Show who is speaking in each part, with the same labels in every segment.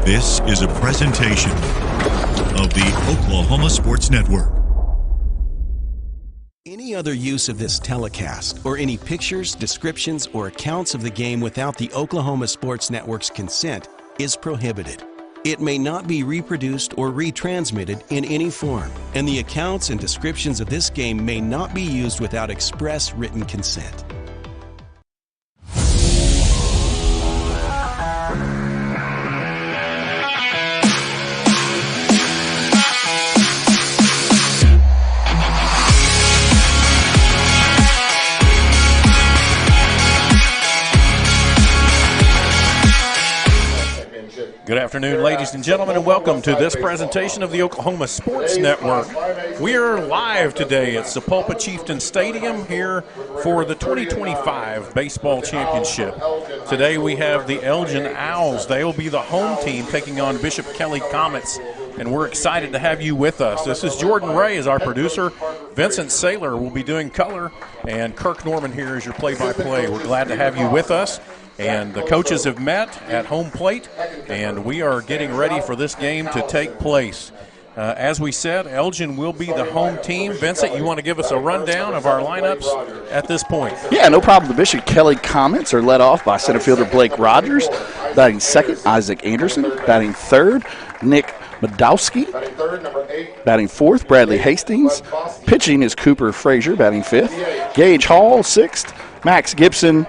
Speaker 1: This is a presentation of the Oklahoma Sports Network.
Speaker 2: Any other use of this telecast or any pictures, descriptions, or accounts of the game without the Oklahoma Sports Network's consent is prohibited. It may not be reproduced or retransmitted in any form, and the accounts and descriptions of this game may not be used without express written consent.
Speaker 3: Good afternoon, ladies and gentlemen, and welcome to this presentation of the Oklahoma Sports Network. We are live today at Sapulpa Chieftain Stadium here for the 2025 Baseball Championship. Today we have the Elgin Owls. They will be the home team taking on Bishop Kelley Comets, and we're excited to have you with us. This is Jordan Ray as our producer. Vincent Saylor will be doing color, and Kirk Norman here is your play-by-play. We're glad to have you with us. And the coaches have met at home plate, and we are getting ready for this game to take place. As we said, Elgin will be the home team. Vincent, you want to give us a rundown of our lineups at this point?
Speaker 4: Yeah, no problem. The Bishop Kelley Comets are led off by center fielder Blake Rogers. Batting second, Isaac Anderson. Batting third, Nick Madowski. Batting fourth, Bradley Hastings. Pitching is Cooper Frazier, batting fifth. Gage Hall, sixth. Max Gibson.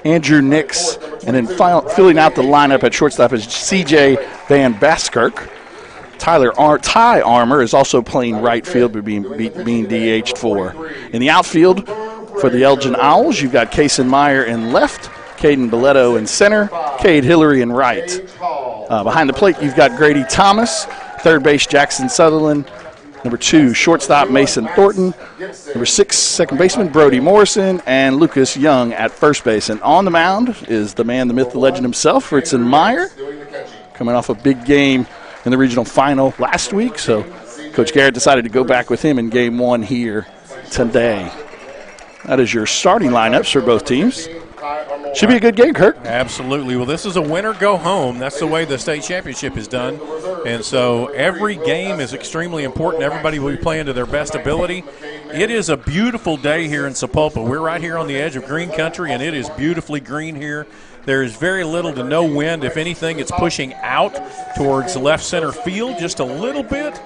Speaker 4: Andrew Nix, and then filling out the lineup at shortstop is C.J. Van Baskirk. Ty Armour is also playing right field, but being DH'd for. In the outfield for the Elgin Owls, you've got Kason Meyer in left, Caden Belletto in center, Cade Hillary in right. Behind the plate, you've got Grady Thomas, third base Jackson Sutherland, number 2, shortstop Mason Thornton. Number 6, second baseman Brody Morrison, and Lucas Young at first base. And on the mound is the man, the myth, the legend himself, Fritzen Meyer, coming off a big game in the regional final last week. So Coach Garrett decided to go back with him in game 1 here today. That is your starting lineups for both teams. Should be a good game, Kirk.
Speaker 3: Absolutely. Well, this is a winner go home. That's the way the state championship is done. And so every game is extremely important. Everybody will be playing to their best ability. It is a beautiful day here in Sapulpa. We're right here on the edge of green country, and it is beautifully green here. There is very little to no wind. If anything, it's pushing out towards left center field just a little bit,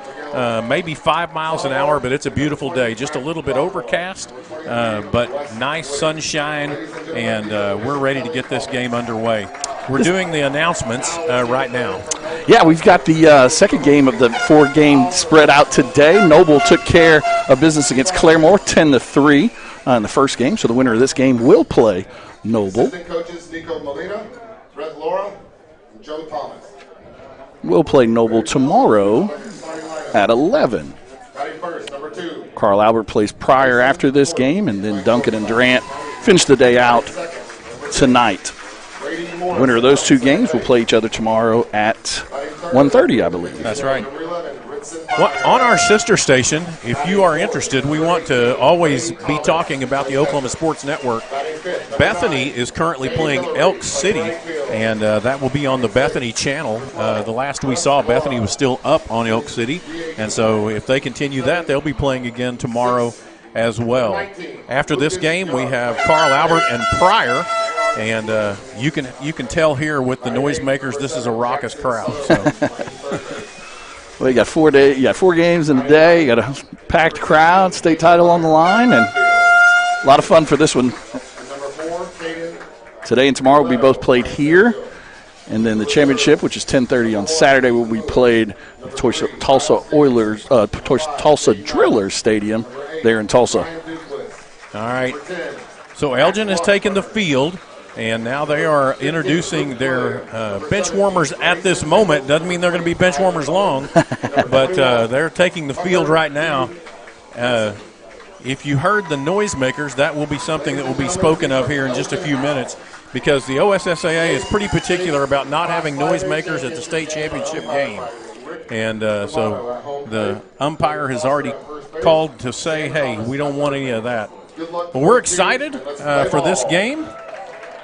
Speaker 3: maybe 5 miles an hour, but it's a beautiful day. Just a little bit overcast, but nice sunshine, and we're ready to get this game underway. We're doing the announcements right now.
Speaker 4: Yeah, we've got the second game of the 4-game spread out today. Noble took care of business against Claremore 10-3 in the first game, so the winner of this game will play Noble.
Speaker 5: Assistant coaches Nico Molina, Brett Laura, and Joe Thomas.
Speaker 4: We'll play Noble tomorrow at 11.
Speaker 5: Batting first, number 2.
Speaker 4: Carl Albert plays Pryor after this game, and then Duncan and Durant finish the day out tonight. The winner of those 2 games will play each other tomorrow at 1:30, I believe.
Speaker 3: That's right. On our sister station, if you are interested, we want to always be talking about the Oklahoma Sports Network. Bethany is currently playing Elk City, and that will be on the Bethany channel. The last we saw, Bethany was still up on Elk City, and so if they continue that, they'll be playing again tomorrow as well. After this game, we have Carl Albert and Pryor. And you can tell here with the noisemakers, this is a raucous crowd. So.
Speaker 4: Well, you got 4 games in a day. You got a packed crowd, state title on the line, and a lot of fun for this one. Today and tomorrow will be both played here, and then the championship, which is 10:30 on Saturday, will be played at Tulsa Drillers Stadium there in Tulsa.
Speaker 3: All right. So Elgin has taken the field. And now they are introducing their bench warmers at this moment. Doesn't mean they're going to be bench warmers long, but they're taking the field right now. If you heard the noisemakers, that will be something that will be spoken of here in just a few minutes, because the OSSAA is pretty particular about not having noisemakers at the state championship game. And so the umpire has already called to say, hey, we don't want any of that. But we're excited for this game.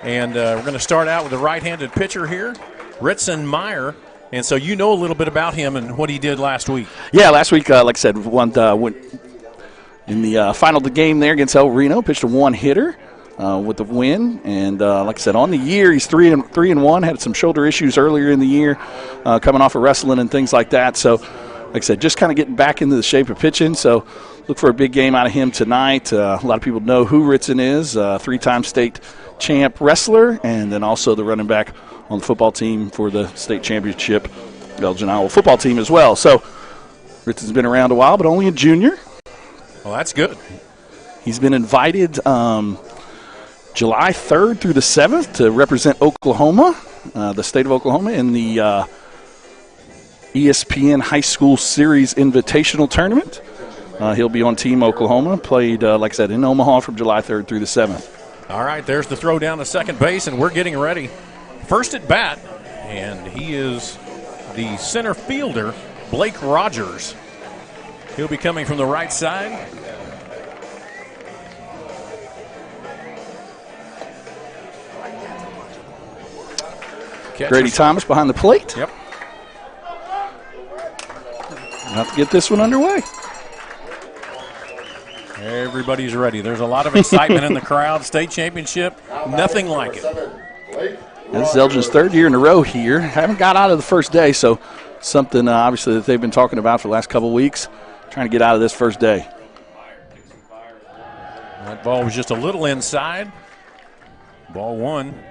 Speaker 3: And we're going to start out with the right-handed pitcher here, Fritzen Meyer. And so you know a little bit about him and what he did last week.
Speaker 4: Yeah, last week, like I said, went in the final of the game there against El Reno, pitched a one-hitter with the win. And like I said, on the year, he's 3-1. Had some shoulder issues earlier in the year, coming off of wrestling and things like that. So, like I said, just kind of getting back into the shape of pitching. So, look for a big game out of him tonight. A lot of people know who Ritson is, three-time state champ wrestler, and then also the running back on the football team for the state championship, Elgin Iowa football team as well. So, Ritson's been around a while, but only a junior.
Speaker 3: Well, that's good. He's
Speaker 4: been invited July 3rd through the 7th to represent Oklahoma, the state of Oklahoma, in the ESPN High School Series Invitational Tournament. He'll be on Team Oklahoma, played, like I said, in Omaha from July 3rd through the 7th.
Speaker 3: All right, there's the throw down to second base, and we're getting ready. First at bat, and he is the center fielder, Blake Rogers. He'll be coming from the right side.
Speaker 4: Grady Thomas behind the plate.
Speaker 3: Yep.
Speaker 4: Have to get this one underway.
Speaker 3: Everybody's ready. There's a lot of excitement in the crowd. State championship, nothing like it.
Speaker 4: This is Elgin's third year in a row here. Haven't got out of the first day, so something obviously that they've been talking about for the last couple of weeks, trying to get out of this first day.
Speaker 3: That ball was just a little inside. Ball one.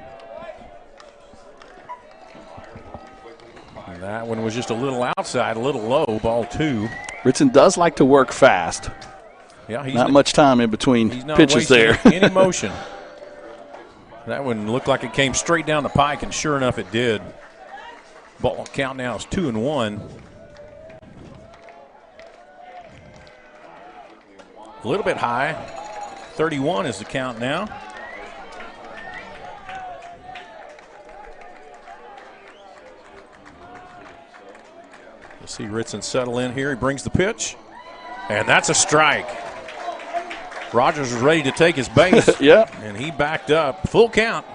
Speaker 3: And that one was just a little outside, a little low. Ball two.
Speaker 4: Ritson does like to work fast.
Speaker 3: Yeah, he's
Speaker 4: not much time in between
Speaker 3: he's not
Speaker 4: pitches there.
Speaker 3: Any motion. That one looked like it came straight down the pike, and sure enough, it did. Ball count now is 2-1. A little bit high. 31 is the count now. You'll see Ritson settle in here. He brings the pitch, and that's a strike. Rogers was ready to take his base.
Speaker 4: Yeah.
Speaker 3: And he backed up. Full count.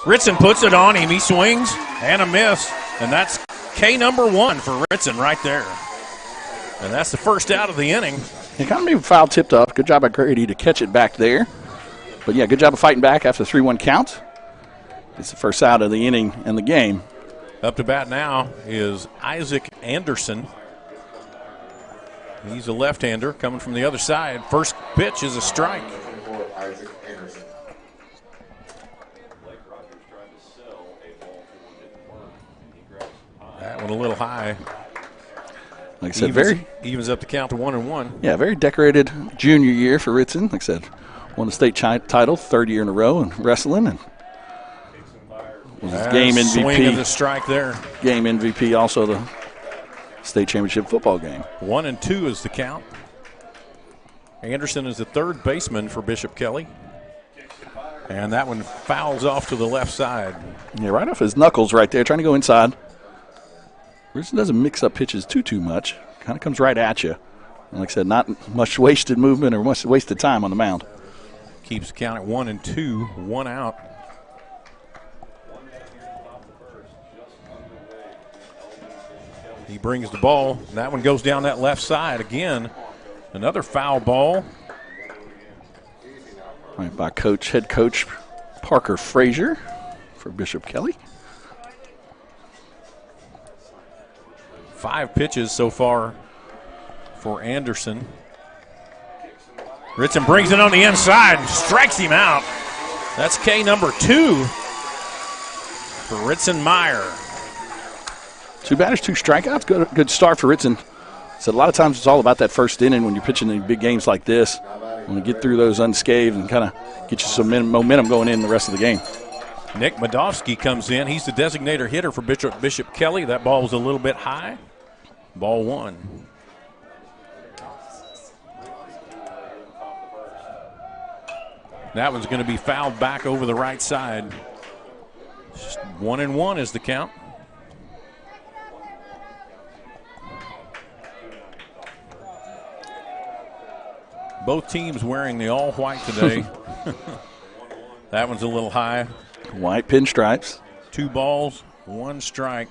Speaker 3: Ritson puts it on him. He swings and a miss. And that's K number 1 for Ritson right there. And that's the first out of the inning.
Speaker 4: It kind of maybe foul tipped up. Good job by Grady to catch it back there. But, yeah, good job of fighting back after the 3-1 count. It's the first out of the inning and the game.
Speaker 3: Up to bat now is Isaac Anderson. He's a left-hander coming from the other side. First pitch is a strike. That one a little high.
Speaker 4: Like I said,
Speaker 3: evens up the count to 1-1.
Speaker 4: Yeah, very decorated junior year for Ritson. Like I said, won the state title, third year in a row in wrestling, and was his game MVP.
Speaker 3: Swing of the strike there.
Speaker 4: Game MVP, also the state championship football game.
Speaker 3: 1-2 is the count. Anderson is the third baseman for Bishop Kelley. And that one fouls off to the left side.
Speaker 4: Yeah, right off his knuckles right there, trying to go inside. Ritson doesn't mix up pitches too much. Kind of comes right at you. And like I said, not much wasted movement or much wasted time on the mound.
Speaker 3: Keeps the count at 1-2, 1 out. He brings the ball. That one goes down that left side again. Another foul ball.
Speaker 4: Right by head coach Parker Frazier for Bishop Kelley.
Speaker 3: 5 pitches so far for Anderson. Ritson brings it on the inside, strikes him out. That's K number 2 for Ritson Meyer.
Speaker 4: 2 batters, 2 strikeouts. Good start for Ritson. So a lot of times it's all about that first inning when you're pitching in big games like this. When you get through those unscathed and kind of get you some momentum going in the rest of the game.
Speaker 3: Nick Madovsky comes in. He's the designator hitter for Bishop Kelley. That ball was a little bit high. Ball 1. That one's going to be fouled back over the right side. Just 1-1 is the count. Both teams wearing the all-white today. That one's a little high.
Speaker 4: White pinstripes.
Speaker 3: 2 balls, 1 strike.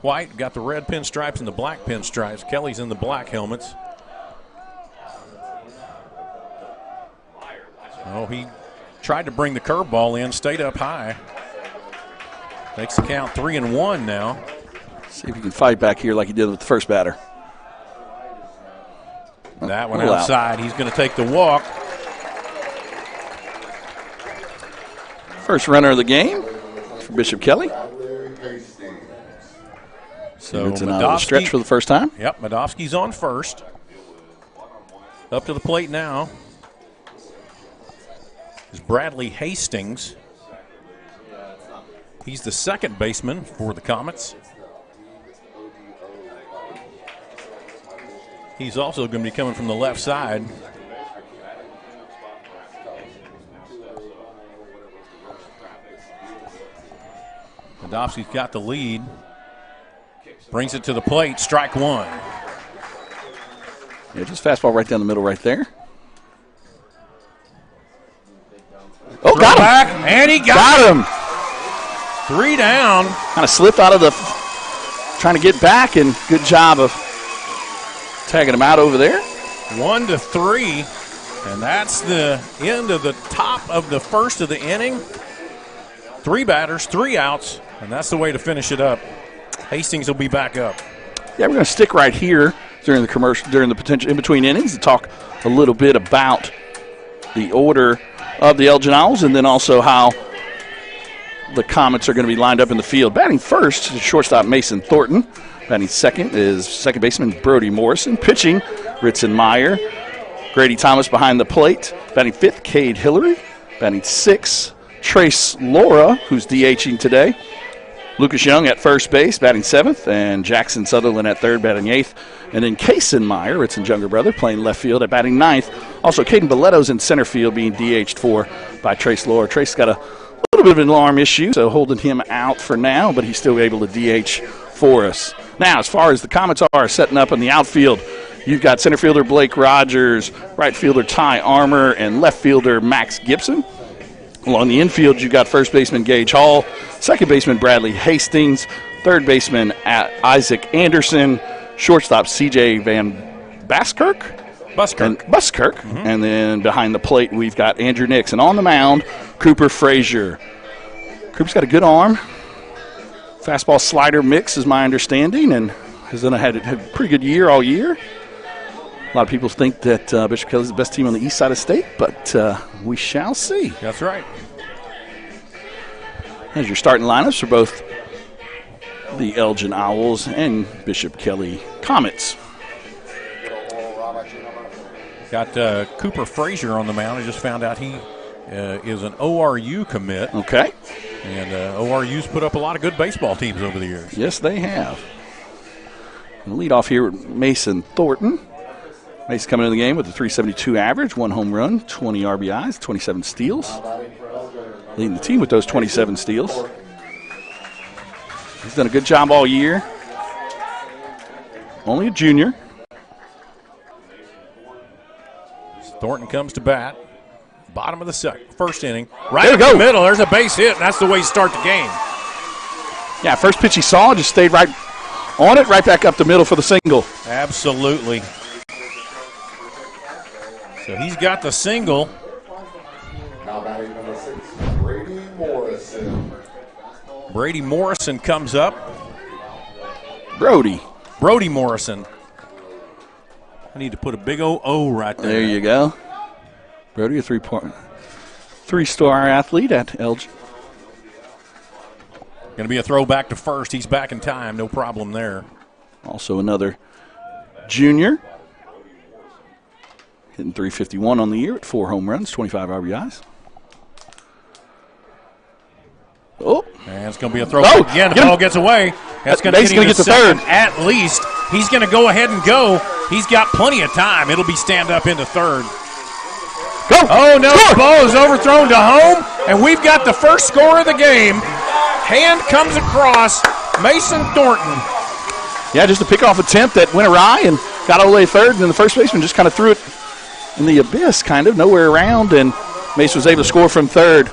Speaker 3: White got the red pinstripes and the black pinstripes. Kelley's in the black helmets. Oh, he tried to bring the curveball in, stayed up high. Makes the count 3-1 now.
Speaker 4: See if he can fight back here like he did with the first batter.
Speaker 3: That one outside. He's going to take the walk.
Speaker 4: First runner of the game for Bishop Kelley.
Speaker 3: So
Speaker 4: it's another stretch for the first time.
Speaker 3: Yep, Madovsky's on first. Up to the plate now is Bradley Hastings. He's the second baseman for the Comets. He's also going to be coming from the left side. Madovsky's got the lead. Brings it to the plate, strike 1.
Speaker 4: Yeah, just fastball right down the middle right there. Oh, got him.
Speaker 3: Back, and he got him. 3 down.
Speaker 4: Kind of slipped out of the, trying to get back, and good job of tagging him out over there.
Speaker 3: 1-3, and that's the end of the top of the first of the inning. 3 batters, 3 outs, and that's the way to finish it up. Hastings will be back up.
Speaker 4: Yeah, we're going to stick right here during the commercial, during the potential in between innings, to talk a little bit about the order of the Elgin Owls, and then also how the Comets are going to be lined up in the field. Batting first is shortstop Mason Thornton. Batting second is second baseman Brody Morrison. Pitching, Ritson Meyer. Grady Thomas behind the plate. Batting fifth, Cade Hillary. Batting sixth, Trace Laura, who's DHing today. Lucas Young at first base, batting seventh, and Jackson Sutherland at third, batting eighth. And then Kason Meyer, Ritson's younger brother, playing left field at batting ninth. Also, Caden Boletto's in center field, being DH'd for by Trace Laura. Trace got a little bit of an arm issue, so holding him out for now, but he's still able to DH for us. Now, as far as the Comets are setting up in the outfield, you've got center fielder Blake Rogers, right fielder Ty Armour, and left fielder Max Gibson. Along the infield, you've got first baseman Gage Hall, second baseman Bradley Hastings, third baseman Isaac Anderson, shortstop C.J. Van Buskirk. And then behind the plate, we've got Andrew Nix. And on the mound, Cooper Frazier. Cooper's got a good arm. Fastball slider mix is my understanding, and has had a pretty good year all year. A lot of people think that Bishop Kelley is the best team on the east side of state, but we shall see.
Speaker 3: That's right.
Speaker 4: As your starting lineups for both the Elgin Owls and Bishop Kelley Comets.
Speaker 3: Got Cooper Frazier on the mound. I just found out he is an ORU commit.
Speaker 4: Okay.
Speaker 3: And ORU's put up a lot of good baseball teams over the years.
Speaker 4: Yes, they have. And lead off here with Mason Thornton. Mason coming into the game with a .372 average, 1 home run, 20 RBIs, 27 steals. Leading the team with those 27 steals. He's done a good job all year. Only a junior.
Speaker 3: Thornton comes to bat. Bottom of the first inning. Right in the middle. There's a base hit, and that's the way you start the game.
Speaker 4: Yeah, first pitch he saw, just stayed right on it, right back up the middle for the single.
Speaker 3: Absolutely. So he's got the single.
Speaker 5: Now batting number 6, Brady Morrison.
Speaker 3: Brady Morrison comes up.
Speaker 4: Brody
Speaker 3: Morrison. I need to put a big O right there.
Speaker 4: There you go. Brody, a three-star athlete at Elgin.
Speaker 3: Going to be a throwback to first. He's back in time. No problem there.
Speaker 4: Also another junior. Hitting .351 on the year at 4 home runs, 25 RBIs. Oh.
Speaker 3: And it's going to be a throwback again. The ball gets away. That's going to get to third. At least. He's going to go ahead and go. He's got plenty of time. It'll be stand up into third.
Speaker 4: Go.
Speaker 3: Oh, no. The ball is overthrown to home, and we've got the first score of the game. Hand comes across Mason Thornton.
Speaker 4: Yeah, just a pickoff attempt that went awry and got all the way third, and then the first baseman just kind of threw it in the abyss, kind of, nowhere around, and Mason was able to score from third.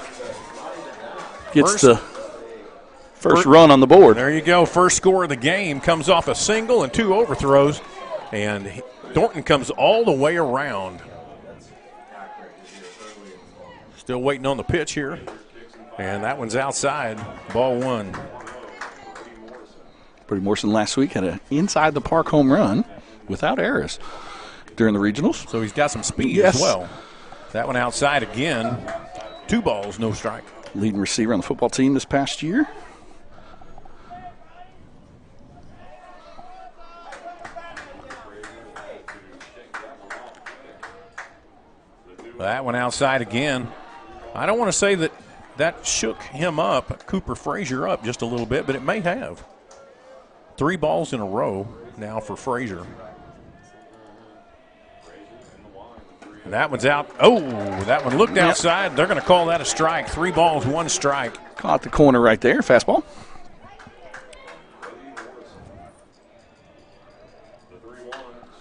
Speaker 4: gets the first run on the board.
Speaker 3: There you go. First score of the game comes off a single and 2 overthrows. And Thornton comes all the way around. Still waiting on the pitch here. And that one's outside. Ball 1.
Speaker 4: Brody Morrison last week had an inside the park home run without errors during the regionals.
Speaker 3: So he's got some speed as well. That one outside again. 2 balls, no strike.
Speaker 4: Leading receiver on the football team this past year.
Speaker 3: That one outside again. I don't want to say that shook him up, Cooper Frazier up just a little bit, but it may have. 3 balls in a row now for Frazier. And that one's out. Oh, that one looked outside. They're going to call that a strike. 3 balls, 1 strike.
Speaker 4: Caught the corner right there. Fastball.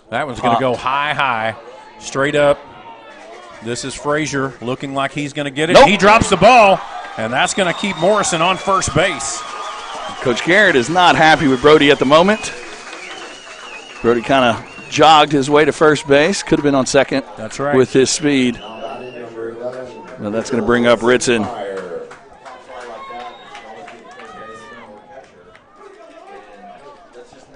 Speaker 3: That one's going to go high, straight up. This is Frazier looking like he's going to get it.
Speaker 4: Nope.
Speaker 3: He drops the ball, and that's going to keep Morrison on first base.
Speaker 4: Coach Garrett is not happy with Brody at the moment. Brody kind of jogged his way to first base. Could have been on second.
Speaker 3: That's right.
Speaker 4: With his speed. Well, that's going to bring up Ritson.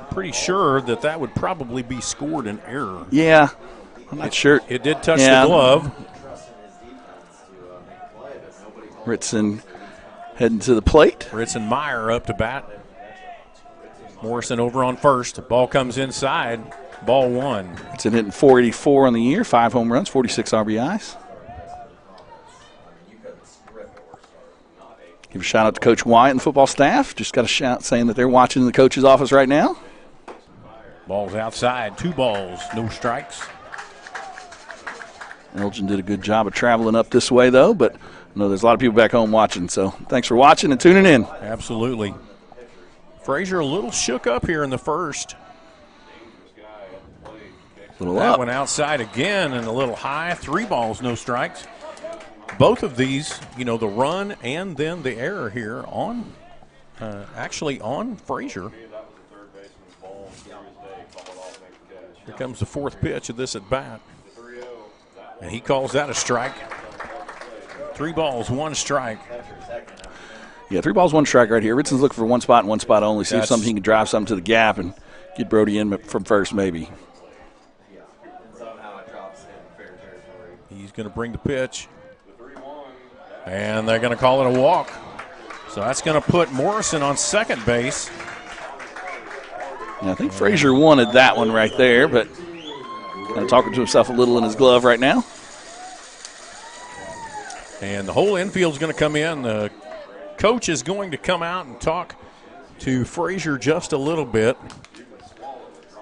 Speaker 3: Pretty sure that would probably be scored an error.
Speaker 4: Yeah. I'm not sure.
Speaker 3: It did touch the glove.
Speaker 4: Ritson heading to the plate.
Speaker 3: Ritson Meyer up to bat. Morrison over on first. Ball comes inside. Ball 1.
Speaker 4: Ritson hitting .484 on the year, 5 home runs, 46 RBIs. Give a shout out to Coach Wyatt and the football staff. Just got a shout saying that they're watching in the coach's office right now.
Speaker 3: Ball's outside. 2 balls, no strikes.
Speaker 4: Elgin did a good job of traveling up this way, though, but I know there's a lot of people back home watching, so thanks for watching and tuning in.
Speaker 3: Absolutely. Frazier a little shook up here in the first. That one outside again and a little high. 3 balls, no strikes. Both of these, the run and then the error here on, actually on Frazier. Here comes the 4th pitch of this at bat. And he calls that a strike. 3 balls, 1 strike.
Speaker 4: Yeah, 3 balls, 1 strike right here. Ritson's looking for 1 spot and 1 spot only. See if something he can drive something to the gap and get Brody in from first maybe.
Speaker 3: He's going to bring the pitch. And they're going to call it a walk. So that's going to put Morrison on second base.
Speaker 4: Yeah, I think Frazier wanted that one right there, but kind of talking to himself a little in his glove right now.
Speaker 3: And the whole infield's going to come in. The coach is going to come out and talk to Frazier just a little bit.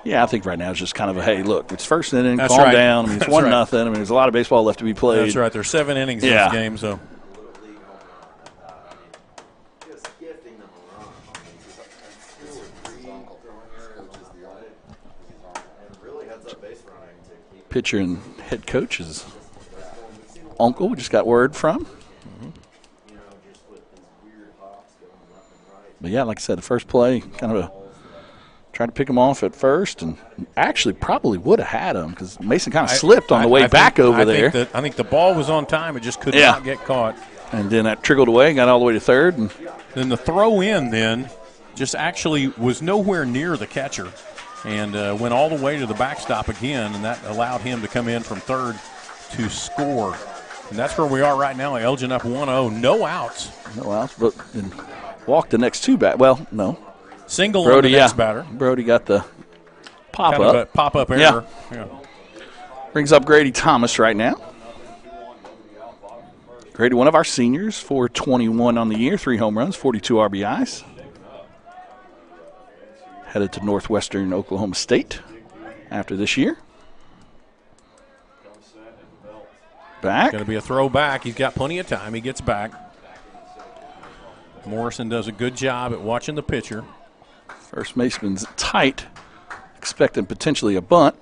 Speaker 4: Yeah, I think right now it's just kind of a, hey, look, it's first inning,
Speaker 3: That's
Speaker 4: calm
Speaker 3: right.
Speaker 4: down. I mean, it's 1-0. I mean, there's a lot of baseball left to be played.
Speaker 3: That's right. There's 7 innings in this game, so. Pitcher and head coach's uncle, we just got word from. But yeah, like I said, the first play, kind of tried to pick him off at first, and actually probably would have had him because Mason kind of slipped on the way back over there. I think the ball was on time. It just could not get caught.
Speaker 4: And then that trickled away, got all the way to third. And
Speaker 3: then the throw in then just actually was nowhere near the catcher and went all the way to the backstop again, and that allowed him to come in from third to score. And that's where we are right now. Elgin up 1-0. No outs.
Speaker 4: No outs, but and walked the next 2 back. Well, no.
Speaker 3: Single on the next batter.
Speaker 4: Brody got the pop-up.
Speaker 3: Kind of a pop-up error. Yeah.
Speaker 4: Brings up Grady Thomas right now. Grady, one of our seniors, 421 on the year, 3 home runs, 42 RBIs. Headed to Northwestern Oklahoma State after this year. Back.
Speaker 3: Going to be a throwback. He's got plenty of time. He gets back. Morrison does a good job at watching the pitcher.
Speaker 4: First baseman's tight, expecting potentially a bunt.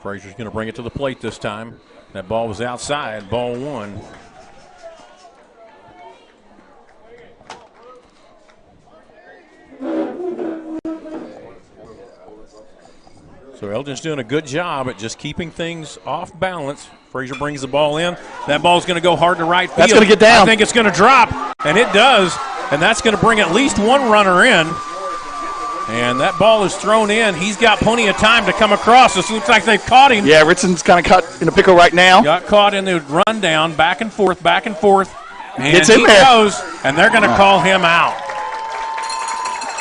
Speaker 3: Frazier's going to bring it to the plate this time. That ball was outside, ball one. So Elgin's doing a good job at just keeping things off balance. Frazier brings the ball in. That ball's going to go hard to right field.
Speaker 4: That's going to get down.
Speaker 3: I think it's going to drop, and it does. And that's going to bring at least one runner in. And that ball is thrown in. He's got plenty of time to come across. This looks like they've caught him.
Speaker 4: Yeah, Ritson's kind of caught in a pickle right now.
Speaker 3: Got caught in the rundown, back and forth, back and forth. And
Speaker 4: It's in
Speaker 3: he
Speaker 4: there.
Speaker 3: goes, and they're going to call him out.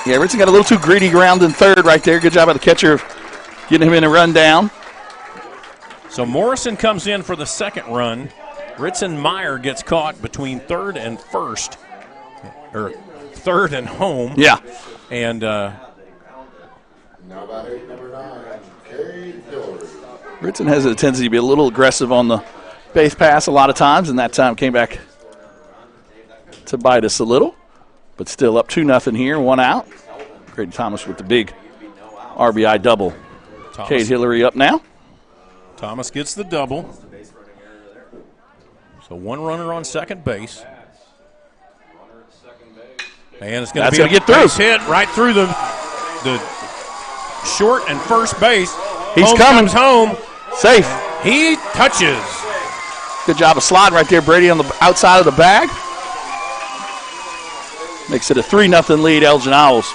Speaker 4: Yeah, Ritson got a little too greedy ground in third right there. Good job by the catcher of getting him in a rundown.
Speaker 3: So Morrison comes in for the second run. Ritson Meyer gets caught between third and first, or third and home.
Speaker 4: Yeah.
Speaker 3: And
Speaker 5: Now batting number 9, Kelley.
Speaker 4: Ritson has a tendency to be a little aggressive on the base pass a lot of times, and that time came back to bite us a little. But still up 2-0 here, 1 out. Grady Thomas with the big RBI double. Cade Hillary up now.
Speaker 3: Thomas gets the double. So one runner on second base. And it's going to be a
Speaker 4: get through.
Speaker 3: base hit right through the short and first base.
Speaker 4: He's
Speaker 3: Home
Speaker 4: coming.
Speaker 3: comes home.
Speaker 4: Safe.
Speaker 3: He touches.
Speaker 4: Good job of sliding right there, Brady, on the outside of the bag. Makes it a 3-0 lead, Elgin Owls.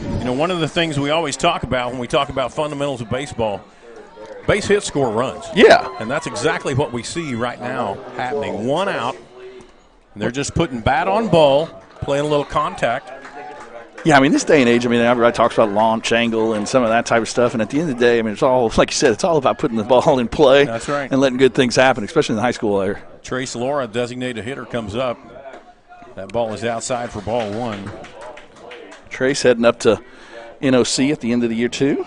Speaker 3: You know, one of the things we always talk about when we talk about fundamentals of baseball, base hits score runs.
Speaker 4: Yeah.
Speaker 3: And that's exactly what we see right now happening. 1 out. And they're just putting bat on ball, playing a little contact.
Speaker 4: Yeah, I mean, this day and age, I mean, everybody talks about launch angle and some of that type of stuff. And at the end of the day, I mean, it's all, like you said, it's all about putting the ball in play.
Speaker 3: That's right.
Speaker 4: And letting good things happen, especially in the high school area.
Speaker 3: Trace Laura, designated hitter, comes up. That ball is outside for ball one.
Speaker 4: Trace heading up to NOC at the end of the year, too.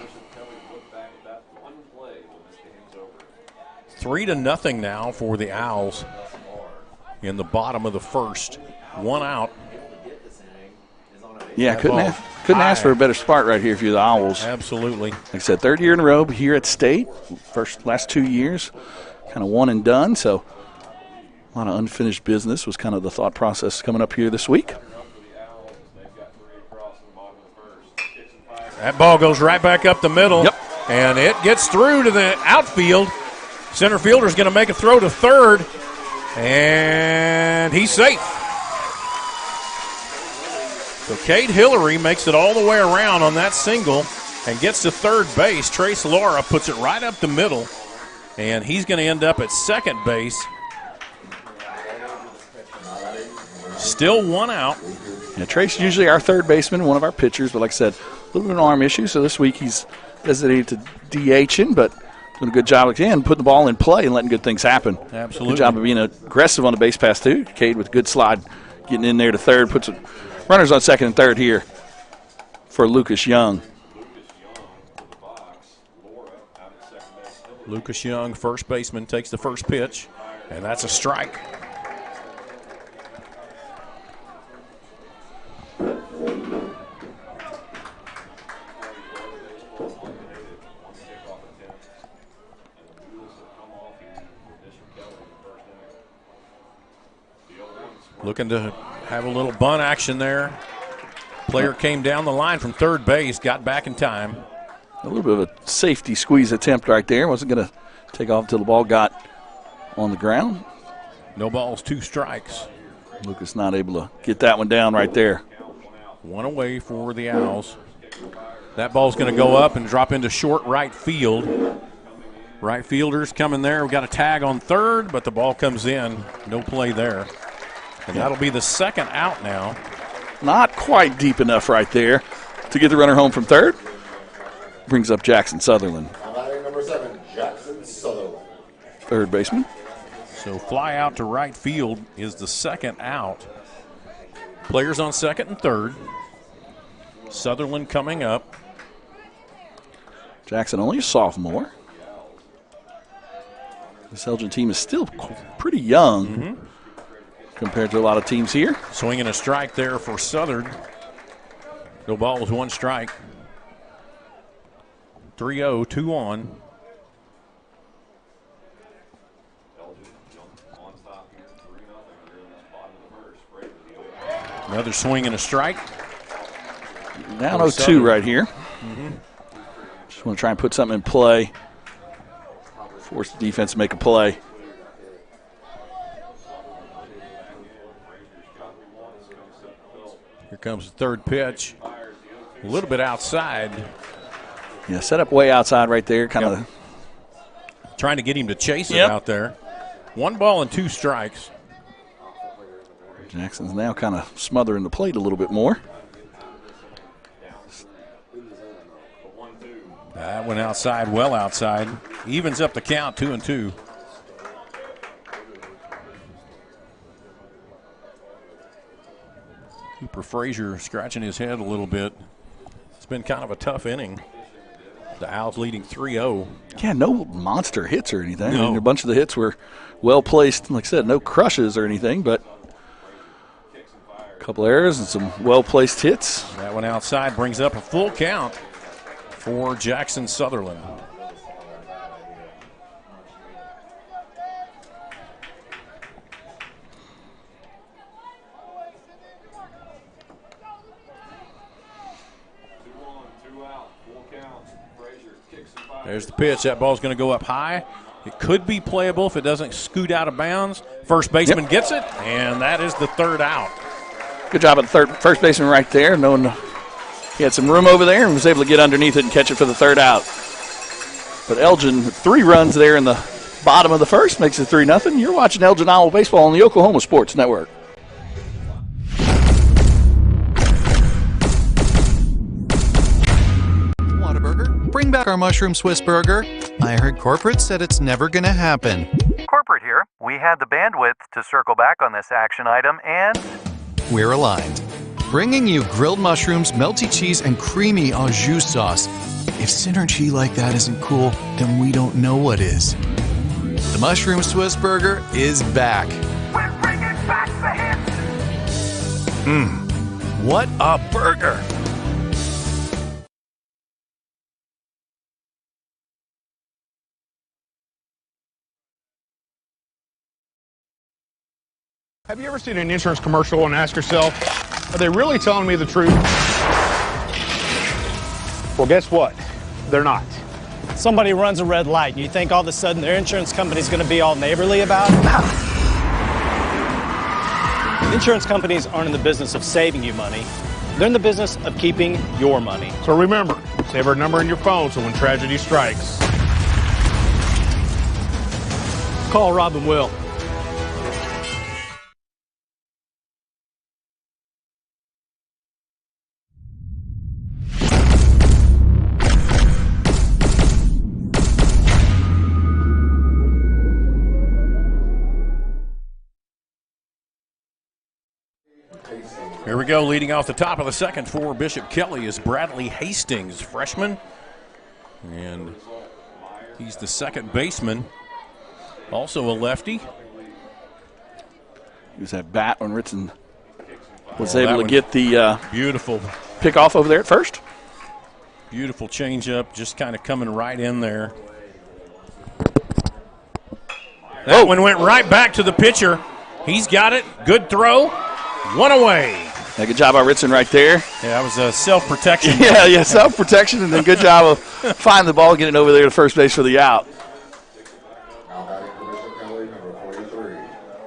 Speaker 3: 3-0 now for the Owls in the bottom of the first. 1 out.
Speaker 4: Yeah,
Speaker 3: That
Speaker 4: couldn't
Speaker 3: ball
Speaker 4: ask for a better start right here if you're the Owls.
Speaker 3: Absolutely.
Speaker 4: Like I said, third year in a row here at State. Last 2 years, kind of one and done. So a lot of unfinished business was kind of the thought process coming up here this week.
Speaker 3: That ball goes right back up the middle.
Speaker 4: Yep.
Speaker 3: And it gets through to the outfield. Center fielder's going to make a throw to third. And he's safe. So Cade Hillary makes it all the way around on that single and gets to third base. Trace Laura puts it right up the middle. And he's going to end up at second base. Still 1 out.
Speaker 4: Yeah, Trace is usually our third baseman, one of our pitchers, but like I said, a little bit of an arm issue, so this week he's designated to DHing, but doing a good job again, putting the ball in play and letting good things happen.
Speaker 3: Absolutely.
Speaker 4: Good job of being aggressive on the base pass, too. Cade with a good slide, getting in there to third, puts runners on second and third here for Lucas Young.
Speaker 3: Lucas Young, first baseman, takes the first pitch, and that's a strike. Looking to have a little bunt action there. Player came down the line from third base, got back in time.
Speaker 4: A little bit of a safety squeeze attempt right there. Wasn't going to take off until the ball got on the ground.
Speaker 3: No balls, 2 strikes.
Speaker 4: Lucas not able to get that one down right there.
Speaker 3: 1 away for the Owls. That ball's going to go up and drop into short right field. Right fielders coming there. We've got a tag on third, but the ball comes in. No play there. And that'll be the second out now.
Speaker 4: Not quite deep enough right there to get the runner home from third. Brings up Jackson Sutherland.
Speaker 5: Now batting number 7, Jackson Sutherland.
Speaker 4: Third baseman.
Speaker 3: So fly out to right field is the second out. Players on second and third. Sutherland coming up.
Speaker 4: Jackson only a sophomore. This Elgin team is still pretty young compared to a lot of teams here.
Speaker 3: Swinging a strike there for Southern. No balls, 1 strike. 3-0, 2 on. Another swing and a strike.
Speaker 4: Now 0-2 right here. Just want to try and put something in play. Force the defense to make a play.
Speaker 3: Here comes the third pitch. A little bit outside.
Speaker 4: Yeah, set up way outside right there. Kind of
Speaker 3: trying to get him to chase it out there. 1 ball and 2 strikes.
Speaker 4: Jackson's now kind of smothering the plate a little bit more.
Speaker 3: That went outside, well outside. Evens up the count, 2-2. Cooper Frazier scratching his head a little bit. It's been kind of a tough inning. The Owls leading 3-0.
Speaker 4: Yeah, no monster hits or anything.
Speaker 3: No.
Speaker 4: I mean, a bunch of the hits were well placed. Like I said, no crushes or anything, but a couple errors and some well placed hits.
Speaker 3: That one outside brings up a full count for Jackson Sutherland. There's the pitch. That ball's going to go up high. It could be playable if it doesn't scoot out of bounds. First baseman gets it, and that is the third out.
Speaker 4: Good job of the first baseman right there, knowing he had some room over there and was able to get underneath it and catch it for the third out. But Elgin, 3 runs there in the bottom of the first, makes it 3-0. You're watching Elgin Owl Baseball on the Oklahoma Sports Network.
Speaker 6: Bring back our mushroom Swiss burger. I heard corporate said it's never gonna happen.
Speaker 7: Corporate here. We had the bandwidth to circle back on this action item, and
Speaker 6: We're aligned. Bringing you grilled mushrooms, melty cheese, and creamy au jus sauce. If synergy like that isn't cool, then we don't know what is. The mushroom Swiss burger is back.
Speaker 7: we're bringing back the hits.
Speaker 6: What a burger!
Speaker 8: Have you ever seen an insurance commercial and ask yourself, are they really telling me the truth? Well, guess what? They're not.
Speaker 9: Somebody runs a red light, and you think all of a sudden their insurance company's going to be all neighborly about it? Insurance companies aren't in the business of saving you money. They're in the business of keeping your money.
Speaker 8: So remember, save our number in your phone so when tragedy strikes.
Speaker 9: Call Rob and Will.
Speaker 3: Here we go, leading off the top of the second for Bishop Kelley is Bradley Hastings, freshman. And he's the second baseman, also a lefty.
Speaker 4: He was at bat when Ritson was able to get the
Speaker 3: beautiful
Speaker 4: pick off over there at first.
Speaker 3: Beautiful changeup, just kind of coming right in there. That one went right back to the pitcher. He's got it. Good throw. One away.
Speaker 4: Yeah, good job by Ritson right there.
Speaker 3: Yeah, that was a self-protection.
Speaker 4: Yeah, self-protection, and then good job of finding the ball, getting over there to first base for the out.
Speaker 5: Now batting for Bishop Kelley, number 43,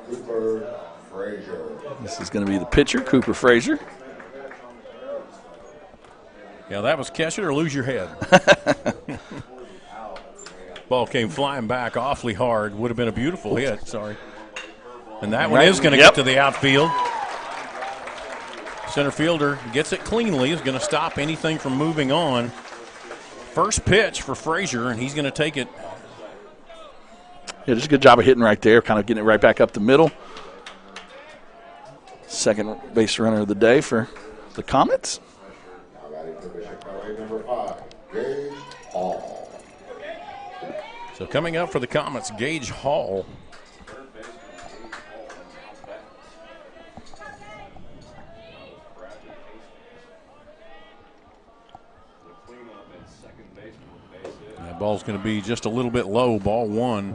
Speaker 5: Cooper Frazier.
Speaker 4: This is going to be the pitcher, Cooper Frazier.
Speaker 3: Yeah, that was catch it or lose your head. Ball came flying back awfully hard. Would have been a beautiful hit. Sorry. And that one is going to get to the outfield. Center fielder gets it cleanly, is going to stop anything from moving on. First pitch for Frazier, and he's going to take it.
Speaker 4: Yeah, just a good job of hitting right there, kind of getting it right back up the middle. Second base runner of the day for the Comets.
Speaker 5: Now batting for Bishop Kelley, number 5, Gage Hall.
Speaker 3: So coming up for the Comets, Gage Hall. Ball's going to be just a little bit low, ball 1.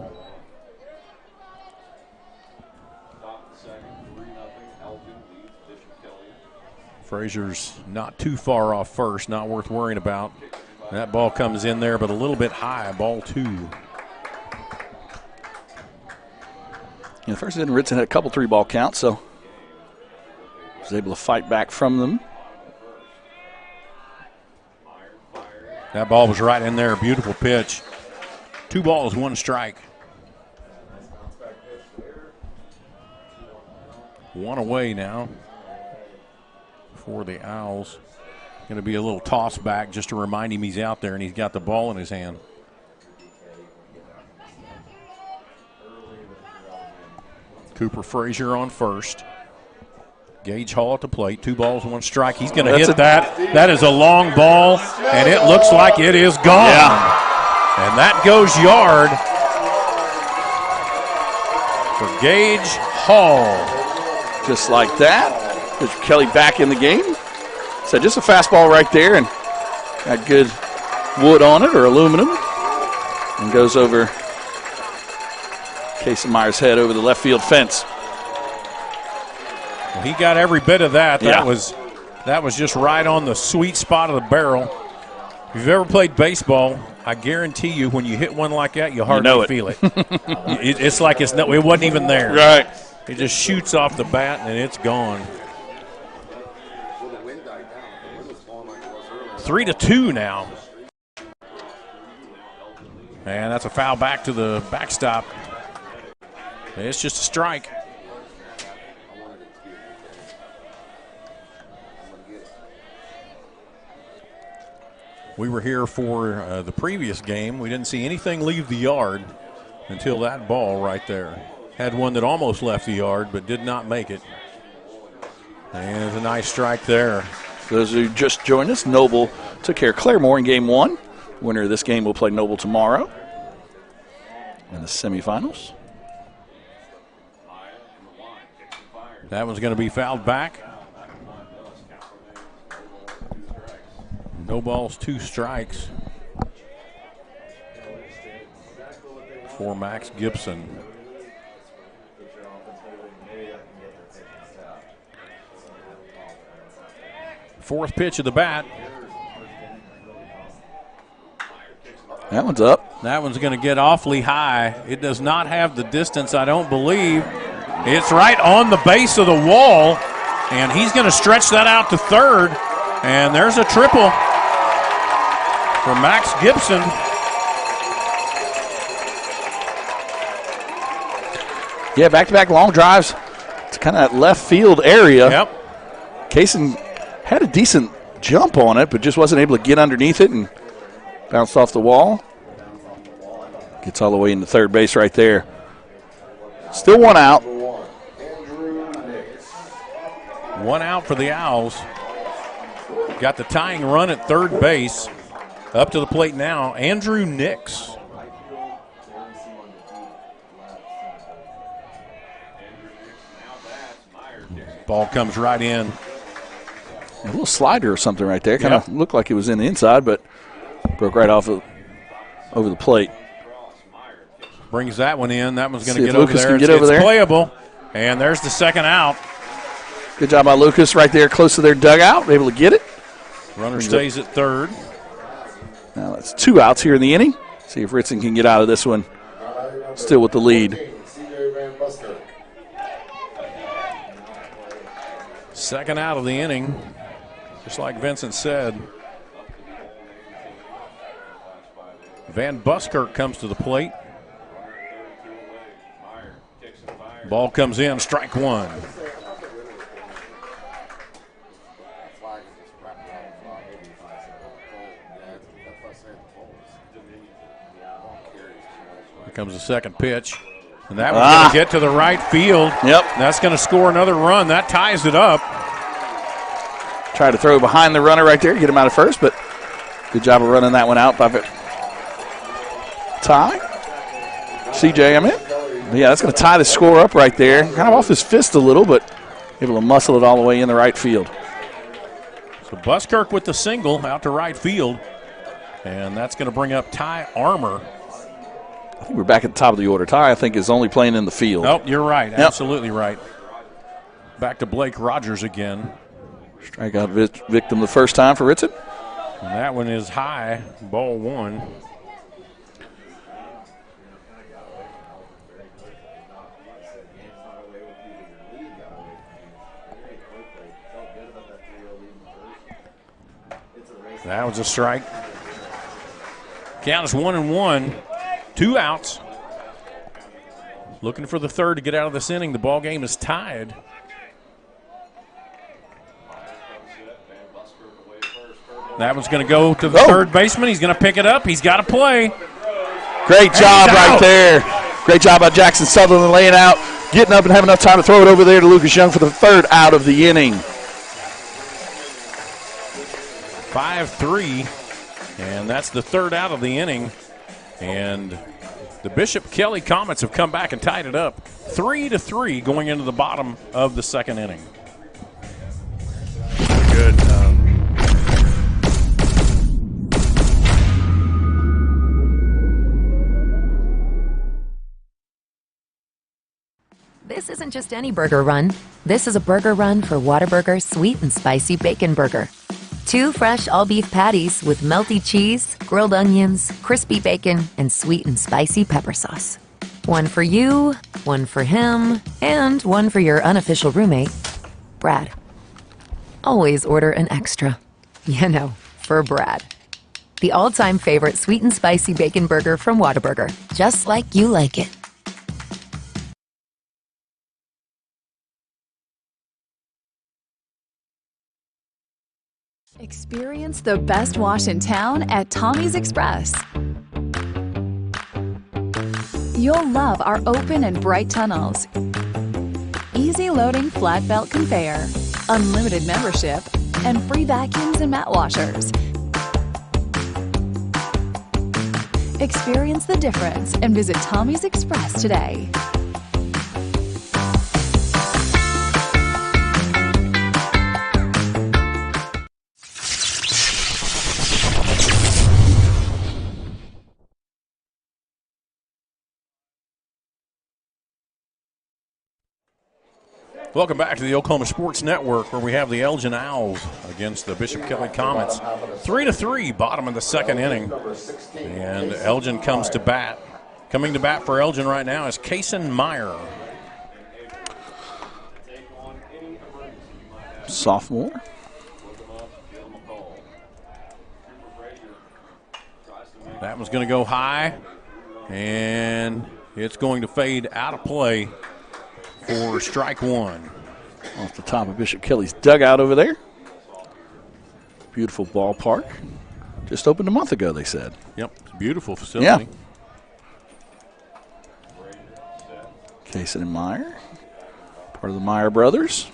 Speaker 3: Frazier's not too far off first, not worth worrying about. That ball comes in there, but a little bit high, ball 2.
Speaker 4: Yeah, first in Ritson had a couple 3-ball counts, so was able to fight back from them.
Speaker 3: That ball was right in there, beautiful pitch. 2 balls, 1 strike. 1 away now for the Owls. Going to be a little toss back just to remind him he's out there and he's got the ball in his hand. Cooper Frazier on first. Gage Hall at the plate. 2 balls, 1 strike. He's going to hit that. That is a long ball, and it looks like it is gone.
Speaker 4: Yeah.
Speaker 3: And that goes yard for Gage Hall.
Speaker 4: Just like that. There's Kelley back in the game. So just a fastball right there, and got good wood on it, or aluminum, and goes over Casey Meyer's head over the left field fence.
Speaker 3: Well, he got every bit of that.
Speaker 4: Yeah.
Speaker 3: That was just right on the sweet spot of the barrel. If you've ever played baseball, I guarantee you when you hit one like that, you hardly feel it. It's like it wasn't even there.
Speaker 4: Right.
Speaker 3: It just shoots off the bat, and it's gone. 3-2 now. And that's a foul back to the backstop. It's just a strike. We were here for the previous game. We didn't see anything leave the yard until that ball right there. Had one that almost left the yard but did not make it. And there's a nice strike there.
Speaker 4: For those who just joined us, Noble took care of Claremore in game 1. Winner of this game will play Noble tomorrow in the semifinals.
Speaker 3: That one's going to be fouled back. No balls, 2 strikes for Max Gibson. Fourth pitch of the bat.
Speaker 4: That one's up.
Speaker 3: That one's going to get awfully high. It does not have the distance, I don't believe. It's right on the base of the wall, and he's going to stretch that out to third. And there's a triple for Max Gibson.
Speaker 4: Yeah, back-to-back long drives. It's kind of that left field area.
Speaker 3: Yep.
Speaker 4: Kaysen had a decent jump on it, but just wasn't able to get underneath it and bounced off the wall. Gets all the way into third base right there. Still 1 out.
Speaker 3: 1 out for the Owls. Got the tying run at third base. Up to the plate now, Andrew Nix. Ball comes right in.
Speaker 4: A little slider or something right there. Kind of looked like it was in the inside, but broke right off over the plate.
Speaker 3: Brings that one in. That one's going to
Speaker 4: See
Speaker 3: get
Speaker 4: if
Speaker 3: over
Speaker 4: Lucas
Speaker 3: there.
Speaker 4: can get over there.
Speaker 3: It's playable. And there's the second out.
Speaker 4: Good job by Lucas right there close to their dugout. Able to get it.
Speaker 3: Runner stays at third.
Speaker 4: Now it's 2 outs here in the inning. See if Ritson can get out of this one. Still with the lead.
Speaker 3: Second out of the inning. Just like Vincent said. Van Buskirk comes to the plate. Ball comes in, strike 1. Here comes the second pitch. And that one's going to get to the right field.
Speaker 4: Yep.
Speaker 3: That's going to score another run. That ties it up.
Speaker 4: Tried to throw behind the runner right there, get him out of first, but good job of running that one out by Ty. CJ, I'm in. Yeah, that's going to tie the score up right there. Kind of off his fist a little, but able to muscle it all the way in the right field.
Speaker 3: So Buskirk with the single out to right field. And that's going to bring up Ty Armour.
Speaker 4: I think we're back at the top of the order. Ty, I think, is only playing in the field.
Speaker 3: Oh, you're right.
Speaker 4: Yep.
Speaker 3: Absolutely right. Back to Blake Rogers again.
Speaker 4: Strikeout victim the first time for Ritson.
Speaker 3: And that one is high, ball one. That was a strike. Count is 1-1. 2 outs. Looking for the third to get out of this inning. The ball game is tied. That one's going to go to the third baseman. He's going to pick it up. He's got to play.
Speaker 4: Great job right there. Great job by Jackson Sutherland laying out, getting up and having enough time to throw it over there to Lucas Young for the third out of the inning.
Speaker 3: 5-3, and that's the third out of the inning. And the Bishop Kelley Comets have come back and tied it up 3-3 going into the bottom of the second inning.
Speaker 1: Good.
Speaker 10: This isn't just any burger run. This is a burger run for Whataburger Sweet and Spicy Bacon Burger. 2 fresh all-beef patties with melty cheese, grilled onions, crispy bacon, and sweet and spicy pepper sauce. One for you, one for him, and one for your unofficial roommate, Brad. Always order an extra. You know, for Brad. The all-time favorite sweet and spicy bacon burger from Whataburger. Just like you like it.
Speaker 11: Experience the best wash in town at Tommy's Express. You'll love our open and bright tunnels, easy loading flat belt conveyor, unlimited membership, and free vacuums and mat washers. Experience the difference and visit Tommy's Express today.
Speaker 3: Welcome back to the Oklahoma Sports Network, where we have the Elgin Owls against the Bishop Kelley Comets. 3-3, bottom of the second inning. And Elgin comes to bat. Coming to bat for Elgin right now is Kason Meyer.
Speaker 4: Sophomore.
Speaker 3: That one's going to go high, and it's going to fade out of play for strike one.
Speaker 4: Off the top of Bishop Kelley's dugout over there. Beautiful ballpark. Just opened a month ago, they said.
Speaker 3: Yep, it's a beautiful facility.
Speaker 4: Yeah. Kaysen and Meyer, part of the Meyer brothers.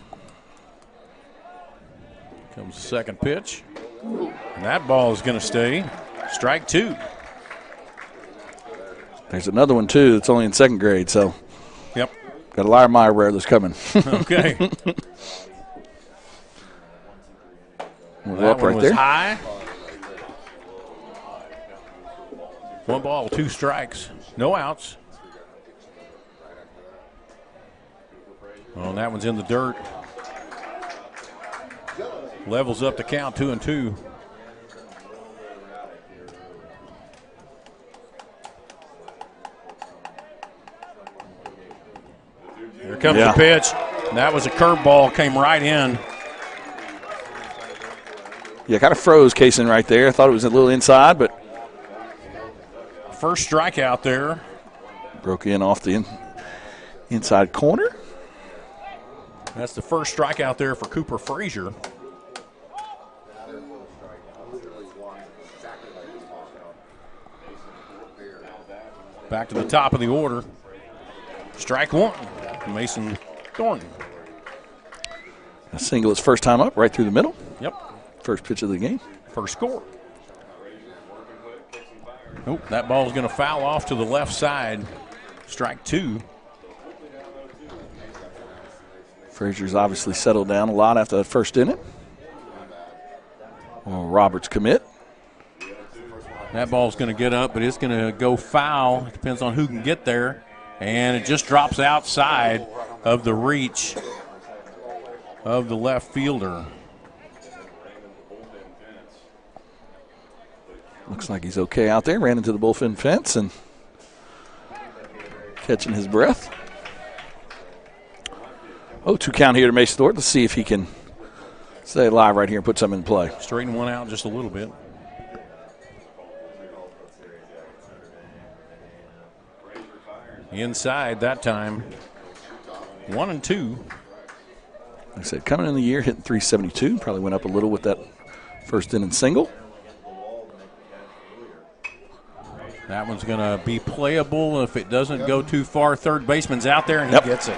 Speaker 3: Comes the second pitch. And that ball is going to stay. Strike two.
Speaker 4: There's another one, too, that's only in second grade, so.
Speaker 3: Yep.
Speaker 4: Got a lot of Meyer brothers coming.
Speaker 3: Okay.
Speaker 4: We're up right there.
Speaker 3: High. 1 ball, 2 strikes, no outs. Well, and that one's in the dirt. Levels up the count, 2-2. Here comes the pitch. And that was a curveball, came right in.
Speaker 4: Yeah, kind of froze Kaysen right there. I thought it was a little inside, but.
Speaker 3: First strikeout there.
Speaker 4: Broke in off the inside corner.
Speaker 3: That's the first strikeout there for Cooper Frazier. Back to the top of the order. Strike one, Mason Thornton.
Speaker 4: A single his first time up, right through the middle.
Speaker 3: Yep.
Speaker 4: First pitch of the game.
Speaker 3: First score. Nope, that ball is going to foul off to the left side. Strike two.
Speaker 4: Frazier's obviously settled down a lot after that first inning. Well, Roberts commit.
Speaker 3: That ball's going to get up, but it's going to go foul. It depends on who can get there. And it just drops outside of the reach of the left fielder.
Speaker 4: Looks like he's okay out there. Ran into the bullpen fence and catching his breath. 0-2 count here to Mason Thornton. Let's see if he can stay alive right here and put something in play.
Speaker 3: Straighten one out just a little bit. Inside that time. 1-2.
Speaker 4: Like I said, coming in the year, hitting .372. Probably went up a little with that first inning single.
Speaker 3: That one's going to be playable if it doesn't go too far. Third baseman's out there, and he gets it.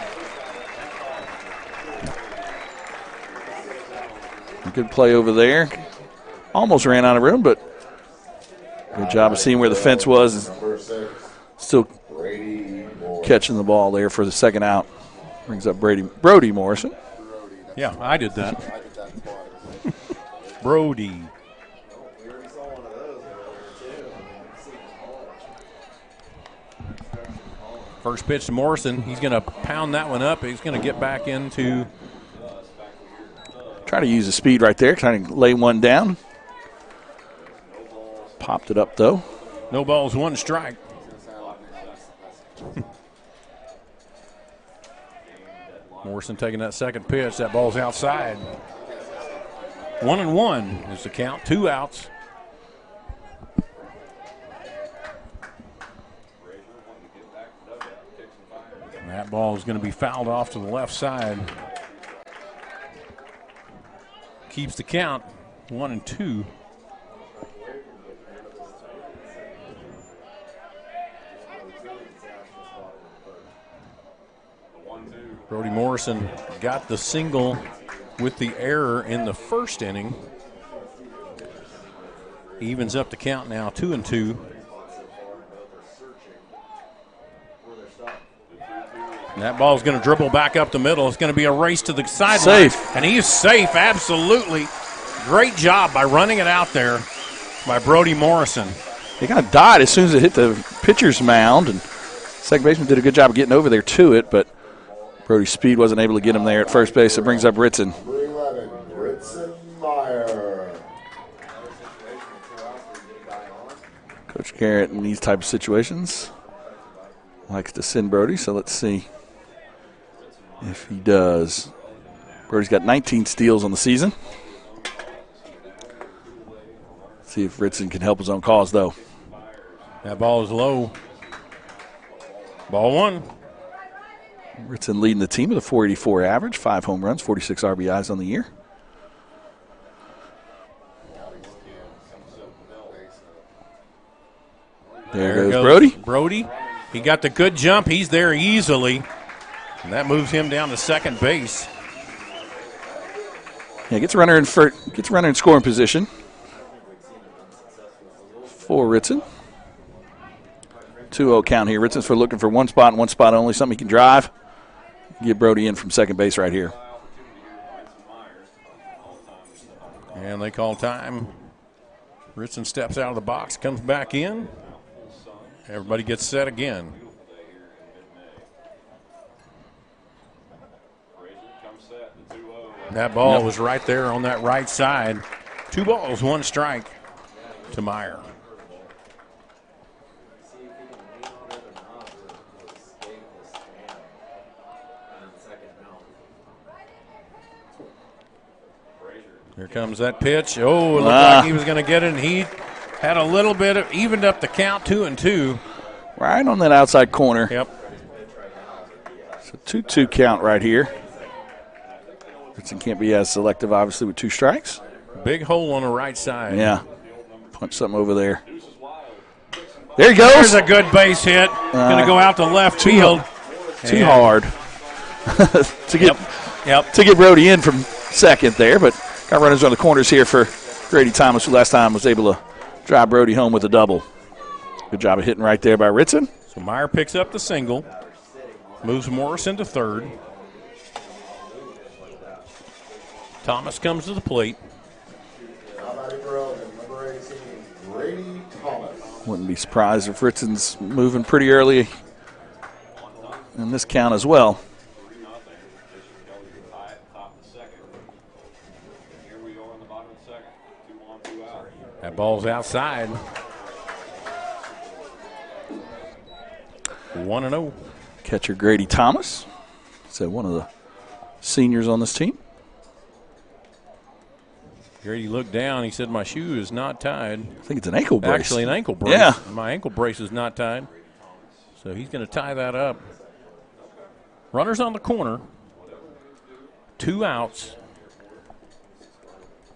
Speaker 4: Good play over there. Almost ran out of room, but good job of seeing where the fence was. Still catching the ball there for the second out. Brings up Brody Morrison.
Speaker 3: Yeah, I did that. Brody. First pitch to Morrison. He's going to pound that one up. He's going to get back into.
Speaker 4: Try to use the speed right there, trying to lay one down. Popped it up, though.
Speaker 3: No balls, one strike. Morrison taking that second pitch. That ball's outside. 1-1 is the count. 2 outs. And that ball is going to be fouled off to the left side. Keeps the count 1-2. Brody Morrison got the single with the error in the first inning. Evens up the count now, 2-2. And that ball's going to dribble back up the middle. It's going to be a race to the sideline.
Speaker 4: Safe.
Speaker 3: And he's safe, absolutely. Great job by running it out there by Brody Morrison.
Speaker 4: He kind of died as soon as it hit the pitcher's mound, and second baseman did a good job of getting over there to it, but Brody's speed wasn't able to get him there at first base. It brings up Ritson. Coach Garrett in these type of situations likes to send Brody, so let's see if he does. Brody's got 19 steals on the season. See if Ritson can help his own cause, though.
Speaker 3: That ball is low. Ball one.
Speaker 4: Ritson leading the team with a .484 average, 5 home runs, 46 RBIs on the year. There goes Brody.
Speaker 3: Brody. He got the good jump. He's there easily. And that moves him down to second base.
Speaker 4: Yeah, gets a runner in scoring position for Ritson. 2-0 count here. Ritson's looking for one spot and one spot only, something he can drive. Get Brody in from second base right here.
Speaker 3: And they call time. Ritson steps out of the box, comes back in. Everybody gets set again. That ball was right there on that right side. 2 balls, 1 strike to Meyer. Here comes that pitch. Oh, it looked like he was going to get it, and he had a little bit of evened up the count, 2-2.
Speaker 4: Right on that outside corner.
Speaker 3: Yep.
Speaker 4: So 2-2 count right here. Ritson can't be as selective, obviously, with 2 strikes.
Speaker 3: Big hole on the right side.
Speaker 4: Yeah. Punch something over there. There he goes.
Speaker 3: There's a good base hit. Going to go out to left field.
Speaker 4: Too hard to get Brody in from second there, but got runners on the corners here for Grady Thomas, who last time was able to drive Brody home with a double. Good job of hitting right there by Ritson.
Speaker 3: So Meyer picks up the single, moves Morrison to third. Thomas comes to the plate.
Speaker 5: Grady Thomas.
Speaker 4: Wouldn't be surprised if Ritzen's moving pretty early in this count as well.
Speaker 3: That ball's outside. 1-0.
Speaker 4: Catcher Grady Thomas. So one of the seniors on this team.
Speaker 3: Grady looked down. He said, my shoe is not tied.
Speaker 4: I think it's an ankle brace.
Speaker 3: Actually, an ankle brace.
Speaker 4: Yeah.
Speaker 3: My ankle brace is not tied. So he's going to tie that up. Runners on the corner. 2 outs.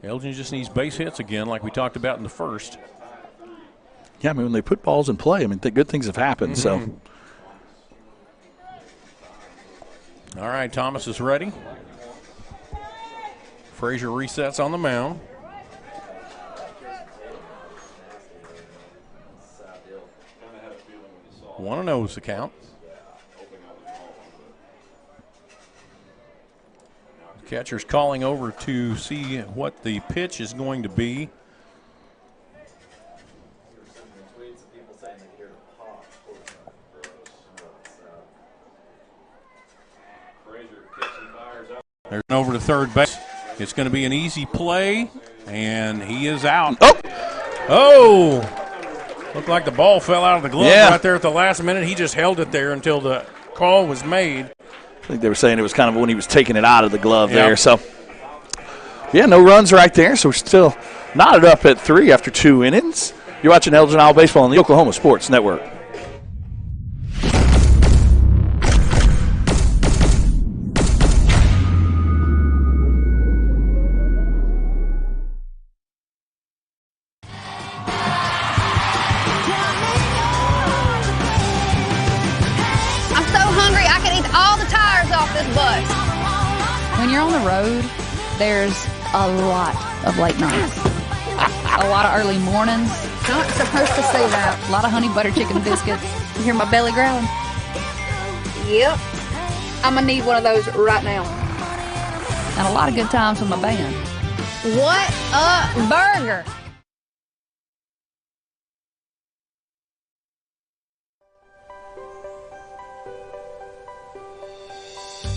Speaker 3: Elgin just needs base hits again like we talked about in the first.
Speaker 4: Yeah, I mean, when they put balls in play, I mean, good things have happened. So.
Speaker 3: All right, Thomas is ready. Frazier resets on the mound. One and 0 is the count. Catcher's calling over to see what the pitch is going to be. There's an over to third base. It's going to be an easy play, and he is out. Oh! Looked like the ball fell out of the glove right there at the last minute. He just held it there until the call was made.
Speaker 4: I think they were saying it was kind of when he was taking it out of the glove there. So, yeah, no runs right there. So we're still knotted up at 3 after 2 innings. You're watching Elgin Isle Baseball on the Oklahoma Sports Network.
Speaker 12: When you're on the road, there's a lot of late nights, a lot of early mornings. Not supposed to say that. A lot of honey butter chicken biscuits. You hear my belly growling? Yep. I'm going to need one of those right now. And a lot of good times with my band. What a burger!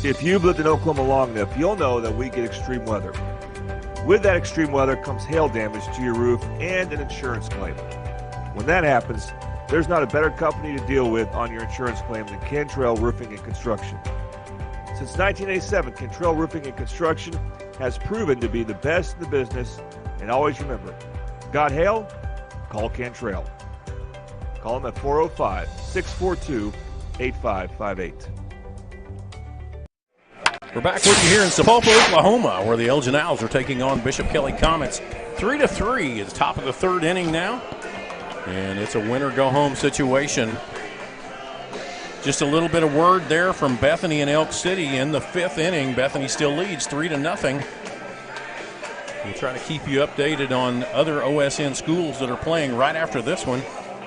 Speaker 13: If you've lived in Oklahoma long enough, you'll know that we get extreme weather. With that extreme weather comes hail damage to your roof and an insurance claim. When that happens, there's not a better company to deal with on your insurance claim than Cantrell Roofing and Construction. Since 1987, Cantrell Roofing and Construction has proven to be the best in the business, and always remember, got hail? Call Cantrell. Call them at 405-642-8558.
Speaker 3: We're back with you here in Sapulpa, Oklahoma, where the Elgin Owls are taking on Bishop Kelley Comets. 3-3 at the top of the third inning now. And it's a winner-go-home situation. Just a little bit of word there from Bethany and Elk City in the 5th inning. Bethany still leads 3-0. We'll try to keep you updated on other OSN schools that are playing right after this one.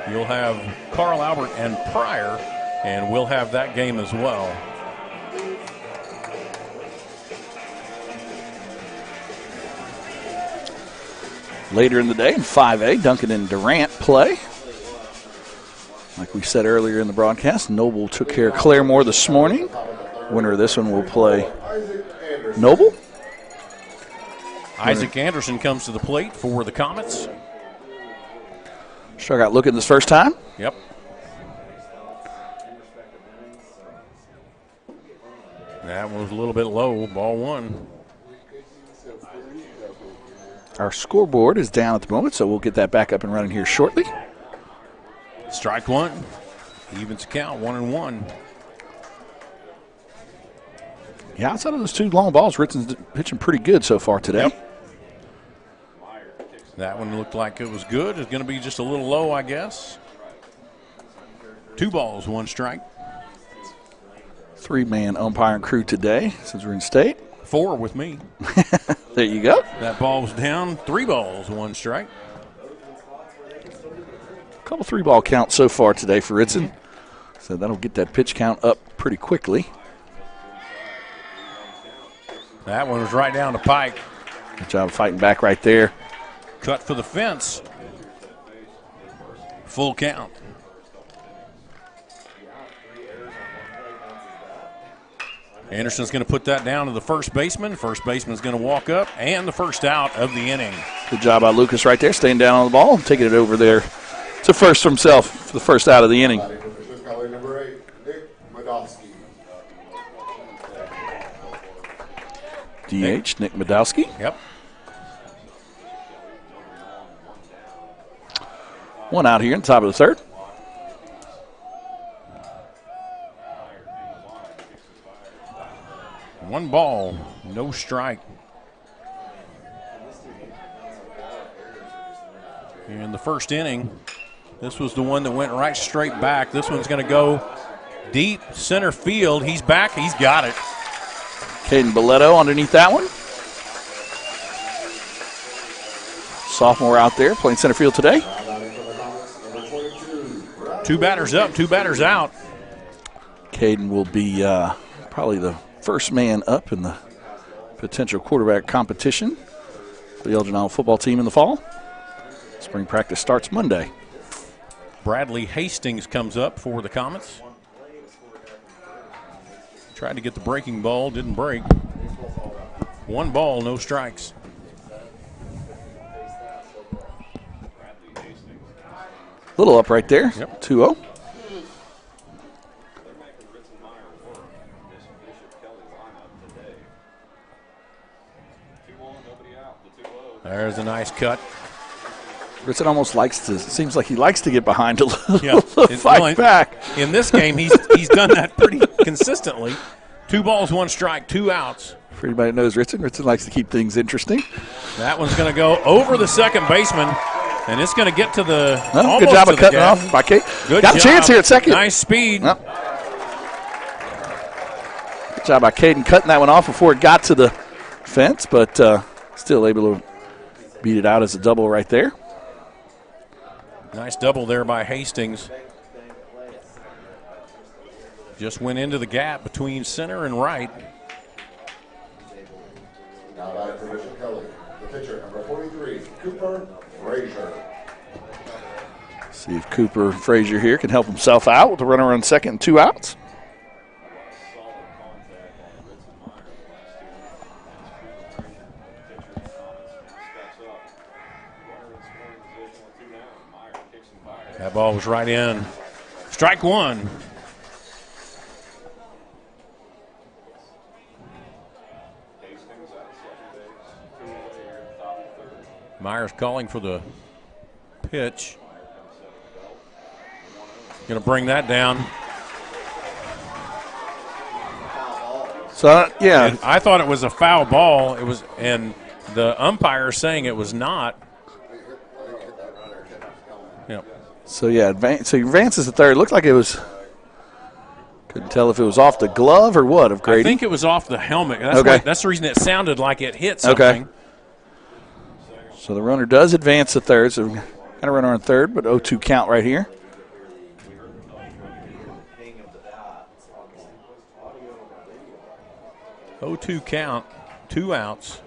Speaker 3: You'll have Carl Albert and Pryor, and we'll have that game as well.
Speaker 4: Later in the day in 5A, Duncan and Durant play. Like we said earlier in the broadcast, Noble took care of Claremore this morning. Winner of this one will play Noble.
Speaker 3: Isaac Anderson comes to the plate for the Comets.
Speaker 4: Struck out looking this first time.
Speaker 3: Yep. That one was a little bit low, ball 1.
Speaker 4: Our scoreboard is down at the moment, so we'll get that back up and running here shortly.
Speaker 3: Strike 1. Evens the count, 1-1.
Speaker 4: Yeah, outside of those 2 long balls, Ritzen's pitching pretty good so far today.
Speaker 3: Yep. That one looked like it was good. It's going to be just a little low, I guess. 2 balls, 1 strike.
Speaker 4: 3-man umpiring crew today since we're in state.
Speaker 3: 4 with me.
Speaker 4: There you go.
Speaker 3: That ball was down. 3 balls, 1 strike.
Speaker 4: A couple 3-ball counts so far today for Ritzen. So that'll get that pitch count up pretty quickly.
Speaker 3: That one was right down the pike.
Speaker 4: Good job fighting back right there.
Speaker 3: Cut for the fence. Full count. Anderson's going to put that down to the first baseman. First baseman's going to walk up, and the first out of the inning.
Speaker 4: Good job by Lucas right there, staying down on the ball, taking it over there to first for himself for the first out of the inning.
Speaker 5: Number 8, Nick Madowski.
Speaker 4: DH, Nick Madowski.
Speaker 3: Yep.
Speaker 4: One out here in the top of the third.
Speaker 3: One ball, no strike. In the first inning, this was the one that went right straight back. This one's going to go deep center field. He's back. He's got it.
Speaker 4: Caden Boletto underneath that one. Sophomore out there playing center field today.
Speaker 3: Two batters up, two batters out.
Speaker 4: Caden will be probably the first man up in the potential quarterback competition for the Elgin football team in the fall. Spring practice starts Monday.
Speaker 3: Bradley Hastings comes up for the Comets. Tried to get the breaking ball, didn't break. One ball, no strikes.
Speaker 4: Little up right there.
Speaker 3: Yep.
Speaker 4: 2-0.
Speaker 3: There's a nice cut.
Speaker 4: Ritson almost seems like he likes to get behind a little,
Speaker 3: Yeah.
Speaker 4: fight back.
Speaker 3: In this game, he's done that pretty consistently. 2 balls, 1 strike, 2 outs.
Speaker 4: For anybody that knows Ritson likes to keep things interesting.
Speaker 3: That one's going to go over the second baseman, and it's going to get to the
Speaker 4: good job of cutting off by Kate. Got a chance here at second.
Speaker 3: Nice speed.
Speaker 4: Good job by Caden cutting that one off before it got to the fence, but still able to beat it out as a double right there.
Speaker 3: Nice double there by Hastings. Just went into the gap between center and right.
Speaker 5: Now batting for Bishop Kelley, the pitcher, number 43, Cooper Frazier.
Speaker 4: See if Cooper Frazier here can help himself out with the runner on second and 2 outs.
Speaker 3: That ball was right in. Strike 1. Myers calling for the pitch. Going to bring that down.
Speaker 4: So, yeah.
Speaker 3: And I thought it was a foul ball. It was, and the umpire saying it was not. Yep.
Speaker 4: So, yeah, so he advances the third. Looked like it was, couldn't tell if it was off the glove or what of Grady.
Speaker 3: I think it was off the helmet. That's the reason it sounded like it hit something.
Speaker 4: Okay. So the runner does advance to third. So we've got a runner on third, but 0-2 count right here.
Speaker 3: Oh-2 count, 2 outs.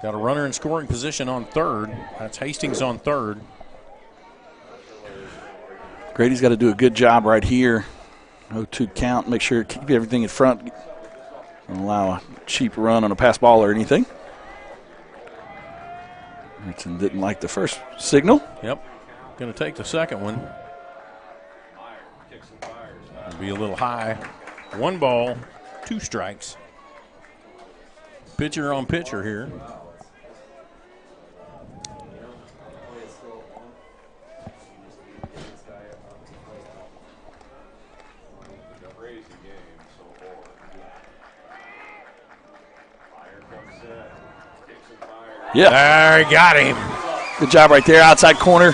Speaker 3: Got a runner in scoring position on third. That's Hastings on third.
Speaker 4: Grady's got to do a good job right here. 0-2 count. Make sure to keep everything in front. Don't allow a cheap run on a pass ball or anything. Richardson didn't like the first signal.
Speaker 3: Yep. Going to take the second one. It'll be a little high. 1 ball, 2 strikes. Pitcher on pitcher here.
Speaker 4: Yeah.
Speaker 3: There, he got him.
Speaker 4: Good job right there, outside corner.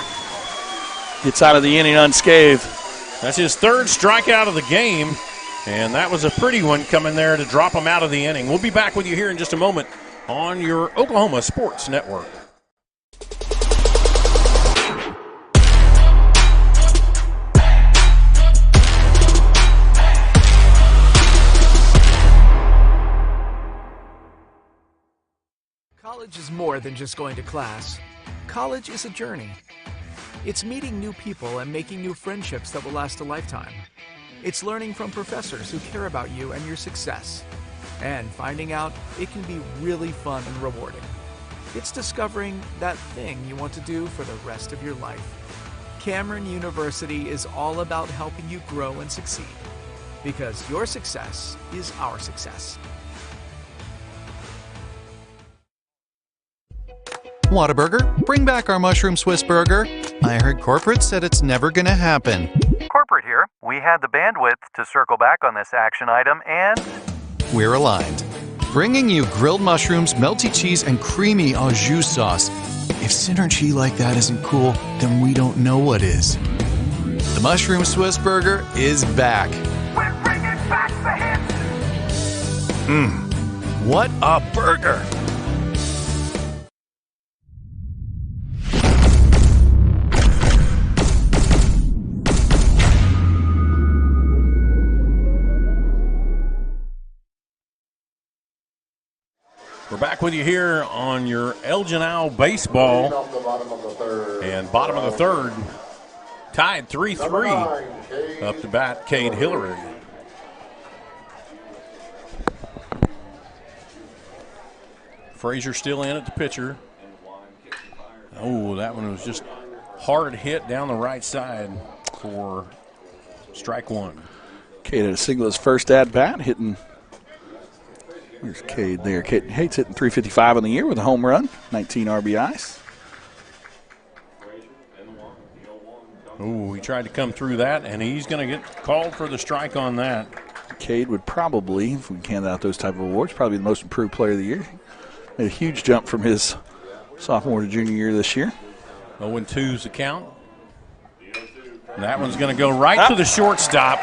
Speaker 4: Gets out of the inning unscathed.
Speaker 3: That's his 3rd strikeout of the game, and that was a pretty one coming there to drop him out of the inning. We'll be back with you here in just a moment on your Oklahoma Sports Network.
Speaker 14: College is more than just going to class. College is a journey. It's meeting new people and making new friendships that will last a lifetime. It's learning from professors who care about you and your success. And finding out it can be really fun and rewarding. It's discovering that thing you want to do for the rest of your life. Cameron University is all about helping you grow and succeed. Because your success is our success.
Speaker 6: Whataburger, bring back our mushroom Swiss burger. I heard corporate said it's never gonna happen.
Speaker 7: Corporate here. We had the bandwidth to circle back on this action item and...
Speaker 6: We're aligned. Bringing you grilled mushrooms, melty cheese, and creamy au jus sauce. If synergy like that isn't cool, then we don't know what is. The mushroom Swiss burger is back.
Speaker 15: We're bringing back the hits!
Speaker 6: What a burger!
Speaker 3: We're back with you here on your Elgin Owl baseball. And bottom of the third, tied 3-3. Up to bat, Cade Hillary. Frazier still in at the pitcher. Oh, that one was just hard hit down the right side for strike one.
Speaker 4: Cade had a single his first at bat, hitting. Where's Cade there? Cade Hates hitting .355 on the year with a home run, 19 RBIs.
Speaker 3: Ooh, he tried to come through that, and he's going to get called for the strike on that.
Speaker 4: Cade would probably, if we hand out those type of awards, probably the most improved player of the year. Made a huge jump from his sophomore to junior year this year.
Speaker 3: 0-2's the count. And that one's going to go right to the shortstop,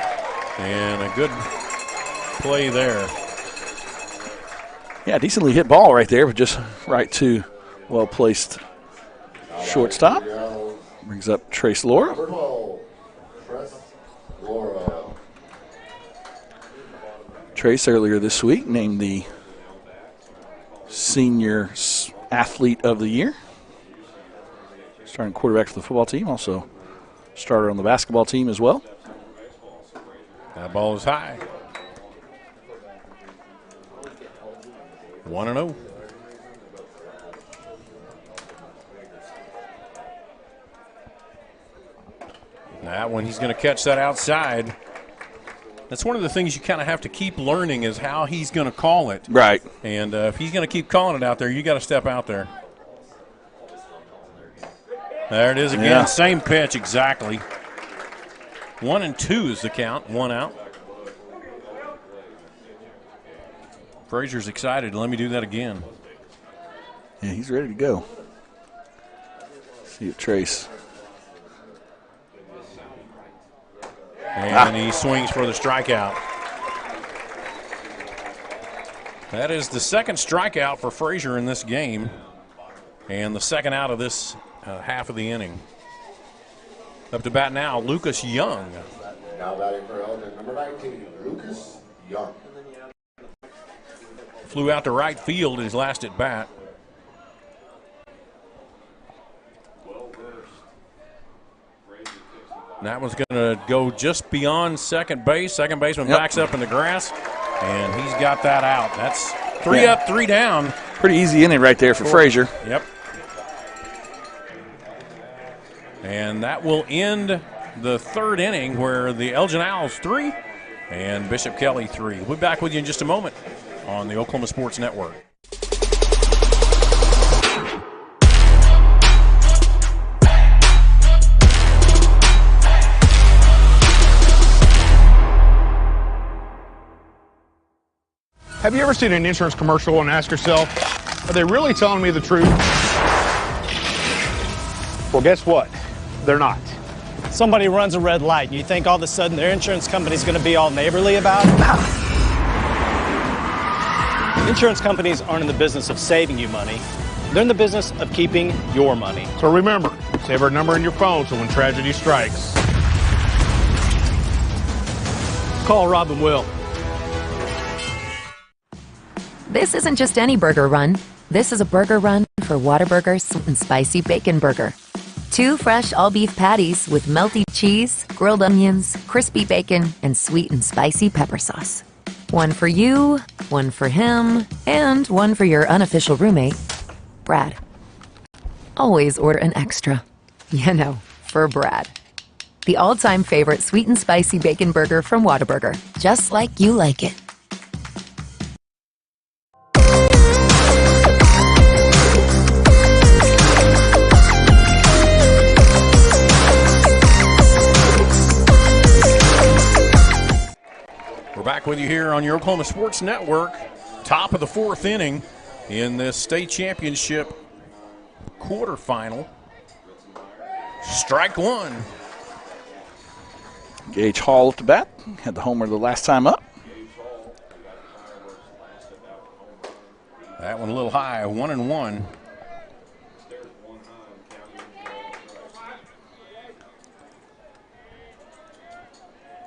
Speaker 3: and a good play there.
Speaker 4: Yeah, decently hit ball right there, but just right to well-placed shortstop. Brings up Trace Laura. Trace earlier this week named the senior athlete of the year. Starting quarterback for the football team, also starter on the basketball team as well.
Speaker 3: That ball is high. 1-0. That one, he's going to catch that outside. That's one of the things you kind of have to keep learning is how he's going to call it.
Speaker 4: Right.
Speaker 3: And if he's going to keep calling it out there, you got to step out there. There it is again.
Speaker 4: Yeah.
Speaker 3: Same pitch, exactly. 1-2 is the count. One out. Frazier's excited. Let me do that again.
Speaker 4: Yeah, he's ready to go. See if Trace.
Speaker 3: And he swings for the strikeout. That is the second strikeout for Frazier in this game, and the second out of this half of the inning. Up to bat now, Lucas Young.
Speaker 5: Now batting for Elgin, number 19, Lucas Young.
Speaker 3: Flew out to right field in his last at bat. And that one's going to go just beyond second base. Second baseman backs up in the grass, and he's got that out. That's three up, three down.
Speaker 4: Pretty easy inning right there for Frazier.
Speaker 3: Yep. And that will end the third inning where the Elgin Owls 3 and Bishop Kelley 3. We'll be back with you in just a moment on the Oklahoma Sports Network.
Speaker 8: Have you ever seen an insurance commercial and ask yourself, are they really telling me the truth? Well, guess what? They're not.
Speaker 9: Somebody runs a red light, and you think all of a sudden their insurance company's going to be all neighborly about it? Insurance companies aren't in the business of saving you money. They're in the business of keeping your money.
Speaker 8: So remember, save our number in your phone so when tragedy strikes, call Rob and Will.
Speaker 10: This isn't just any burger run. This is a burger run for Whataburger Sweet and Spicy Bacon Burger. 2 fresh all-beef patties with melty cheese, grilled onions, crispy bacon, and sweet and spicy pepper sauce. 1 for you, 1 for him, and 1 for your unofficial roommate, Brad. Always order an extra. You know, for Brad. The all-time favorite sweet and spicy bacon burger from Whataburger. Just like you like it.
Speaker 3: We're back with you here on your Oklahoma Sports Network. Top of the 4th inning in this state championship quarterfinal. Strike 1.
Speaker 4: Gage Hall at the bat. Had the homer the last time up.
Speaker 3: That one a little high, 1-1.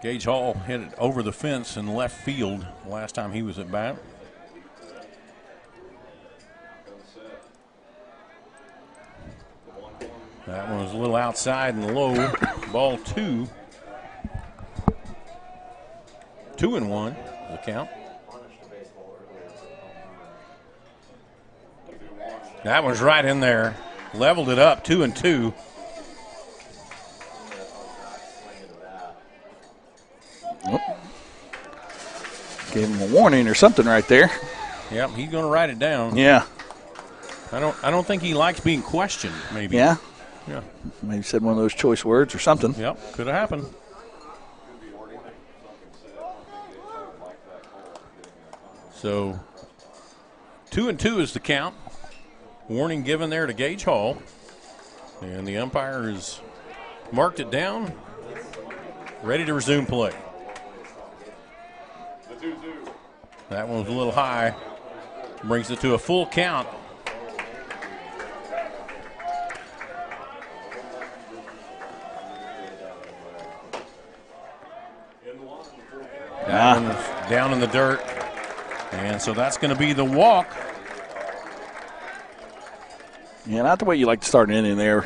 Speaker 3: Gage Hall hit it over the fence in left field last time he was at bat. That one was a little outside and low. Ball 2. 2-1 the count. That one's right in there. Leveled it up, 2-2.
Speaker 4: Oh. Gave him a warning or something right there.
Speaker 3: Yep, he's going to write it down.
Speaker 4: Yeah.
Speaker 3: I don't think he likes being questioned, maybe.
Speaker 4: Yeah.
Speaker 3: Yeah.
Speaker 4: Maybe said one of those choice words or something.
Speaker 3: Yep, could have happened. So 2-2 is the count. Warning given there to Gage Hall. And the umpire has marked it down. Ready to resume play. That one was a little high. Brings it to a full count. That one's down in the dirt. And so that's going to be the walk.
Speaker 4: Yeah, not the way you like to start an inning there.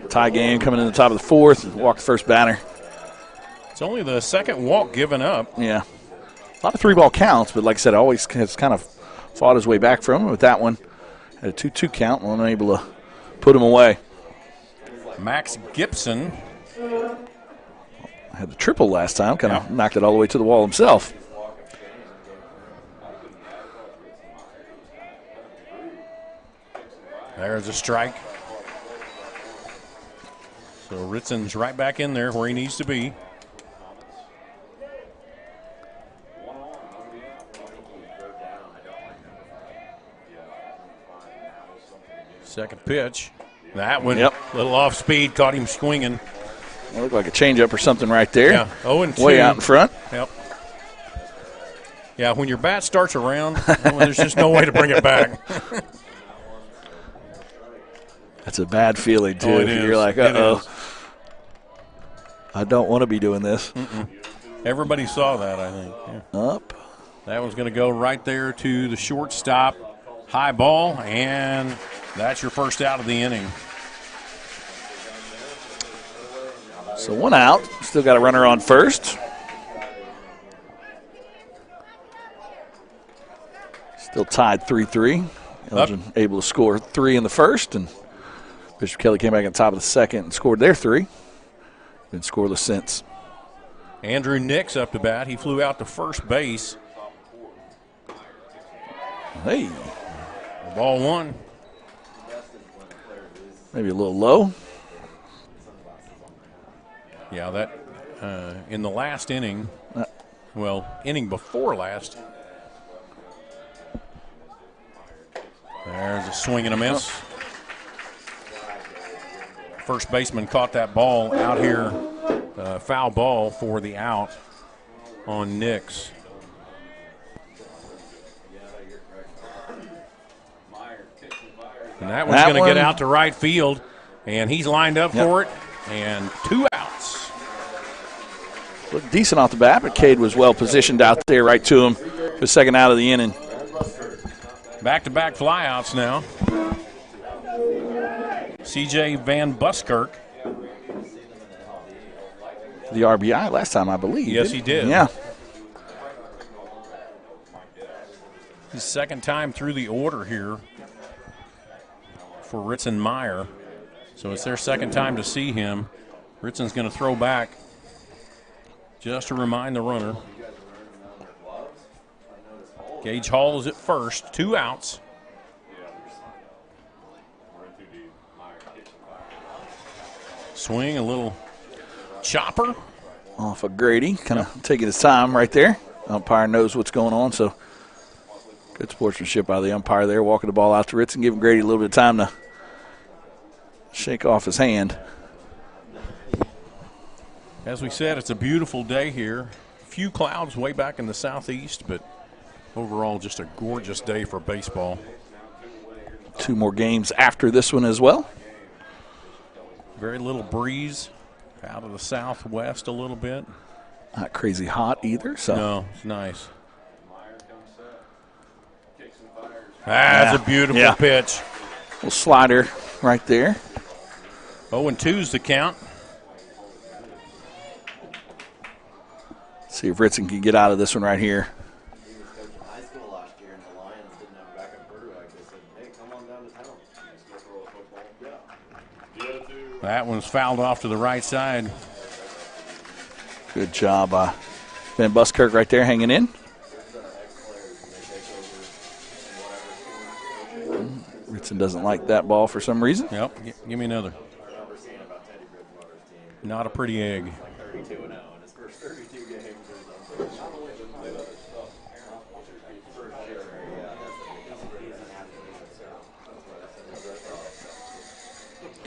Speaker 4: Tie game coming in the top of the 4th. Walk the first batter.
Speaker 3: It's only the second walk given up.
Speaker 4: Yeah. A lot of 3-ball counts, but like I said, always has kind of fought his way back from him. With that one, had a 2-2 count and unable to put him away.
Speaker 3: Max Gibson
Speaker 4: had the triple last time, kind of knocked it all the way to the wall himself.
Speaker 3: There's a strike. So Ritson's right back in there where he needs to be. Second pitch. That one, little off speed, caught him swinging.
Speaker 4: It looked like a changeup or something right there.
Speaker 3: Yeah, 0-2.
Speaker 4: Way out in front.
Speaker 3: Yep. Yeah, when your bat starts around, there's just no way to bring it back.
Speaker 4: That's a bad feeling, too.
Speaker 3: Oh, it is.
Speaker 4: You're like, uh-oh. I don't want to be doing this.
Speaker 3: Everybody saw that, I think. Yeah.
Speaker 4: Up.
Speaker 3: That one's going to go right there to the shortstop. High ball, and that's your first out of the inning.
Speaker 4: So 1 out. Still got a runner on first. Still tied 3-3. Elgin able to score 3 in the first, and Bishop Kelley came back on top of the second and scored their 3. Been scoreless since.
Speaker 3: Andrew Nix up to bat. He flew out to first base.
Speaker 4: Hey.
Speaker 3: Ball 1.
Speaker 4: Maybe a little low.
Speaker 3: Yeah, that in the last inning, inning before last, there's a swing and a miss. First baseman caught that ball out here, foul ball for the out on Nix. And that one's going to get out to right field, and he's lined up for it, and 2 outs.
Speaker 4: Looked decent off the bat, but Cade was well positioned out there right to him for the second out of the inning.
Speaker 3: Back-to-back flyouts now. C.J. Van Buskirk.
Speaker 4: The RBI last time, I believe.
Speaker 3: Yes, he did.
Speaker 4: Yeah.
Speaker 3: His second time through the order here for Ritson Meyer. So it's their second time to see him. Ritson's going to throw back just to remind the runner. Gage Hall is at first, 2 outs. Swing, a little chopper.
Speaker 4: Off of Grady, kind of taking his time right there. Umpire knows what's going on, so good sportsmanship by the umpire there, walking the ball out to Ritson, giving Grady a little bit of time to shake off his hand.
Speaker 3: As we said, it's a beautiful day here. A few clouds way back in the southeast, but overall just a gorgeous day for baseball.
Speaker 4: 2 more games after this one as well.
Speaker 3: Very little breeze out of the southwest a little bit.
Speaker 4: Not crazy hot either. So
Speaker 3: no, it's nice. That's a beautiful pitch.
Speaker 4: Little slider right there.
Speaker 3: 0-2's the count.
Speaker 4: See if Ritson can get out of this one right here.
Speaker 3: That one's fouled off to the right side.
Speaker 4: Good job by Van Buskirk right there hanging in. Ritson doesn't like that ball for some reason.
Speaker 3: Yep, give me another. Not a pretty egg.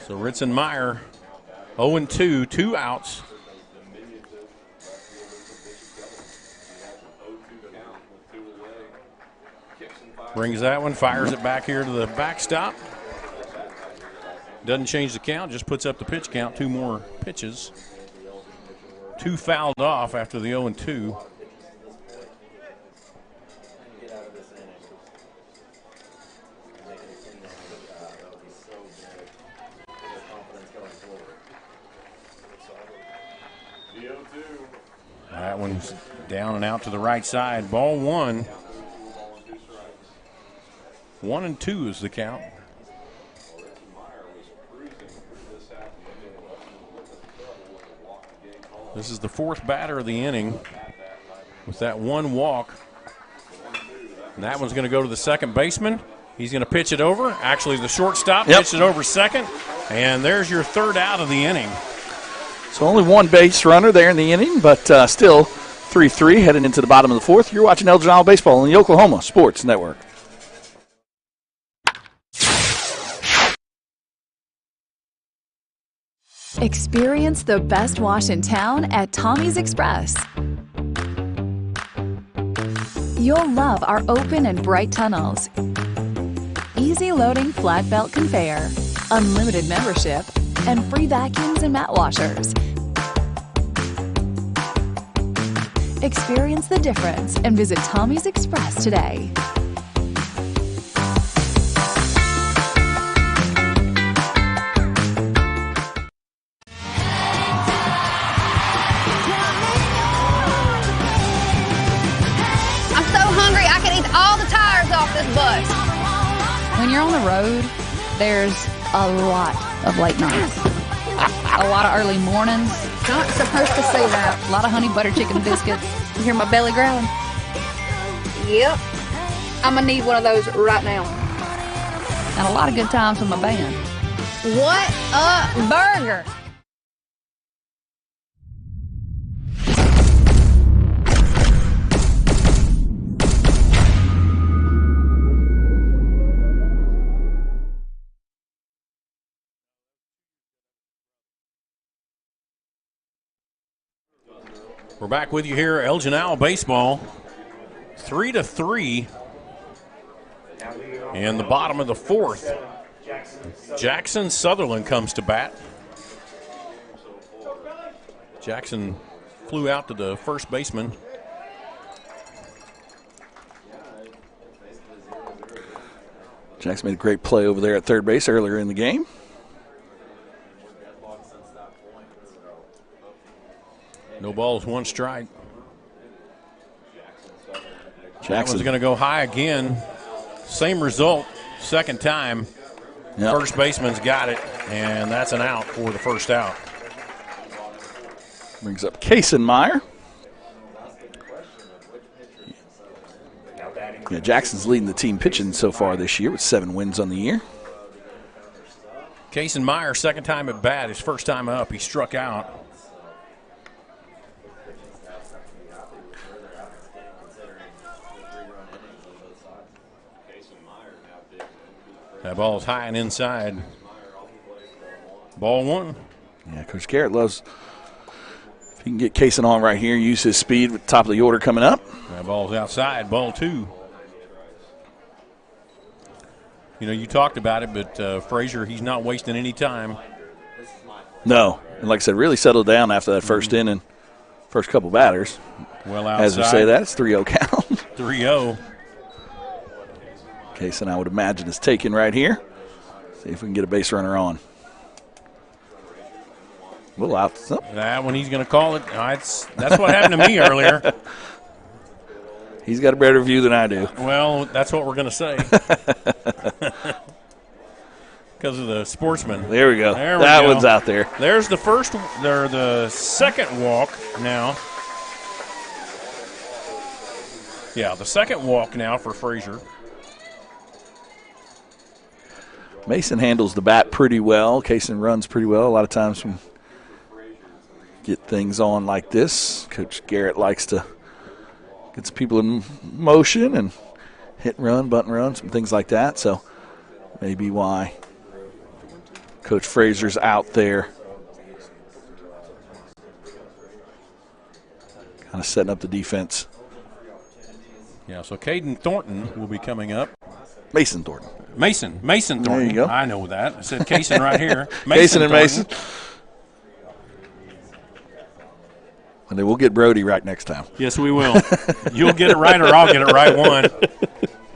Speaker 3: So Ritson Meyer, 0-2, 2 outs. Brings that one, fires it back here to the backstop. Doesn't change the count, just puts up the pitch count, 2 more pitches. 2 fouled off after the 0-2. That one's down and out to the right side. Ball 1. 1-2 is the count. This is the 4th batter of the inning with that 1 walk. And that one's going to go to the second baseman. He's going to pitch it over. Actually, the shortstop pitched it over second. And there's your 3rd out of the inning.
Speaker 4: So only 1 base runner there in the inning, but still 3-3 heading into the bottom of the 4th. You're watching Elgin Isle Baseball on the Oklahoma Sports Network.
Speaker 11: Experience the best wash in town at Tommy's Express. You'll love our open and bright tunnels, easy loading flat belt conveyor, unlimited membership, and free vacuums and mat washers. Experience the difference and visit Tommy's Express today.
Speaker 12: All the tires off this bus. When you're on the road, there's a lot of late nights. A lot of early mornings. Not supposed to say that. A lot of honey butter chicken biscuits. You hear my belly growling? Yep. I'm going to need one of those right now. And a lot of good times with my band. What a burger.
Speaker 3: We're back with you here, Elgin Isle Baseball. 3-3 in the bottom of the 4th. Jackson Sutherland comes to bat. Jackson flew out to the first baseman.
Speaker 4: Jackson made a great play over there at third base earlier in the game.
Speaker 3: No balls, one strike.
Speaker 4: Jackson's
Speaker 3: going to go high again. Same result, second time.
Speaker 4: Yep.
Speaker 3: First baseman's got it, and that's an out for the first out.
Speaker 4: Brings up Kaysen-Meyer. Yeah, Jackson's leading the team pitching so far this year with 7 wins on the year.
Speaker 3: Kaysen-Meyer, second time at bat, his first time up. He struck out. That ball's high and inside. Ball 1.
Speaker 4: Yeah, Coach Garrett loves, if he can get Kaysen on right here, use his speed with the top of the order coming up.
Speaker 3: That ball's outside, ball 2. You know, you talked about it, but Frazier, he's not wasting any time.
Speaker 4: No. And like I said, really settled down after that first inning, first couple batters.
Speaker 3: Well outside.
Speaker 4: As we say that, it's 3-0 count.
Speaker 3: 3-0.
Speaker 4: Kaysen, I would imagine, is taken right here. See if we can get a base runner on. A little out.
Speaker 3: That one he's going to call it. That's what happened to me earlier.
Speaker 4: He's got a better view than I do.
Speaker 3: Well, that's what we're going to say. Because of the sportsman.
Speaker 4: There we go. That one's out there.
Speaker 3: There's the second walk now. Yeah, the second walk now for Frazier.
Speaker 4: Mason handles the bat pretty well. Kaysen runs pretty well. A lot of times when get things on like this, Coach Garrett likes to get some people in motion and hit and run, bunt and run, some things like that. So maybe why Coach Frazier's out there kind of setting up the defense.
Speaker 3: Yeah, so Caden Thornton will be coming up.
Speaker 4: Mason Thornton.
Speaker 3: Mason Thornton.
Speaker 4: There you go.
Speaker 3: I know that. I said Kaysen right here.
Speaker 4: Kaysen and Mason. And then we'll get Brody right next time.
Speaker 3: Yes, we will. You'll get it right or I'll get it right one.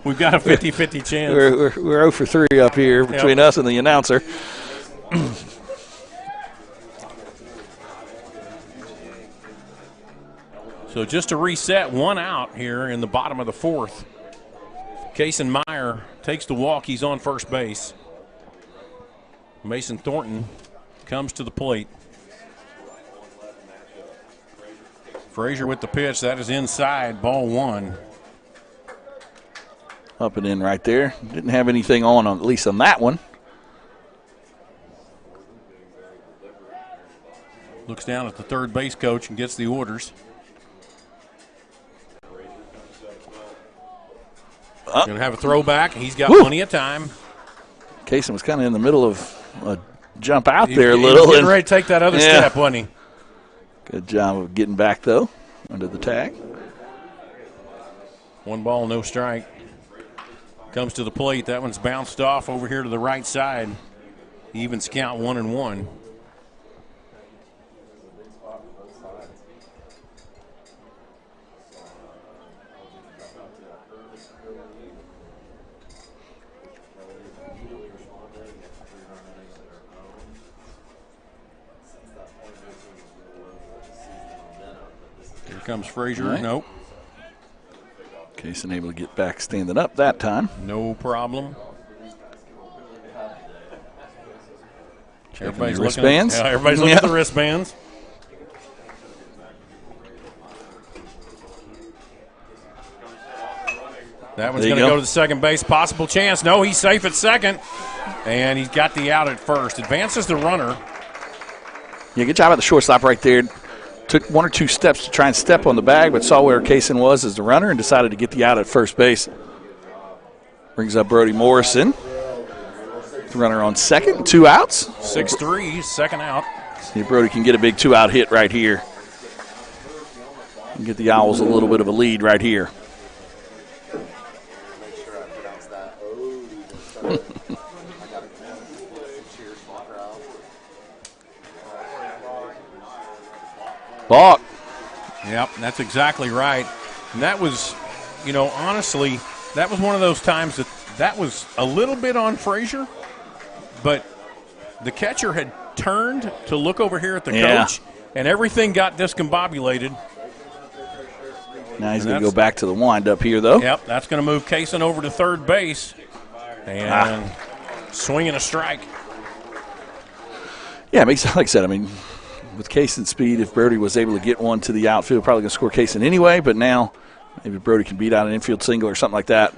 Speaker 3: We've got a 50-50 chance.
Speaker 4: We're 0 for 3 up here between us and the announcer.
Speaker 3: So just to reset, 1 out here in the bottom of the 4th. Kaysen-Meyer takes the walk. He's on first base. Mason Thornton comes to the plate. Frazier with the pitch. That is inside, ball 1.
Speaker 4: Up and in right there. Didn't have anything on at least on that one.
Speaker 3: Looks down at the third base coach and gets the orders. Going to have a throwback. He's got plenty of time.
Speaker 4: Kaysen was kind of in the middle of a jump out there a little.
Speaker 3: He was getting ready to take that other step, wasn't he?
Speaker 4: Good job of getting back, though, under the tag.
Speaker 3: 1 ball, no strike. Comes to the plate. That one's bounced off over here to the right side. Evens count 1-1. Comes Frazier.
Speaker 4: Right.
Speaker 3: Nope.
Speaker 4: Kaysen able to get back standing up that time.
Speaker 3: No problem.
Speaker 4: Everybody's wristbands.
Speaker 3: Everybody's looking at the wristbands. That one's going to go to the second base. Possible chance. No, he's safe at second. And he's got the out at first. Advances the runner.
Speaker 4: Yeah, good job at the shortstop right there. Took 1 or 2 steps to try and step on the bag, but saw where Kaysen was as the runner and decided to get the out at first base. Brings up Brody Morrison. The runner on second, 2 outs.
Speaker 3: 6-3, second out.
Speaker 4: See if Brody can get a big 2-out hit right here. And get the Owls a little bit of a lead right here. Balk.
Speaker 3: Yep, that's exactly right. And that was, you know, honestly, that was one of those times that was a little bit on Frazier, but the catcher had turned to look over here at the coach, and everything got discombobulated.
Speaker 4: Now he's going to go back to the windup here, though.
Speaker 3: Yep, that's going to move Kaysen over to third base. And swinging a strike.
Speaker 4: Yeah, it makes, like I said, I mean, with Kaysen's speed, if Brody was able to get one to the outfield, probably going to score Kaysen anyway, but now maybe Brody can beat out an infield single or something like that.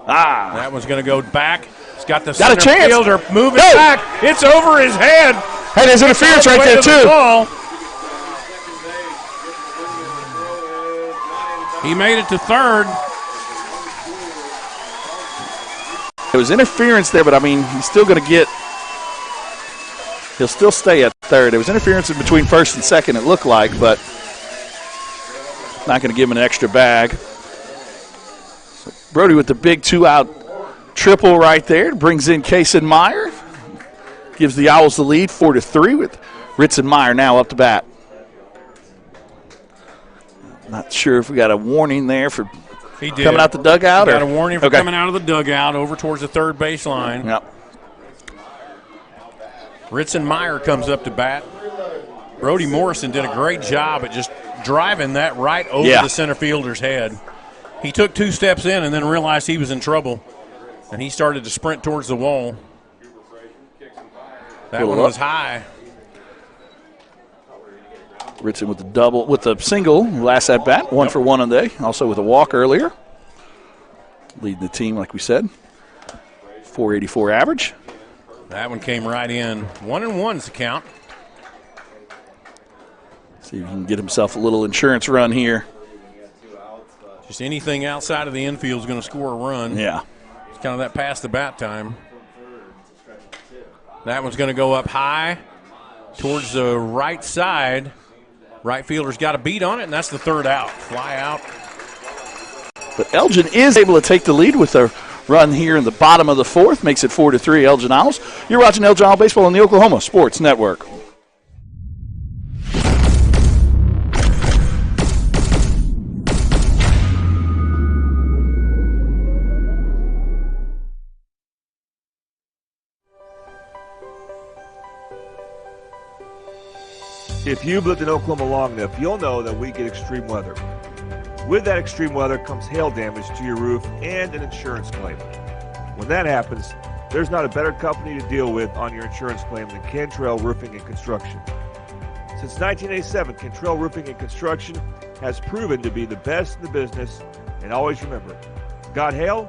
Speaker 3: That one's going to go back. He's got the
Speaker 4: Got a
Speaker 3: center
Speaker 4: chance.
Speaker 3: fielder moving back. It's over his head.
Speaker 8: Hey, there's interference right there, too.
Speaker 3: He made it to third.
Speaker 4: There was interference there, but, I mean, he's still going to get – he'll still stay at third. There was interference in between first and second, it looked like, but not going to give him an extra bag. So Brody with the big two-out triple right there. Brings in Kaysen Meyer. Gives the Owls the lead 4-3 with Ritson Meyer now up to bat. Not sure if we got a warning there for
Speaker 3: He did.
Speaker 4: coming out the dugout.
Speaker 3: Got
Speaker 4: or?
Speaker 3: a warning for
Speaker 4: Okay.
Speaker 3: coming out of the dugout over towards the third base line.
Speaker 4: Yep.
Speaker 3: Ritson Meyer comes up to bat. Brody Morrison did a great job at just driving that right over the center fielder's head. He took 2 steps in and then realized he was in trouble, and he started to sprint towards the wall. That one was high.
Speaker 4: Ritson with the double, with the single last at bat, 1 for 1 on the day. Also with a walk earlier. Leading the team, like we said. 484 average.
Speaker 3: That one came right in. 1-1's the count.
Speaker 4: See if he can get himself a little insurance run here.
Speaker 3: Just anything outside of the infield is going to score a run.
Speaker 4: Yeah.
Speaker 3: It's kind of that past the bat time. That one's going to go up high towards the right side. Right fielder's got a beat on it, and that's the third out. Fly out.
Speaker 4: But Elgin is able to take the lead with a run here in the bottom of the fourth. Makes it 4-3 Elgin Owls. You're watching Elgin Owl Baseball on the Oklahoma Sports Network.
Speaker 13: If you've lived in Oklahoma long enough, you'll know that we get extreme weather. With that extreme weather comes hail damage to your roof and an insurance claim. When that happens, there's not a better company to deal with on your insurance claim than Cantrell Roofing and Construction. Since 1987, Cantrell Roofing and Construction has proven to be the best in the business, and always remember, got hail?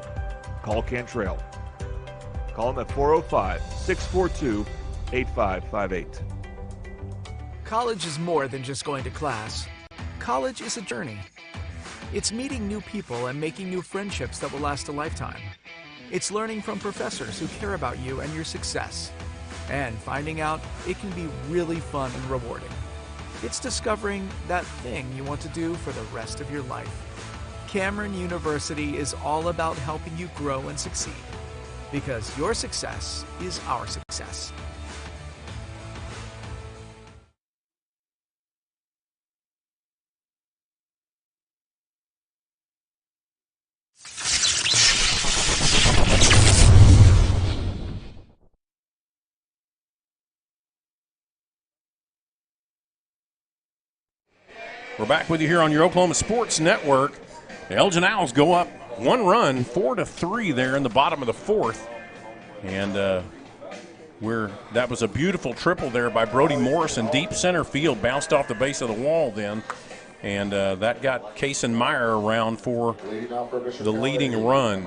Speaker 13: Call Cantrell. Call them at 405-642-8558.
Speaker 14: College is more than just going to class. College is a journey. It's meeting new people and making new friendships that will last a lifetime. It's learning from professors who care about you and your success. And finding out it can be really fun and rewarding. It's discovering that thing you want to do for the rest of your life. Cameron University is all about helping you grow and succeed. Because your success is our success.
Speaker 3: We're back with you here on your Oklahoma Sports Network. The Elgin Owls go up 1 run, 4-3 there in the bottom of the fourth. And that was a beautiful triple there by Brody Morrison. Deep center field, bounced off the base of the wall then. And that got Kaysen Meyer around for the leading run.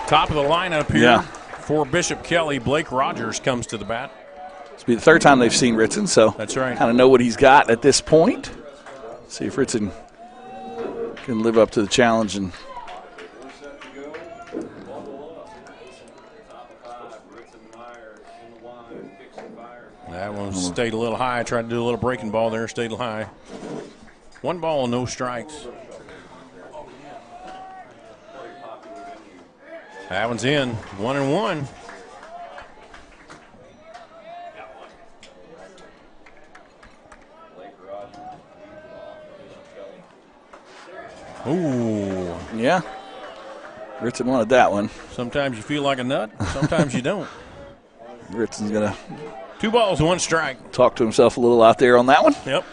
Speaker 3: Top of the lineup here for Bishop Kelley. Blake Rogers comes to the bat.
Speaker 4: It's be the third time they've seen Ritson, so
Speaker 3: that's right.
Speaker 4: Kind of know what he's got at this point. See if Ritson can live up to the challenge. And
Speaker 3: that one stayed a little high. Tried to do a little breaking ball there. Stayed high. 1 ball, no strikes. That one's in. 1-1. Ooh.
Speaker 4: Yeah. Ritson wanted that one.
Speaker 3: Sometimes you feel like a nut. Sometimes you don't.
Speaker 4: Ritson's going to
Speaker 3: 2 balls, 1 strike.
Speaker 4: Talked to himself a little out there on that one.
Speaker 3: Yep.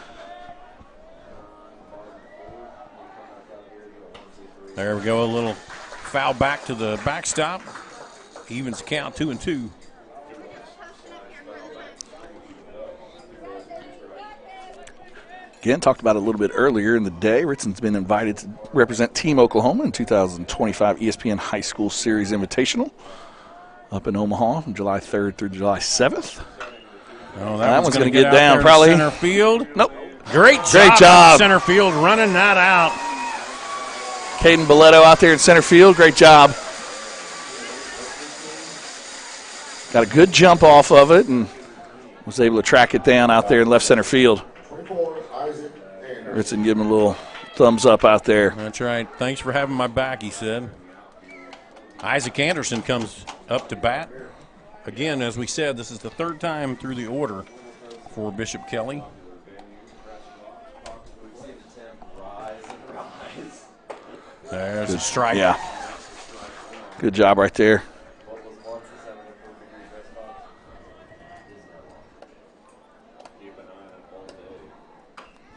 Speaker 3: There we go, a little foul back to the backstop. Evens count 2-2.
Speaker 4: Again, talked about it a little bit earlier in the day. Ritson's been invited to represent Team Oklahoma in 2025 ESPN High School Series Invitational up in Omaha from July 3rd through July 7th.
Speaker 3: Oh,
Speaker 4: that one's going to get
Speaker 3: out
Speaker 4: down
Speaker 3: there
Speaker 4: probably.
Speaker 3: Center field.
Speaker 4: Nope.
Speaker 3: Great job. Center field running that out.
Speaker 4: Caden Boletto out there in center field. Great job. Got a good jump off of it and was able to track it down out there in left center field. Ritson give him a little thumbs up out there.
Speaker 3: That's right. Thanks for having my back, he said. Isaac Anderson comes up to bat. Again, as we said, this is the 3rd time through the order for Bishop Kelley. There's a strike.
Speaker 4: Yeah. Good job right there.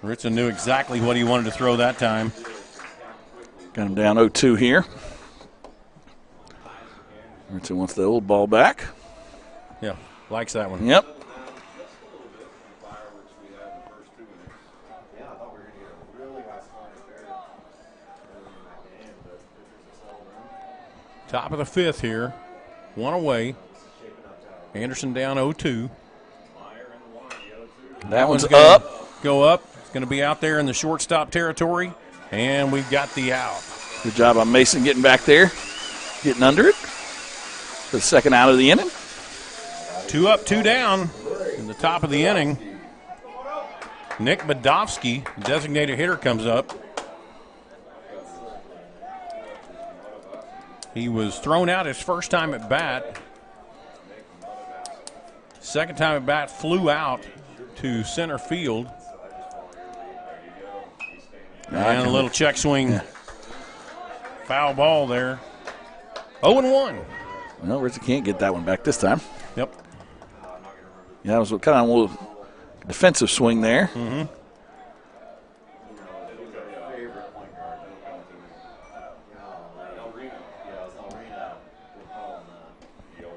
Speaker 3: Ritson knew exactly what he wanted to throw that time.
Speaker 4: Got him down 0-2 here. Ritson wants the old ball back.
Speaker 3: Yeah, likes that one.
Speaker 4: Yep.
Speaker 3: Top of the 5th here. 1 away. Anderson down 0-2.
Speaker 4: That one's up.
Speaker 3: Go up. It's going to be out there in the shortstop territory. And we've got the out.
Speaker 4: Good job on Mason getting back there, getting under it. For the 2nd out of the inning.
Speaker 3: 2 up, 2 down in the top of the inning. Nick Badovsky, designated hitter, comes up. He was thrown out his first time at bat. Second time at bat, flew out to center field. And a little check swing. Yeah. Foul ball there. 0-1.
Speaker 4: Well, Ritson can't get that one back this time.
Speaker 3: Yep.
Speaker 4: Yeah, that was kind of a little defensive swing there.
Speaker 3: Mm-hmm.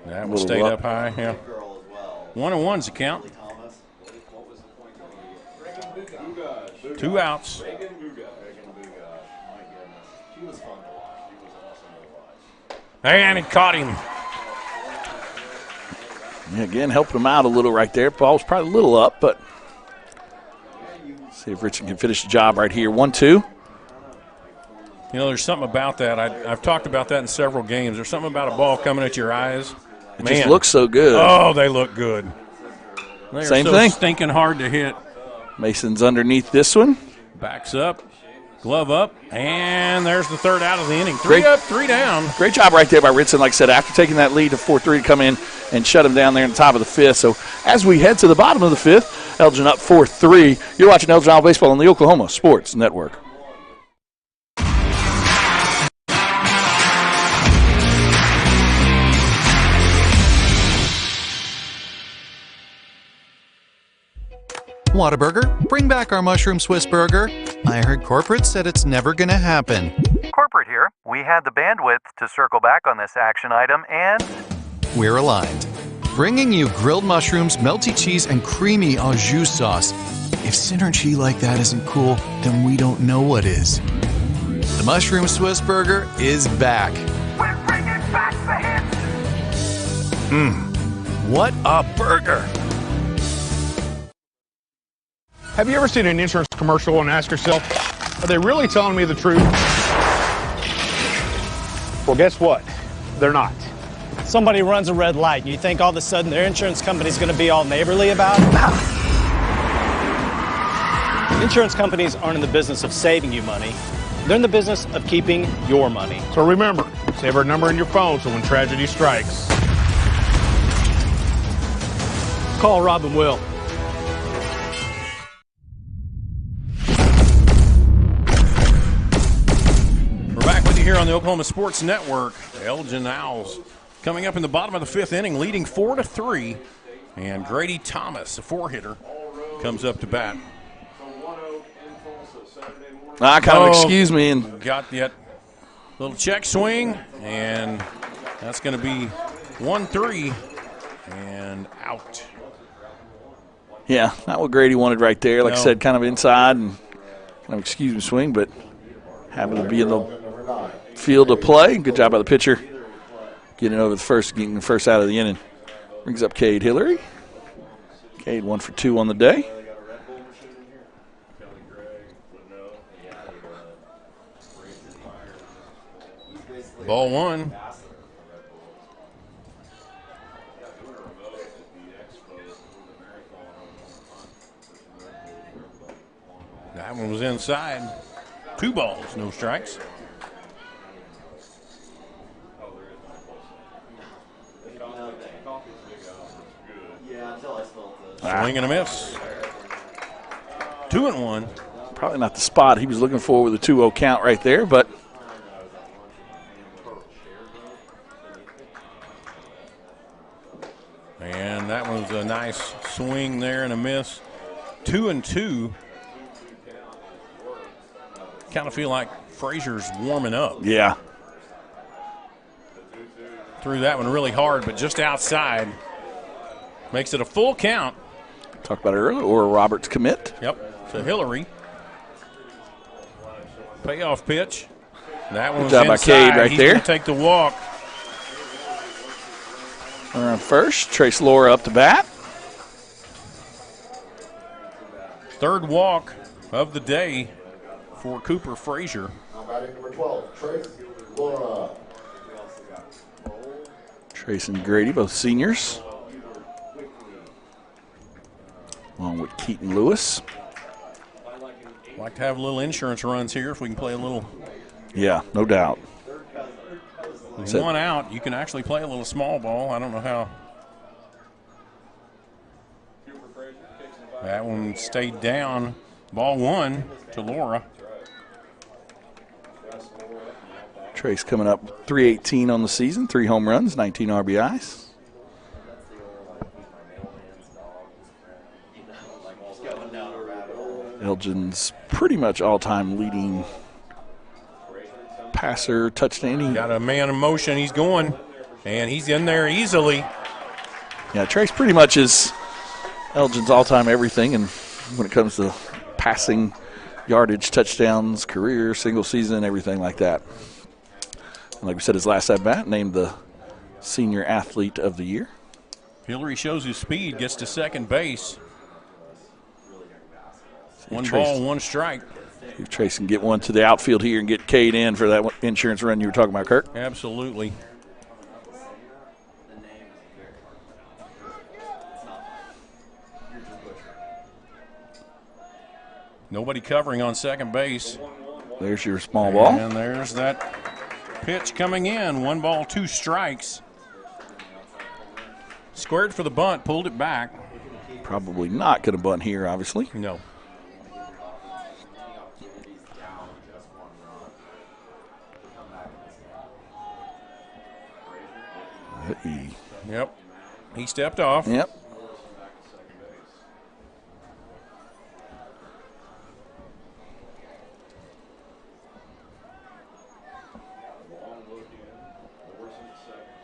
Speaker 3: That one stayed up high, yeah. 1-1's the count. 2 outs. And he caught him.
Speaker 4: Yeah, again, helped him out a little right there. Ball was probably a little up, but see if Ritson can finish the job right here. 1-2.
Speaker 3: You know, there's something about that. I've talked about that in several games. There's something about a ball coming at your eyes.
Speaker 4: It just looks so good.
Speaker 3: Oh, they look good. They
Speaker 4: Same
Speaker 3: are so
Speaker 4: thing.
Speaker 3: Stinking hard to hit.
Speaker 4: Mason's underneath this one.
Speaker 3: Backs up, glove up, and there's the 3rd out of the inning. 3 up, 3 down.
Speaker 4: Great job right there by Ritson, like I said, after taking that lead to 4-3 to come in and shut him down there in the top of the 5th. So as we head to the bottom of the 5th, Elgin up 4-3. You're watching Elgin Isle Baseball on the Oklahoma Sports Network.
Speaker 6: Whataburger, bring back our mushroom Swiss burger. I heard corporate said it's never gonna happen.
Speaker 7: Corporate here. We had the bandwidth to circle back on this action item, and
Speaker 6: We're aligned. Bringing you grilled mushrooms, melty cheese, and creamy au jus sauce. If synergy like that isn't cool, then we don't know what is. The mushroom Swiss burger is back.
Speaker 15: We're bringing back the hits.
Speaker 6: What a burger!
Speaker 8: Have you ever seen an insurance commercial and ask yourself, are they really telling me the truth? Well, guess what? They're not.
Speaker 9: Somebody runs a red light, and you think all of a sudden their insurance company's going to be all neighborly about it? Insurance companies aren't in the business of saving you money. They're in the business of keeping your money.
Speaker 8: So remember, save our number in your phone so when tragedy strikes.
Speaker 9: Call Rob and Will.
Speaker 3: We're back with you here on the Oklahoma Sports Network. The Elgin Owls coming up in the bottom of the 5th inning, leading 4-3 And Grady Thomas, a 4-hitter, comes up to bat.
Speaker 4: Excuse me. And
Speaker 3: got that little check swing, and that's going to be 1-3 and out.
Speaker 4: Yeah, not what Grady wanted right there. Like I said, kind of inside and kind of excuse me swing, but happened to be in the field of play. Good job by the pitcher getting over the first, getting the first out of the inning. Brings up Cade Hillary. Cade 1 for 2 on the day.
Speaker 3: Ball 1. That one was inside. 2 balls, no strikes. Swing and a miss. 2-1.
Speaker 4: Probably not the spot he was looking for with a 2-0 count right there, but
Speaker 3: and that was a nice swing there and a miss. 2-2. Kind of feel like Frazier's warming up.
Speaker 4: Yeah.
Speaker 3: Threw that one really hard, but just outside. Makes it a full count.
Speaker 4: Talked about it earlier, or Roberts commit.
Speaker 3: Yep, to Hillary. Payoff pitch. That one was
Speaker 4: job by
Speaker 3: inside.
Speaker 4: Cade right
Speaker 3: He's
Speaker 4: there.
Speaker 3: Gonna take the walk.
Speaker 4: Runner on first. Trace Laura up to bat.
Speaker 3: Third walk of the day for Cooper Frazier.
Speaker 5: Now batting number 12, Trace Laura.
Speaker 4: Trace and Grady, both seniors. Along with Keaton Lewis.
Speaker 3: Like to have a little insurance runs here if we can play a little.
Speaker 4: Yeah, no doubt.
Speaker 3: With one out, you can actually play a little small ball. I don't know how. That one stayed down. Ball 1 to Laura.
Speaker 4: Trace coming up 318 on the season, 3 home runs, 19 RBIs. Elgin's pretty much all-time leading passer, touchdown.
Speaker 3: Got a man in motion. He's going, and he's in there easily.
Speaker 4: Yeah, Trace pretty much is Elgin's all-time everything, and when it comes to passing, yardage, touchdowns, career, single season, everything like that. And like we said, his last at-bat, named the Senior Athlete of the Year.
Speaker 3: Hillary shows his speed, gets to second base. One
Speaker 4: Trace,
Speaker 3: ball, 1 strike.
Speaker 4: If Trace can get one to the outfield here and get Cade in for that insurance run you were talking about, Kirk.
Speaker 3: Absolutely. Nobody covering on second base.
Speaker 4: There's your small ball.
Speaker 3: And there's that pitch coming in. 1 ball, 2 strikes. Squared for the bunt, pulled it back.
Speaker 4: Probably not going to bunt here, obviously.
Speaker 3: No. Yep. He stepped off.
Speaker 4: Yep.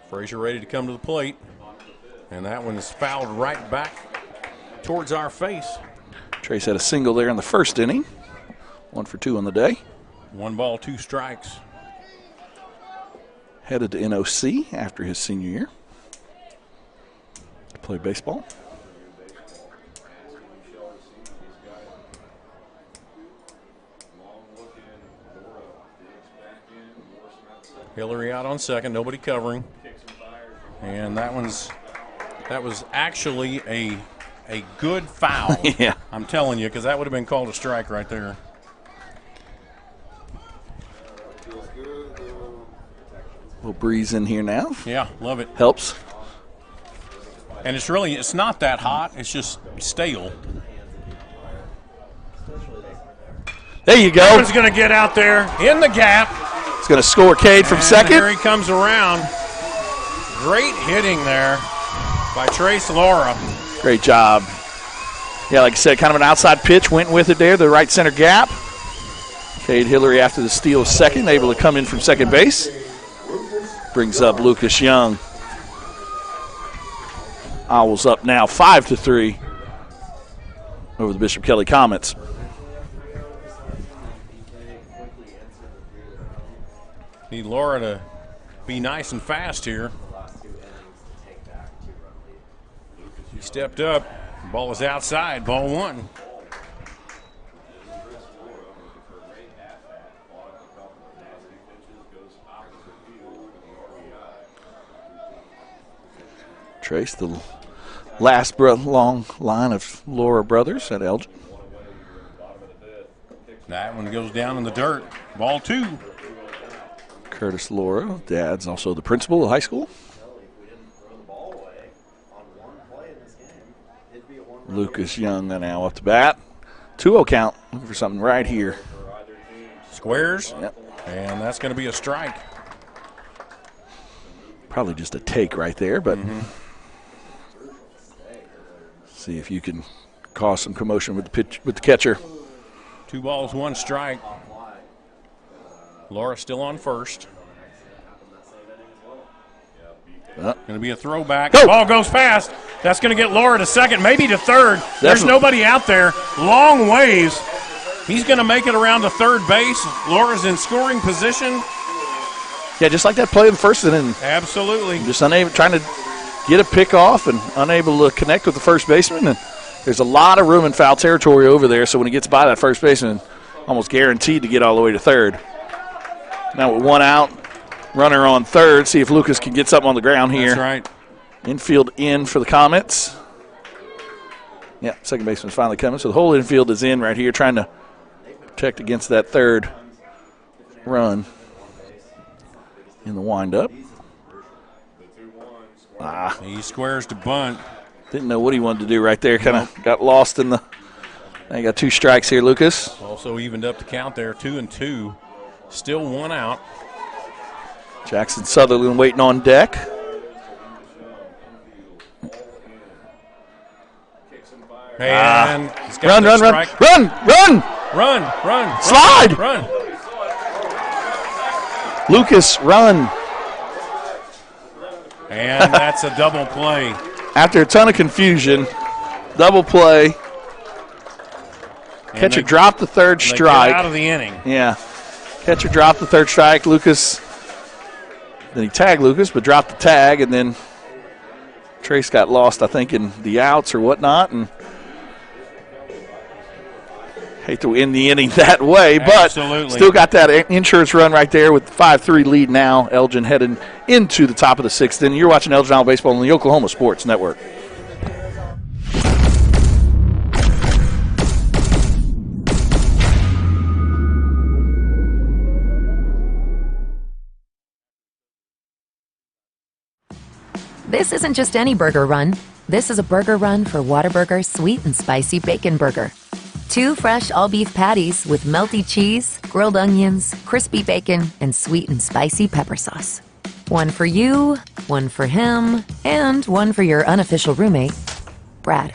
Speaker 3: Frazier ready to come to the plate. And that one is fouled right back towards our face.
Speaker 4: Trace had a single there in the first inning. 1 for 2 on the day.
Speaker 3: 1 ball, 2 strikes.
Speaker 4: Headed to NOC after his senior year to play baseball.
Speaker 3: Hillary out on second, nobody covering. And that was actually a good foul.
Speaker 4: Yeah.
Speaker 3: I'm telling you, because that would have been called a strike right there.
Speaker 4: Little breeze in here now.
Speaker 3: Yeah, love it.
Speaker 4: Helps.
Speaker 3: And it's not that hot. It's just stale.
Speaker 4: There you go.
Speaker 3: That one's going to get out there in the gap.
Speaker 4: It's going to score Cade from
Speaker 3: And
Speaker 4: second.
Speaker 3: There he comes around. Great hitting there. by Trace Laura.
Speaker 4: Great job. Yeah, like I said, kind of an outside pitch. Went with it there, the right center gap. Cade Hillary after the steal is second, able to come in from second base. Brings up Lucas Young. Owls up now 5-3 over the Bishop Kelley Comets.
Speaker 3: Need Laura to be nice and fast here. He stepped up. Ball is outside. Ball one.
Speaker 4: Trace, the last long line of Laura brothers at Elgin.
Speaker 3: That one goes down in the dirt. Ball two.
Speaker 4: Curtis Laura, dad's also the principal of high school. Lucas Young now up to bat. 2-0 count. Looking for something right here.
Speaker 3: Squares.
Speaker 4: Yep.
Speaker 3: And that's going to be a strike.
Speaker 4: Probably just a take right there, but see if you can cause some commotion with the pitch with the catcher.
Speaker 3: 2 balls, 1 strike. Laura still on first. Going to be a throwback.
Speaker 4: Go.
Speaker 3: Ball goes fast. That's going to get Laura to second, maybe to third. There's nobody out there. Long ways. He's going to make it around to third base. Laura's in scoring position.
Speaker 4: Yeah, just like that play in the first inning.
Speaker 3: Absolutely.
Speaker 4: Just unable, trying to get a pick off and unable to connect with the first baseman. And there's a lot of room in foul territory over there, so when he gets by that first baseman, almost guaranteed to get all the way to third. Now with 1 out, runner on third. See if Lucas can get something on the ground here.
Speaker 3: That's right.
Speaker 4: Infield in for the Comets. Yeah, second baseman's finally coming. So the whole infield is in right here, trying to protect against that third run in the windup.
Speaker 3: He squares to bunt.
Speaker 4: Didn't know what he wanted to do right there. Kind of got lost in the. Now you got 2 strikes here, Lucas.
Speaker 3: Also evened up the count there, 2-2. Still 1 out.
Speaker 4: Jackson Sutherland waiting on deck.
Speaker 3: And
Speaker 4: run. Slide.
Speaker 3: Run.
Speaker 4: Lucas, run.
Speaker 3: And that's a double play.
Speaker 4: After a ton of confusion, double play.
Speaker 3: And
Speaker 4: Catcher dropped the third strike.
Speaker 3: Get out of the inning.
Speaker 4: Yeah. Catcher dropped the third strike. Lucas, then he tagged Lucas, but dropped the tag, and then Trace got lost, I think, in the outs or whatnot, and hate to end the inning that way, but still got that insurance run right there with the 5-3 lead now. Elgin heading into the top of the 6th inning. You're watching Elgin Owl Baseball on the Oklahoma Sports Network.
Speaker 10: This isn't just any burger run. This is a burger run for Whataburger Sweet and Spicy Bacon Burger. 2 fresh all-beef patties with melty cheese, grilled onions, crispy bacon, and sweet and spicy pepper sauce. 1 for you, 1 for him, and 1 for your unofficial roommate, Brad.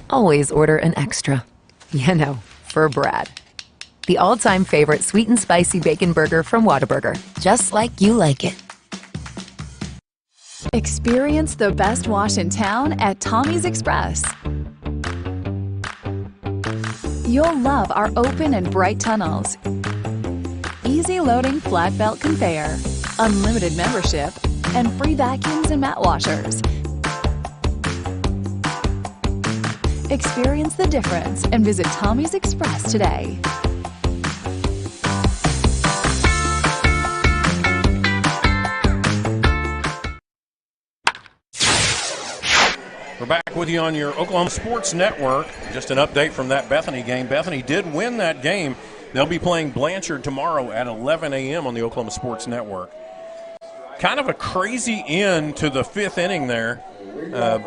Speaker 10: Always order an extra. You know, for Brad. The all-time favorite sweet and spicy bacon burger from Whataburger. Just like you like it.
Speaker 11: Experience the best wash in town at Tommy's Express. You'll love our open and bright tunnels, easy loading flat belt conveyor, unlimited membership, and free vacuums and mat washers. Experience the difference and visit Tommy's Express today.
Speaker 3: We're back with you on your Oklahoma Sports Network. Just an update from that Bethany game. Bethany did win that game. They'll be playing Blanchard tomorrow at 11 a.m. on the Oklahoma Sports Network. Kind of a crazy end to the 5th inning there.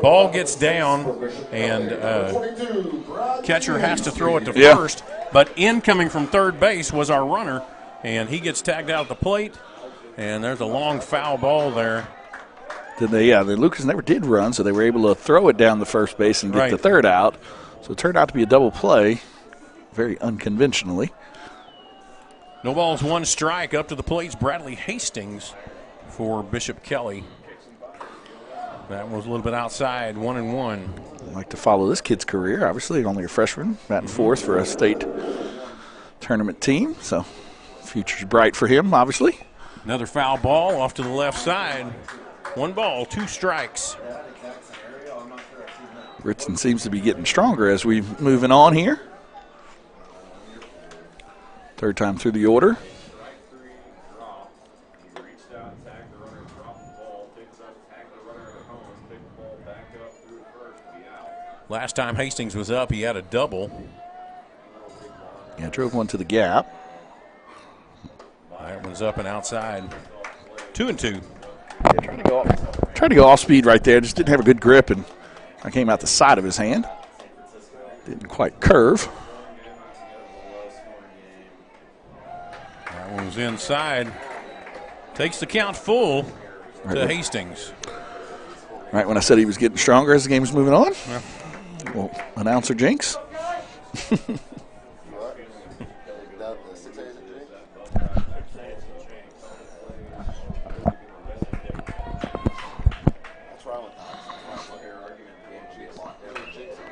Speaker 3: Ball gets down, and catcher has to throw it to first. But incoming from third base was our runner, and he gets tagged out at the plate. And there's a long foul ball there.
Speaker 4: The Lucas never did run, so they were able to throw it down the first base and get the third out. So it turned out to be a double play, very unconventionally.
Speaker 3: No balls, one strike. Up to the plate, Bradley Hastings for Bishop Kelley. That was a little bit outside, 1-1.
Speaker 4: I'd like to follow this kid's career. Obviously, only a freshman, batting fourth for a state tournament team. So future's bright for him, obviously.
Speaker 3: Another foul ball off to the left side. 1 ball, 2 strikes.
Speaker 4: Ritson seems to be getting stronger as we're moving on here. Third time through the order.
Speaker 3: Last time Hastings was up, he had a double.
Speaker 4: Yeah, drove one to the gap.
Speaker 3: That one's up and outside. 2-2.
Speaker 4: Tried to go off speed right there. Just didn't have a good grip, and I came out the side of his hand. Didn't quite curve.
Speaker 3: That one's inside. Takes the count full to Hastings.
Speaker 4: Right when I said he was getting stronger as the game was moving on. Yeah. Well, announcer jinx.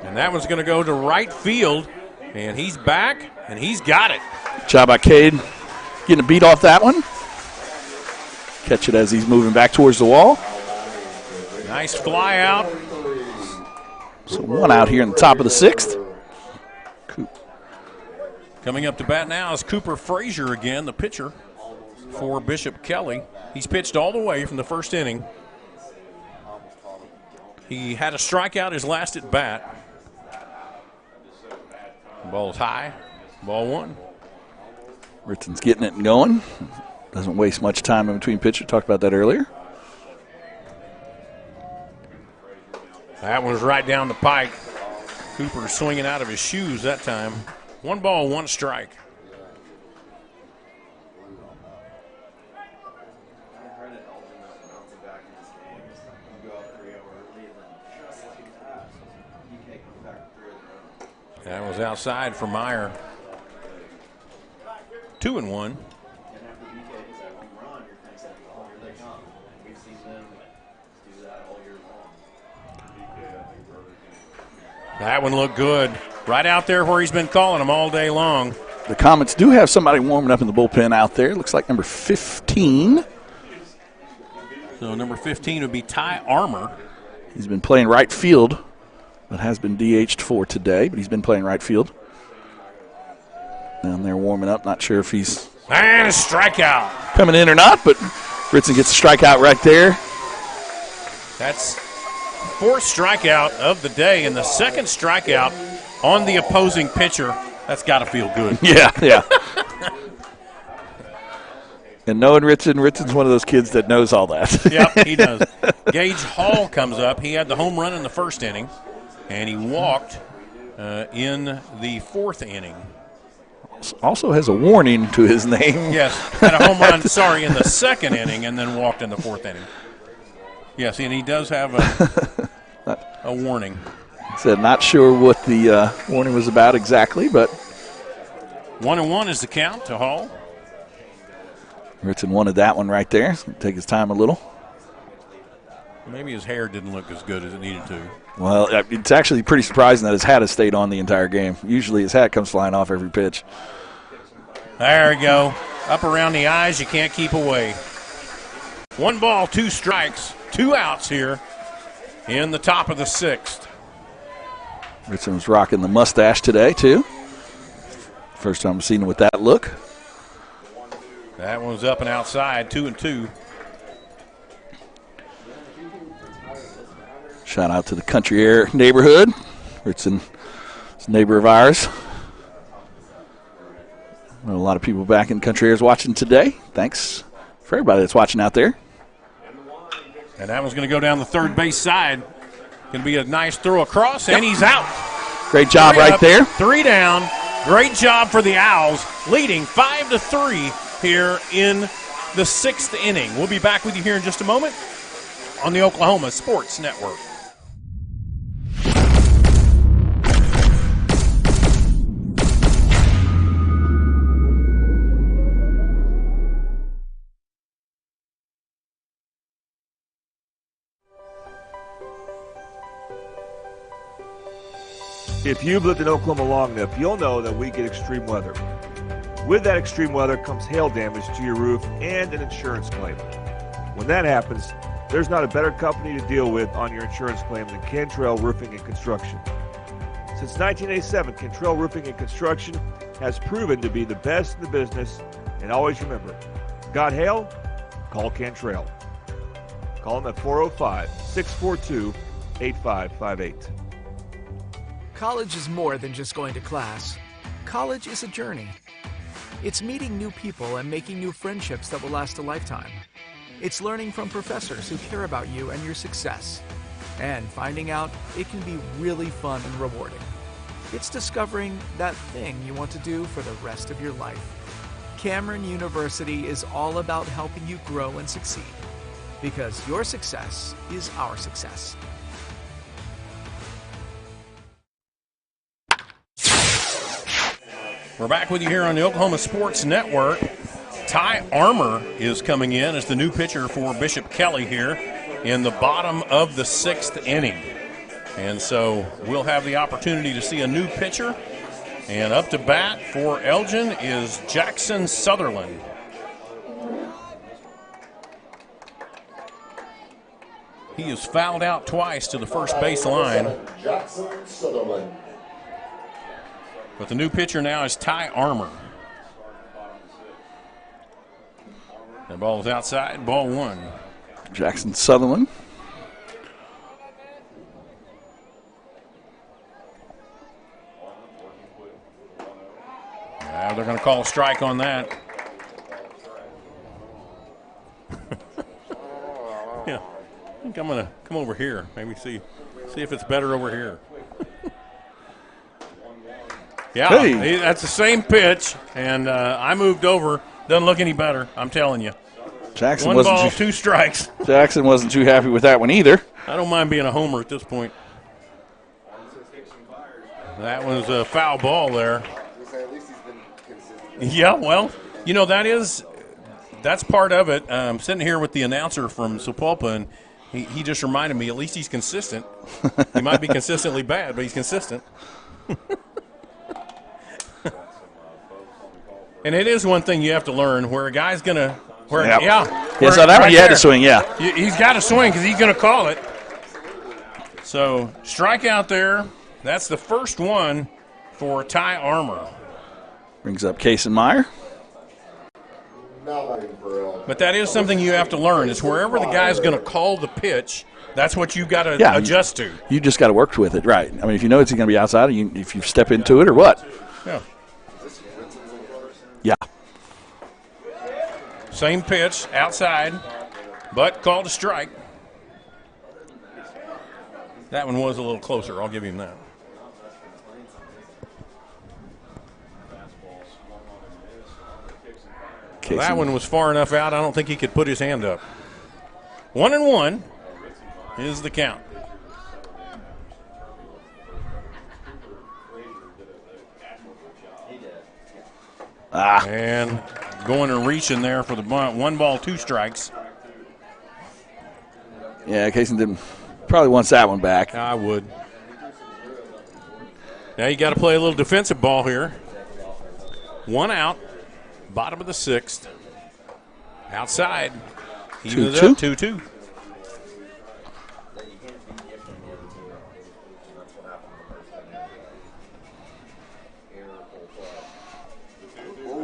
Speaker 3: And that one's going to go to right field, and he's back, and he's got it.
Speaker 4: Good job by Cade getting a beat off that one. Catch it as he's moving back towards the wall.
Speaker 3: Nice fly out.
Speaker 4: So 1 out here in the top of the 6th.
Speaker 3: Coming up to bat now is Cooper Frazier again, the pitcher for Bishop Kelley. He's pitched all the way from the first inning. He had a strikeout his last at bat. Ball's high. Ball 1.
Speaker 4: Ritson's getting it and going. Doesn't waste much time in between pitches. Talked about that earlier.
Speaker 3: That one's right down the pike. Cooper swinging out of his shoes that time. 1 ball, 1 strike. That was outside for Meyer. 2-1. That one looked good. Right out there where he's been calling him all day long.
Speaker 4: The Comets do have somebody warming up in the bullpen out there. Looks like number 15.
Speaker 3: So number 15 would be Ty Armour.
Speaker 4: He's been playing right field, but has been DH'd for today, but he's been playing right field. Down there warming up. Not sure if he's
Speaker 3: and a strikeout
Speaker 4: coming in or not, but Ritson gets a strikeout right there.
Speaker 3: That's 4th strikeout of the day, and the 2nd strikeout on the opposing pitcher. That's got to feel good.
Speaker 4: Yeah. And knowing Ritson's one of those kids that knows all that.
Speaker 3: Yep, he does. Gage Hall comes up. He had the home run in the 1st inning, and he walked in the 4th inning.
Speaker 4: Also has a warning to his name.
Speaker 3: Yes, had a home run, in the 2nd inning, and then walked in the 4th inning. Yes, and he does have a warning.
Speaker 4: Said not sure what the warning was about exactly, but
Speaker 3: 1-1 is the count to Hall.
Speaker 4: Ritson wanted that one right there. It's going to take his time a little.
Speaker 3: Maybe his hair didn't look as good as it needed to.
Speaker 4: Well, it's actually pretty surprising that his hat has stayed on the entire game. Usually his hat comes flying off every pitch.
Speaker 3: There we go. Up around the eyes, you can't keep away. 1 ball, 2 strikes, 2 outs here in the top of the 6th.
Speaker 4: Ritson was rocking the mustache today, too. First time I've seen him with that look.
Speaker 3: That one's up and outside, 2-2.
Speaker 4: Shout out to the Country Air neighborhood. Ritson is a neighbor of ours. A lot of people back in Country Air is watching today. Thanks for everybody that's watching out there.
Speaker 3: And that one's going to go down the 3rd base side. Going to be a nice throw across, and he's out.
Speaker 4: Great job right there.
Speaker 3: 3 down. Great job for the Owls, leading 5-3 here in the 6th inning. We'll be back with you here in just a moment on the Oklahoma Sports Network.
Speaker 13: If you've lived in Oklahoma long enough, you'll know that we get extreme weather. With that extreme weather comes hail damage to your roof and an insurance claim. When that happens, there's not a better company to deal with on your insurance claim than Cantrell Roofing and Construction. Since 1987, Cantrell Roofing and Construction has proven to be the best in the business, and always remember, got hail? Call Cantrell. Call them at 405-642-8558.
Speaker 14: College is more than just going to class. College is a journey. It's meeting new people and making new friendships that will last a lifetime. It's learning from professors who care about you and your success. And finding out it can be really fun and rewarding. It's discovering that thing you want to do for the rest of your life. Cameron University is all about helping you grow and succeed. Because your success is our success.
Speaker 3: We're back with you here on the Oklahoma Sports Network. Ty Armour is coming in as the new pitcher for Bishop Kelley here in the bottom of the 6th inning. And so we'll have the opportunity to see a new pitcher. And up to bat for Elgin is Jackson Sutherland. He is fouled out twice to the first base line.
Speaker 5: Jackson Sutherland.
Speaker 3: But the new pitcher now is Ty Armour. The ball is outside, ball 1.
Speaker 4: Jackson Sutherland.
Speaker 3: Now they're going to call a strike on that. Yeah, I think I'm going to come over here. Maybe see if it's better over here. Yeah,
Speaker 4: Hey.
Speaker 3: That's the same pitch, and I moved over. Doesn't look any better, I'm telling you.
Speaker 4: Jackson
Speaker 3: One
Speaker 4: wasn't
Speaker 3: ball,
Speaker 4: too,
Speaker 3: 2 strikes.
Speaker 4: Jackson wasn't too happy with that one either.
Speaker 3: I don't mind being a homer at this point. That was a foul ball there. Yeah, well, you know, that's part of it. I'm sitting here with the announcer from Sapulpa, and he just reminded me, at least he's consistent. He might be consistently bad, but he's consistent. And it is one thing you have to learn where a guy's going to –
Speaker 4: So that one you had to swing, yeah.
Speaker 3: He's got to swing because he's going to call it. So strikeout there. That's the first one for Ty Armour.
Speaker 4: Brings up Kason Meyer.
Speaker 3: But that is something you have to learn is wherever the guy's going to call the pitch, that's what you got to adjust to.
Speaker 4: You just got to work with it, right. I mean, if you know it's going to be outside, if you step into it or what.
Speaker 3: Yeah.
Speaker 4: Yeah.
Speaker 3: Same pitch, outside, but called a strike. That one was a little closer. I'll give him that. That one was far enough out, I don't think he could put his hand up. 1-1 is the count. And going and reaching there for the bunt. 1 ball, 2 strikes.
Speaker 4: Yeah, Kason probably wants that one back.
Speaker 3: I would. Now you got to play a little defensive ball here. 1 out, bottom of the 6th. Outside. He was up 2-2.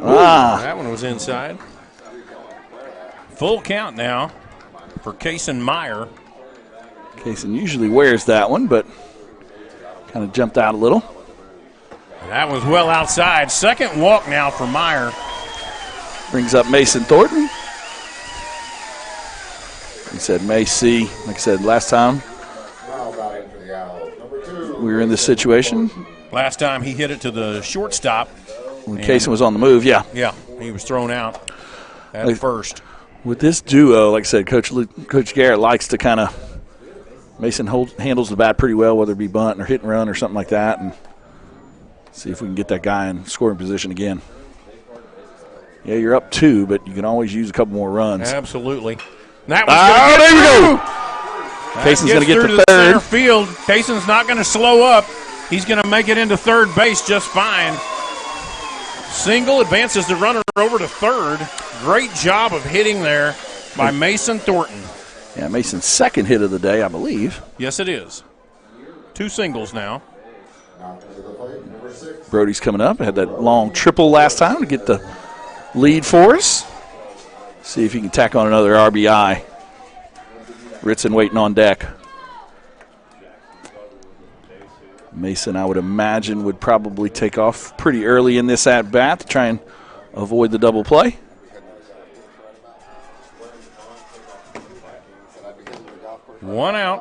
Speaker 3: That one was inside. Full count now for Kason Meyer.
Speaker 4: Kason usually wears that one, but kind of jumped out a little.
Speaker 3: That was well outside. Second walk now for Meyer.
Speaker 4: Brings up Mason Thornton. He said may see, like I said last time, we were in this situation.
Speaker 3: Last time he hit it to the shortstop.
Speaker 4: When Kason was on the move, yeah.
Speaker 3: Yeah, he was thrown out at first.
Speaker 4: With this duo, like I said, Coach Garrett likes to kind of – Mason handles the bat pretty well, whether it be bunt or hit and run or something like that, and see if we can get that guy in scoring position again. Yeah, you're up 2, but you can always use a couple more runs.
Speaker 3: Absolutely. That was
Speaker 4: there you go. Cason's going to get to
Speaker 3: the
Speaker 4: third.
Speaker 3: Center field. Cason's not going to slow up. He's going to make it into third base just fine. Single advances the runner over to third. Great job of hitting there by Mason Thornton.
Speaker 4: Yeah, Mason's second hit of the day, I believe.
Speaker 3: Yes, it is. 2 singles now.
Speaker 4: Brody's coming up. Had that long triple last time to get the lead for us. See if he can tack on another RBI. Ritson waiting on deck. Mason, I would imagine, would probably take off pretty early in this at-bat to try and avoid the double play.
Speaker 3: One out.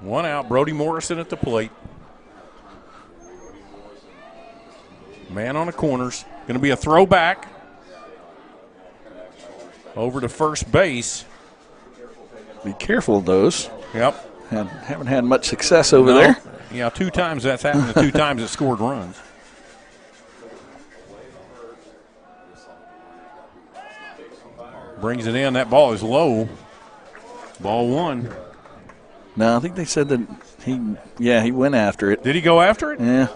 Speaker 3: One out. Brody Morrison at the plate. Man on the corners. Going to be a throwback over to first base.
Speaker 4: Be careful of those.
Speaker 3: Yep.
Speaker 4: Haven't had much success over there.
Speaker 3: Yeah, 2 times that's happened. 2 times it scored runs. Brings it in. That ball is low. Ball 1.
Speaker 4: No, I think they said that he went after it.
Speaker 3: Did he go after it?
Speaker 4: Yeah.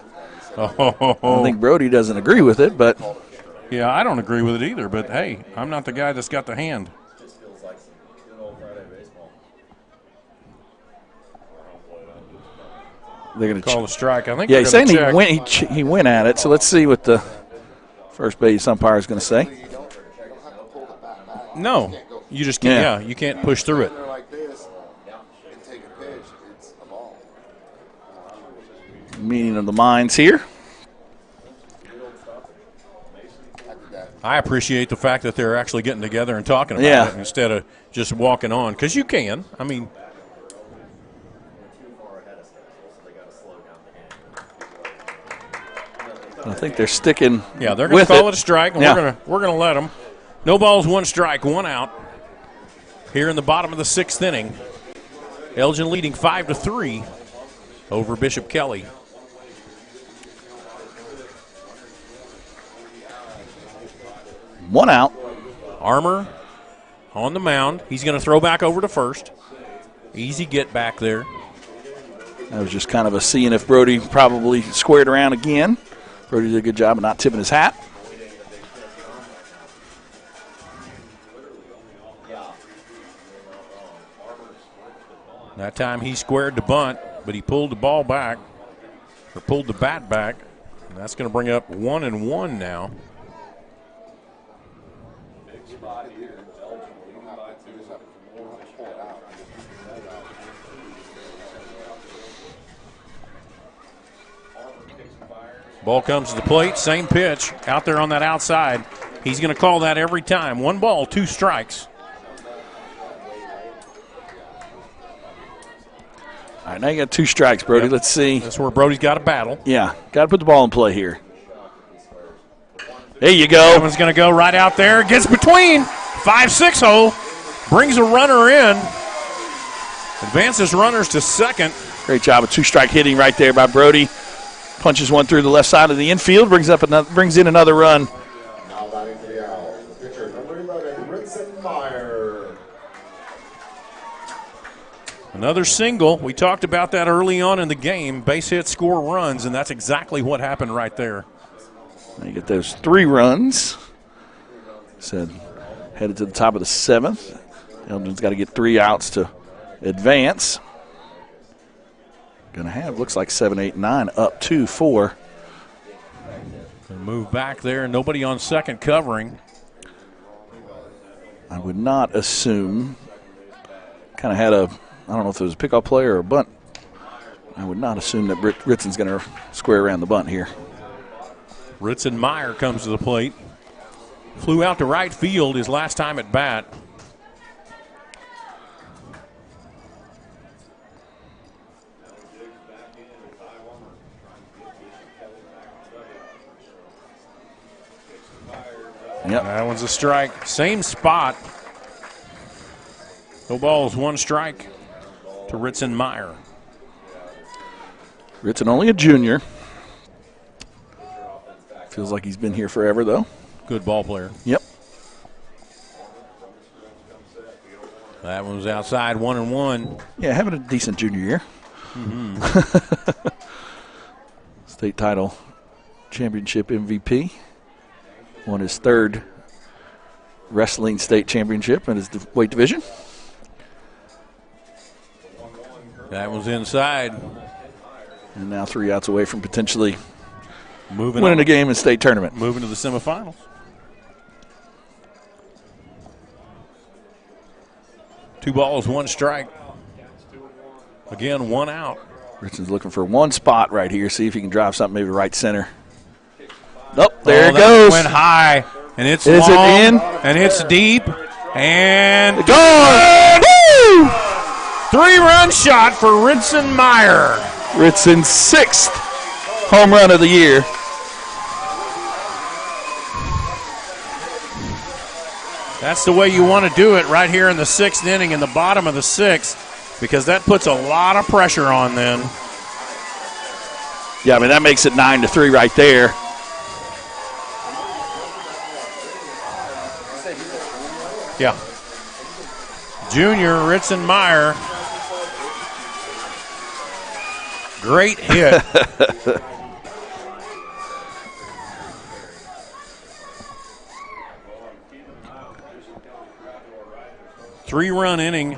Speaker 3: Oh.
Speaker 4: I think Brody doesn't agree with it, but.
Speaker 3: Yeah, I don't agree with it either, but hey, I'm not the guy that's got the hand.
Speaker 4: They're going to
Speaker 3: call the strike. I think.
Speaker 4: Yeah, he's saying he went at it. So let's see what the first base umpire is going to say.
Speaker 3: No, you just can't. Yeah, you can't push through it.
Speaker 4: Meeting of the minds here.
Speaker 3: I appreciate the fact that they're actually getting together and talking about it instead of just walking on, because you can. I mean,
Speaker 4: I think they're sticking.
Speaker 3: Yeah, they're going to call it a strike, and we're going to let them. No balls, 1 strike, 1 out. Here in the bottom of the 6th inning, Elgin leading 5-3 over Bishop Kelley.
Speaker 4: One out.
Speaker 3: Armour on the mound. He's going to throw back over to first. Easy get back there.
Speaker 4: That was just kind of a seeing if Brody probably squared around again. Brody did a good job of not tipping his hat.
Speaker 3: That time he squared the bunt, but he pulled the ball back, or pulled the bat back. And that's going to bring up 1-1 now. Ball comes to the plate, same pitch, out there on that outside. He's going to call that every time. 1 ball, 2 strikes.
Speaker 4: All right, now you got 2 strikes, Brody.
Speaker 3: Yep.
Speaker 4: Let's see.
Speaker 3: That's where Brody's got a battle.
Speaker 4: Yeah, got to put the ball in play here. There you go.
Speaker 3: That one's going to go right out there. Gets between 5-6 hole. Brings a runner in. Advances runners to second.
Speaker 4: Great job of 2-strike hitting right there by Brody. Punches one through the left side of the infield. Brings in another run.
Speaker 5: Now batting for the Owls, the pitcher number 11, Ritson Meyer.
Speaker 3: Another single. We talked about that early on in the game. Base hits score runs, and that's exactly what happened right there.
Speaker 4: You get those 3 runs. Said headed to the top of the 7th. Elgin's got to get 3 outs to advance. Going to have, looks like 7, 8, 9, up 2-4.
Speaker 3: Move back there. Nobody on second covering.
Speaker 4: I would not assume. Kind of had a, I don't know if it was a pickoff play or a bunt. I would not assume that Ritson's going to square around the bunt here.
Speaker 3: Ritson Meyer comes to the plate. Flew out to right field his last time at bat.
Speaker 4: Yep.
Speaker 3: That one's a strike. Same spot. No balls, 1 strike to Ritzenmeyer.
Speaker 4: Ritson only a junior. Feels like he's been here forever, though.
Speaker 3: Good ball player.
Speaker 4: Yep.
Speaker 3: That one was outside, 1-1.
Speaker 4: Yeah, having a decent junior year.
Speaker 3: Mm-hmm.
Speaker 4: State title championship MVP. Won his 3rd wrestling state championship in his weight division.
Speaker 3: That was inside.
Speaker 4: And now 3 outs away from potentially
Speaker 3: winning
Speaker 4: a game in state tournament.
Speaker 3: Moving to the semifinals. Two balls, 1 strike. Again, 1 out.
Speaker 4: Ritson's looking for 1 spot right here. See if he can drive something maybe right center. Nope, there it goes.
Speaker 3: Went high, and it's
Speaker 4: Is
Speaker 3: long,
Speaker 4: it in?
Speaker 3: And it's deep, and
Speaker 4: gone. Woo!
Speaker 3: 3-run shot for Ritzenmeyer.
Speaker 4: Ritson's 6th home run of the year.
Speaker 3: That's the way you want to do it right here in the 6th inning, in the bottom of the 6th, because that puts a lot of pressure on then.
Speaker 4: Yeah, I mean, that makes it 9-3 right there.
Speaker 3: Yeah. Junior Ritzenmeyer. Great hit. Three-run inning.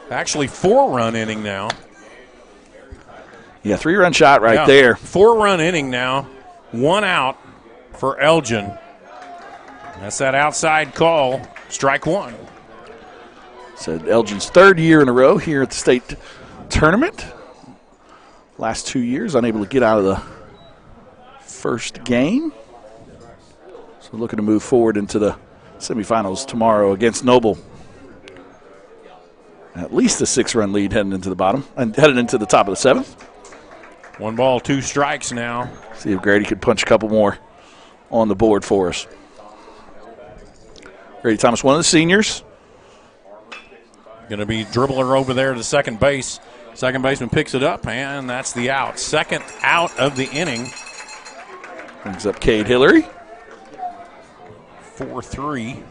Speaker 3: Actually, 4-run inning now.
Speaker 4: Yeah, 3-run shot right there.
Speaker 3: 4-run inning now. 1 out for Elgin. That's that outside call. Strike 1.
Speaker 4: So Elgin's 3rd year in a row here at the state tournament. Last 2 years, unable to get out of the first game. So looking to move forward into the semifinals tomorrow against Noble. At least a 6-run lead heading into the bottom and heading into the top of the 7th.
Speaker 3: 1 ball, 2 strikes now.
Speaker 4: See if Grady could punch a couple more on the board for us. Grady Thomas, one of the seniors.
Speaker 3: Going to be dribbler over there to second base. Second baseman picks it up, and that's the out. 2nd out of the inning.
Speaker 4: Brings up Cade Hillary.
Speaker 3: 4-3.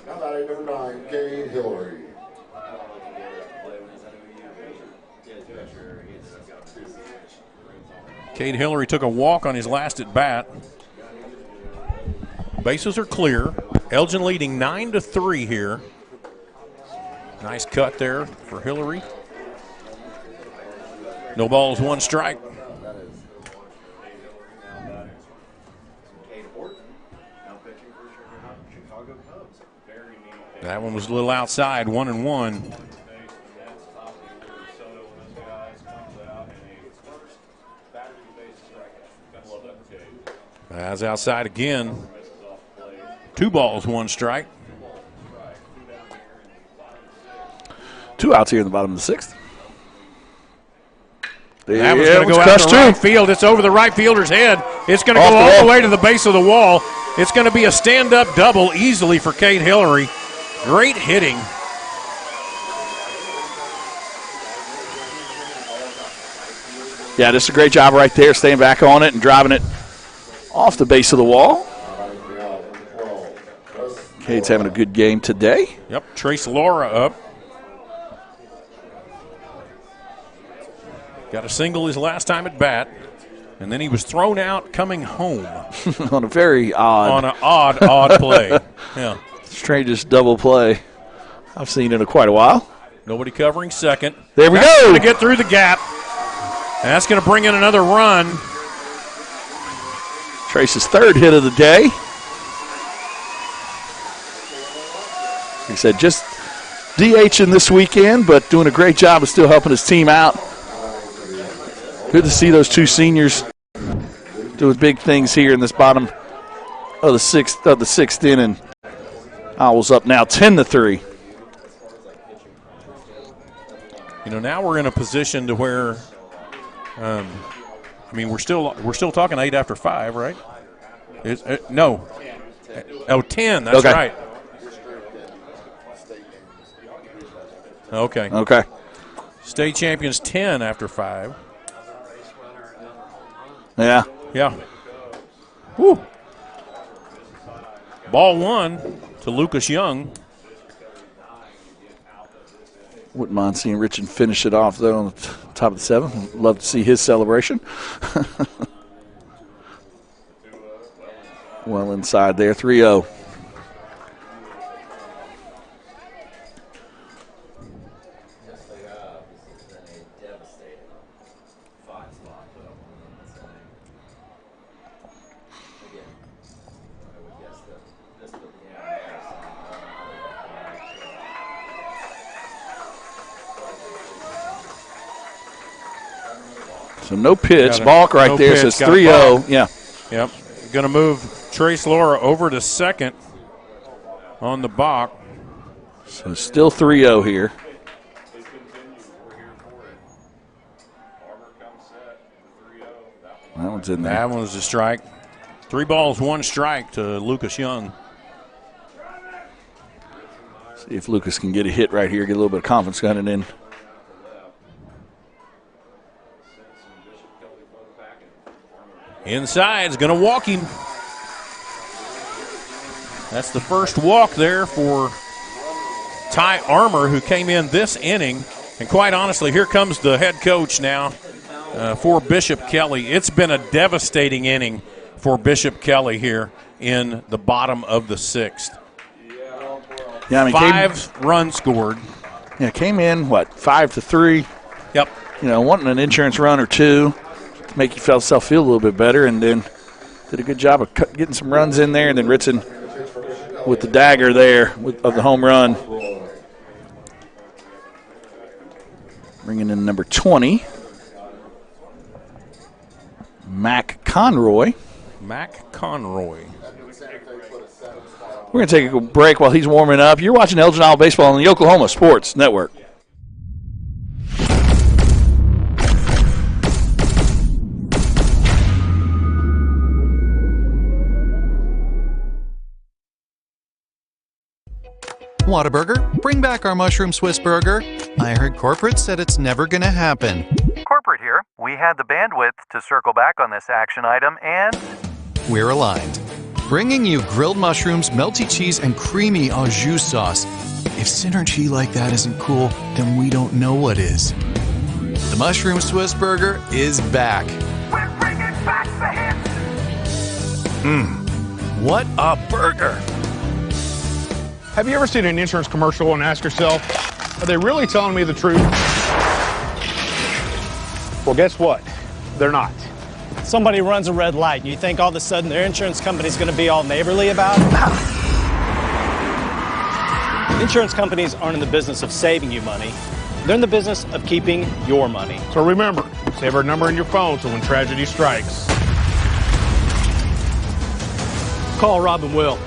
Speaker 5: Now batting number 9, Cade Hillary.
Speaker 3: Cade Hillary took a walk on his last at bat. Bases are clear. Elgin leading 9-3 here. Nice cut there for Hillary. No balls, 1 strike. That one was a little outside, 1-1. That's outside again. 2 balls, 1 strike.
Speaker 4: 2 outs here in the bottom of the 6th.
Speaker 3: That was going to go out to right field. It's over the right fielder's head. It's going to go all the way to the base of the wall. It's going to be a stand-up double easily for Cade Hillary. Great hitting.
Speaker 4: Yeah, just a great job right there, staying back on it and driving it off the base of the wall. Cade's having a good game today.
Speaker 3: Yep, Trace Laura up. Got a single his last time at bat, and then he was thrown out coming home.
Speaker 4: On a very odd.
Speaker 3: On an odd play. Yeah.
Speaker 4: Strangest double play I've seen in quite a while.
Speaker 3: Nobody covering second.
Speaker 4: There we
Speaker 3: That's
Speaker 4: go.
Speaker 3: Going to get through the gap. And that's going to bring in another run.
Speaker 4: Trace's 3rd hit of the day. He said just DHing this weekend, but doing a great job of still helping his team out. Good to see those 2 seniors doing big things here in this bottom of the 6th inning. Owls up now 10-3.
Speaker 3: You know, now we're in a position to where I mean, we're still talking 8 after 5, right? No. Oh, 10. That's
Speaker 4: okay.
Speaker 3: right. Okay.
Speaker 4: Okay.
Speaker 3: State champions 10 after 5.
Speaker 4: Yeah.
Speaker 3: Yeah. Woo. Ball 1 to Lucas Young.
Speaker 4: Wouldn't mind seeing Richard finish it off, though, on the top of the 7. Love to see his celebration. Well inside there, 3-0. So no pitch. Balk right there says 3-0. Yeah.
Speaker 3: Yep. Going to move Trace Laura over to second on the balk.
Speaker 4: So still 3-0 here. That one's in there.
Speaker 3: That one's a strike. 3 balls, 1 strike to Lucas Young.
Speaker 4: See if Lucas can get a hit right here, get a little bit of confidence gunning in.
Speaker 3: Inside's going to walk him. That's the first walk there for Ty Armour, who came in this inning. And quite honestly, here comes the head coach now for Bishop Kelley. It's been a devastating inning for Bishop Kelley here in the bottom of the 6th.
Speaker 4: Yeah, I mean,
Speaker 3: 5 runs scored.
Speaker 4: Yeah, came in, 5-3.
Speaker 3: Yep.
Speaker 4: You know, wanting an insurance run or 2 to make yourself feel a little bit better, and then did a good job of getting some runs in there, and then Ritson with the dagger there of the home run. Bringing in number 20, Mac Conroy.
Speaker 3: Mac Conroy.
Speaker 4: We're going to take a break while he's warming up. You're watching Elgin Isle Baseball on the Oklahoma Sports Network.
Speaker 6: Whataburger, bring back our mushroom Swiss burger. I heard corporate said it's never gonna happen.
Speaker 7: Corporate here. We had the bandwidth to circle back on this action item, and
Speaker 6: We're aligned. Bringing you grilled mushrooms, melty cheese, and creamy au jus sauce. If synergy like that isn't cool, then we don't know what is. The mushroom Swiss burger is back.
Speaker 15: We're bringing back the hits.
Speaker 6: What a burger!
Speaker 8: Have you ever seen an insurance commercial and ask yourself, are they really telling me the truth? Well, guess what? They're not.
Speaker 9: Somebody runs a red light and you think all of a sudden their insurance company's going to be all neighborly about it? Insurance companies aren't in the business of saving you money. They're in the business of keeping your money.
Speaker 8: So remember, save our number in your phone so when tragedy strikes.
Speaker 9: Call Rob and Will.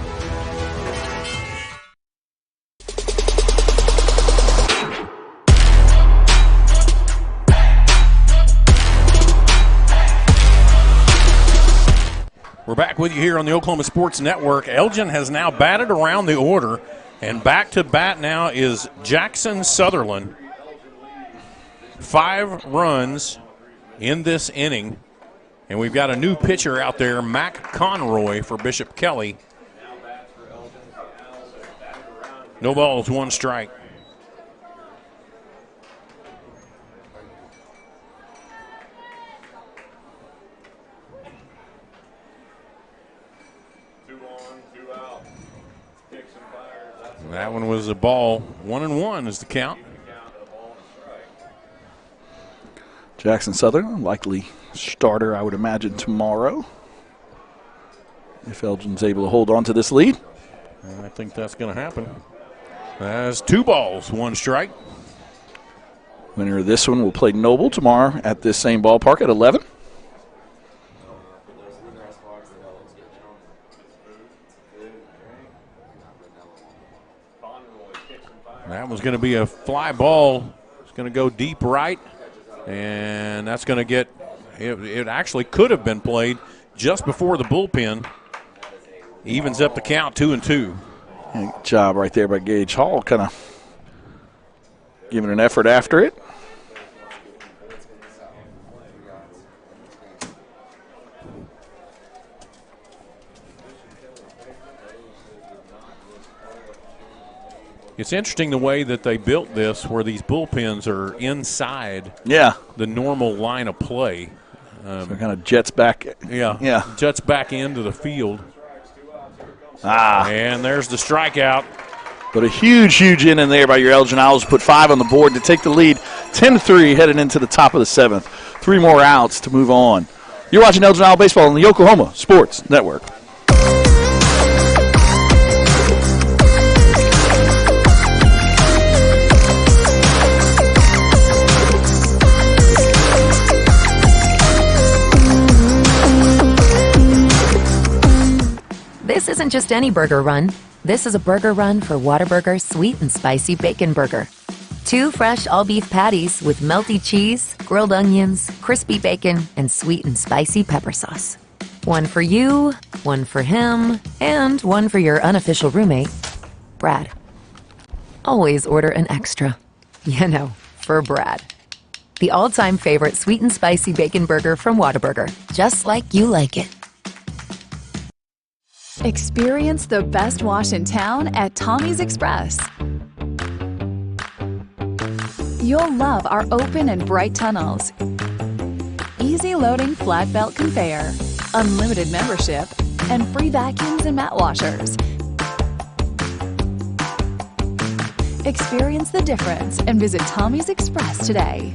Speaker 3: We're back with you here on the Oklahoma Sports Network. Elgin has now batted around the order, and back to bat now is Jackson Sutherland. 5 runs in this inning, and we've got a new pitcher out there, Mac Conroy, for Bishop Kelley. No balls, 1 strike. That one was a ball. 1-1 is the count.
Speaker 4: Jackson Sutherland, likely starter, I would imagine, tomorrow, if Elgin's able to hold on to this lead.
Speaker 3: I think that's going to happen. That's 2 balls, 1 strike.
Speaker 4: Winner of this one will play Noble tomorrow at this same ballpark at 11.
Speaker 3: That was going to be a fly ball. It's going to go deep right, and that's going to get It actually could have been played just before the bullpen. Evens up the count 2-2.
Speaker 4: Good job right there by Gage Hall, kind of giving an effort after it.
Speaker 3: It's interesting the way that they built this, where these bullpens are inside the normal line of play.
Speaker 4: So it kind of jets back.
Speaker 3: Yeah, jets back into the field. And there's the strikeout.
Speaker 4: But a huge inning there by your Elgin Owls. Put 5 on the board to take the lead, 10-3, headed into the top of the 7th. 3 more outs to move on. You're watching Elgin Owl Baseball on the Oklahoma Sports Network.
Speaker 10: This isn't just any burger run. This is a burger run for Whataburger Sweet and Spicy Bacon Burger. 2 fresh all-beef patties with melty cheese, grilled onions, crispy bacon, and sweet and spicy pepper sauce. 1 for you, 1 for him, and 1 for your unofficial roommate, Brad. Always order an extra. You know, for Brad. The all-time favorite sweet and spicy bacon burger from Whataburger. Just like you like it.
Speaker 11: Experience the best wash in town at Tommy's Express. You'll love our open and bright tunnels, easy loading flat belt conveyor, unlimited membership, and free vacuums and mat washers. Experience the difference and visit Tommy's Express today.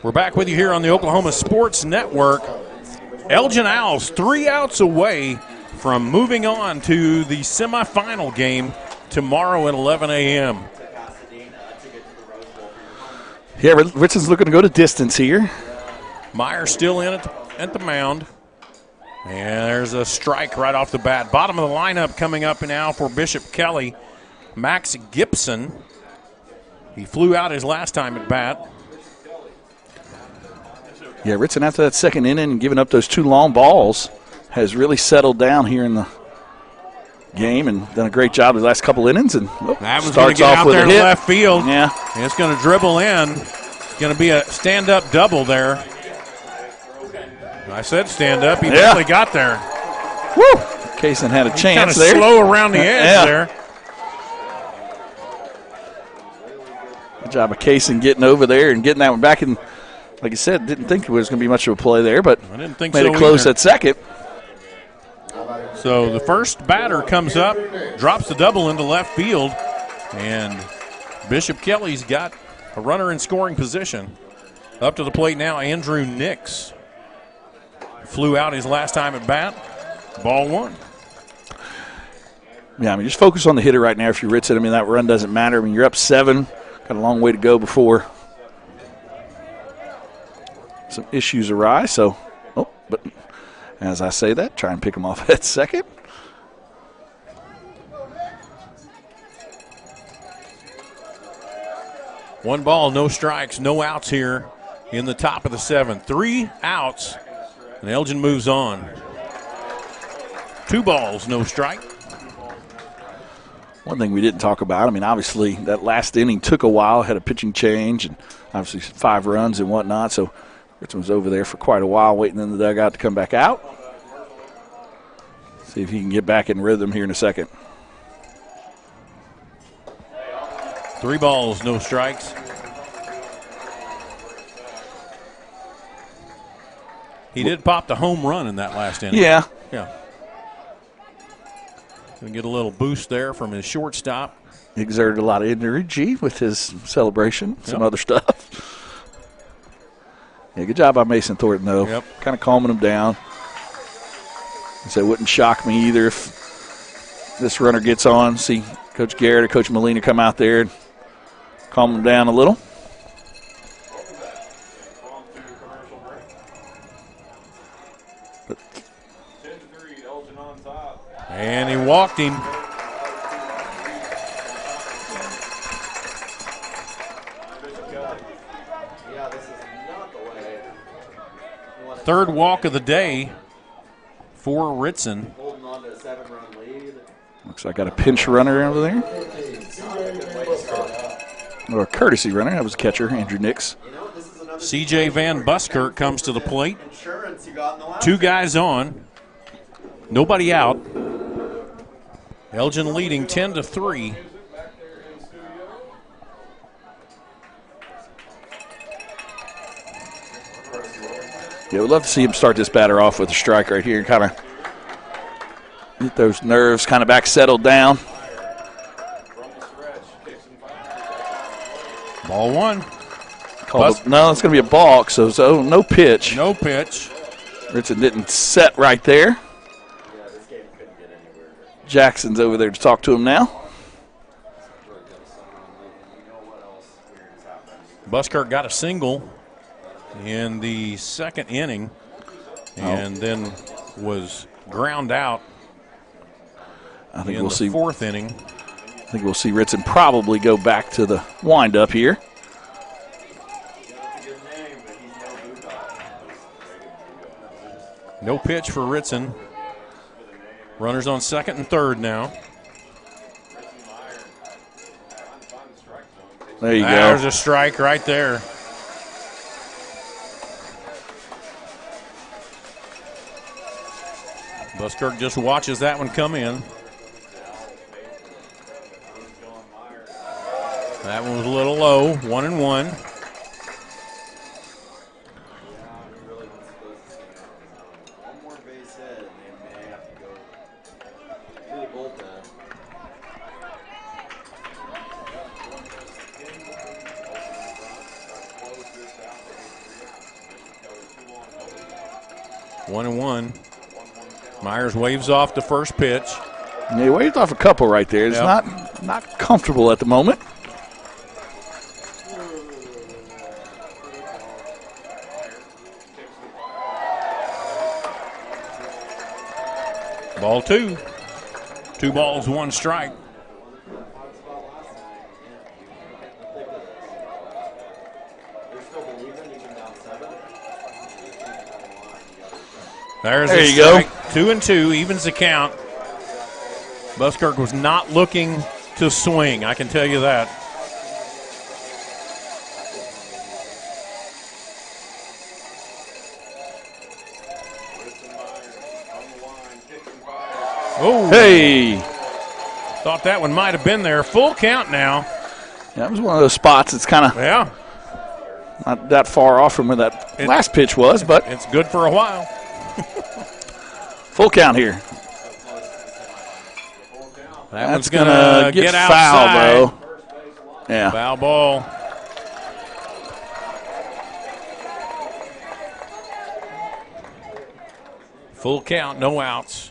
Speaker 3: We're back with you here on the Oklahoma Sports Network. Elgin Owls 3 outs away from moving on to the semifinal game tomorrow at 11 a.m.
Speaker 4: Yeah, Richardson's looking to go to distance here.
Speaker 3: Meyer still in at the mound. And there's a strike right off the bat. Bottom of the lineup coming up now for Bishop Kelley, Max Gibson. He flew out his last time at bat.
Speaker 4: Yeah, Ritson, after that second inning and giving up those 2 long balls, has really settled down here in the game and done a great job the last couple innings. And
Speaker 3: that was going to get out there in left field.
Speaker 4: Yeah,
Speaker 3: and it's going to dribble in. It's going to be a stand-up double there. I said stand-up. He definitely got there.
Speaker 4: Woo! Kaysen had a chance there.
Speaker 3: Kind of slow around the edge there.
Speaker 4: Good job of Kaysen getting over there and getting that one back in. Like I said, didn't think it was going to be much of a play there, but
Speaker 3: I didn't think
Speaker 4: made it close at second.
Speaker 3: So the first batter comes up, drops the double into left field, and Bishop Kelley's got a runner in scoring position. Up to the plate now, Andrew Nix. Flew out his last time at bat. Ball 1.
Speaker 4: Yeah, I mean, just focus on the hitter right now if you're Ritson. I mean, that run doesn't matter. I mean, you're up 7. Got a long way to go before some issues arise. So, but as I say that, try and pick them off at second.
Speaker 3: One ball, no strikes, no outs here in the top of the 7th. 3 outs, and Elgin moves on. 2 balls, no strike.
Speaker 4: One thing we didn't talk about, I mean, obviously that last inning took a while, had a pitching change, and obviously 5 runs and whatnot. So Richmond was over there for quite a while waiting in the dugout to come back out. See if he can get back in rhythm here in a second.
Speaker 3: 3 balls, no strikes. He did pop the home run in that last inning.
Speaker 4: Yeah.
Speaker 3: Yeah. Going to get a little boost there from his shortstop.
Speaker 4: He exerted a lot of energy with his celebration, some other stuff. Yeah, good job by Mason Thornton, though.
Speaker 3: Yep.
Speaker 4: Kind of calming him down. So it wouldn't shock me either if this runner gets on. See Coach Garrett or Coach Molina come out there and calm him down a little.
Speaker 3: And he walked him. Third walk of the day for Ritson.
Speaker 4: Looks like I got a pinch runner over there. Or a courtesy runner. That was catcher, Andrew Nix.
Speaker 3: C.J. Van Buskirk comes to the plate. 2 guys on. Nobody out. Elgin leading 10-3.
Speaker 4: Yeah, we'd love to see him start this batter off with a strike right here and kind of get those nerves kind of back settled down.
Speaker 3: Ball 1.
Speaker 4: No, it's going to be a balk, so no pitch.
Speaker 3: No pitch.
Speaker 4: Ritson didn't set right there. Jackson's over there to talk to him now.
Speaker 3: Buskirk got a single in the second inning and then was ground out
Speaker 4: I think
Speaker 3: in
Speaker 4: we'll
Speaker 3: the
Speaker 4: see
Speaker 3: fourth inning.
Speaker 4: I think we'll see Ritson probably go back to the windup here.
Speaker 3: No pitch for Ritson. Runners on second and third now.
Speaker 4: There you go.
Speaker 3: There's a strike right there. Buskirk just watches that one come in. That one was a little low, 1-1. Myers waves off the first pitch.
Speaker 4: And he waved off a couple right there. It's not comfortable at the moment.
Speaker 3: Ball 2. 2 balls, 1 strike. There you go. 2-2 evens the count. Buskirk was not looking to swing, I can tell you that. Oh,
Speaker 4: hey!
Speaker 3: Thought that one might have been there. Full count now.
Speaker 4: Yeah, that was one of those spots that's kind of not that far off from where that last pitch was, but
Speaker 3: it's good for a while.
Speaker 4: Full count here.
Speaker 3: That one's going to get outside.
Speaker 4: Foul, though. Yeah.
Speaker 3: Foul ball. Full count, no outs.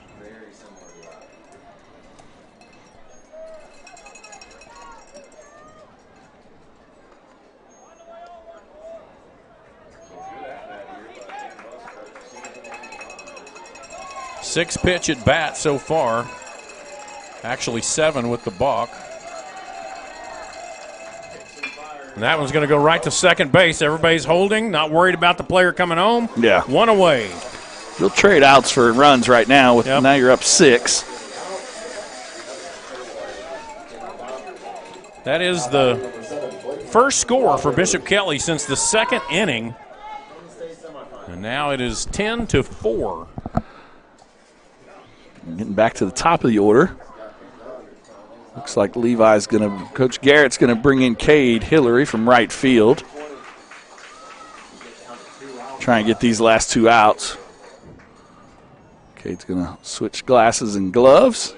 Speaker 3: Six pitch at bat so far. Actually 7 with the balk. And that one's going to go right to second base. Everybody's holding, not worried about the player coming home.
Speaker 4: Yeah.
Speaker 3: 1 away.
Speaker 4: We'll trade outs for runs right now. Now you're up 6.
Speaker 3: That is the first score for Bishop Kelley since the second inning. And now it is 10-4.
Speaker 4: Getting back to the top of the order. Looks like Coach Garrett's going to bring in Cade Hillary from right field. Try and get these last 2 outs. Cade's going to switch glasses and gloves.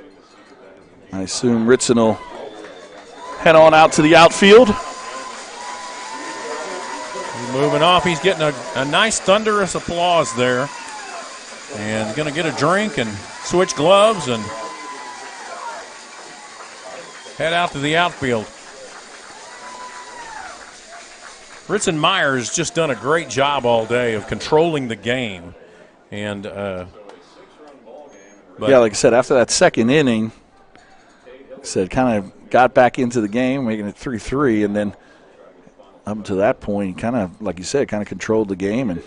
Speaker 4: I assume Ritson will head on out to the outfield.
Speaker 3: He's moving off. He's getting a nice thunderous applause there. And going to get a drink and switch gloves and head out to the outfield. Ritson Myers just done a great job all day of controlling the game. And But
Speaker 4: yeah, like I said, after that second inning, kind of got back into the game, making it 3-3, and then up to that point, kind of, like you said, kind of controlled the game. And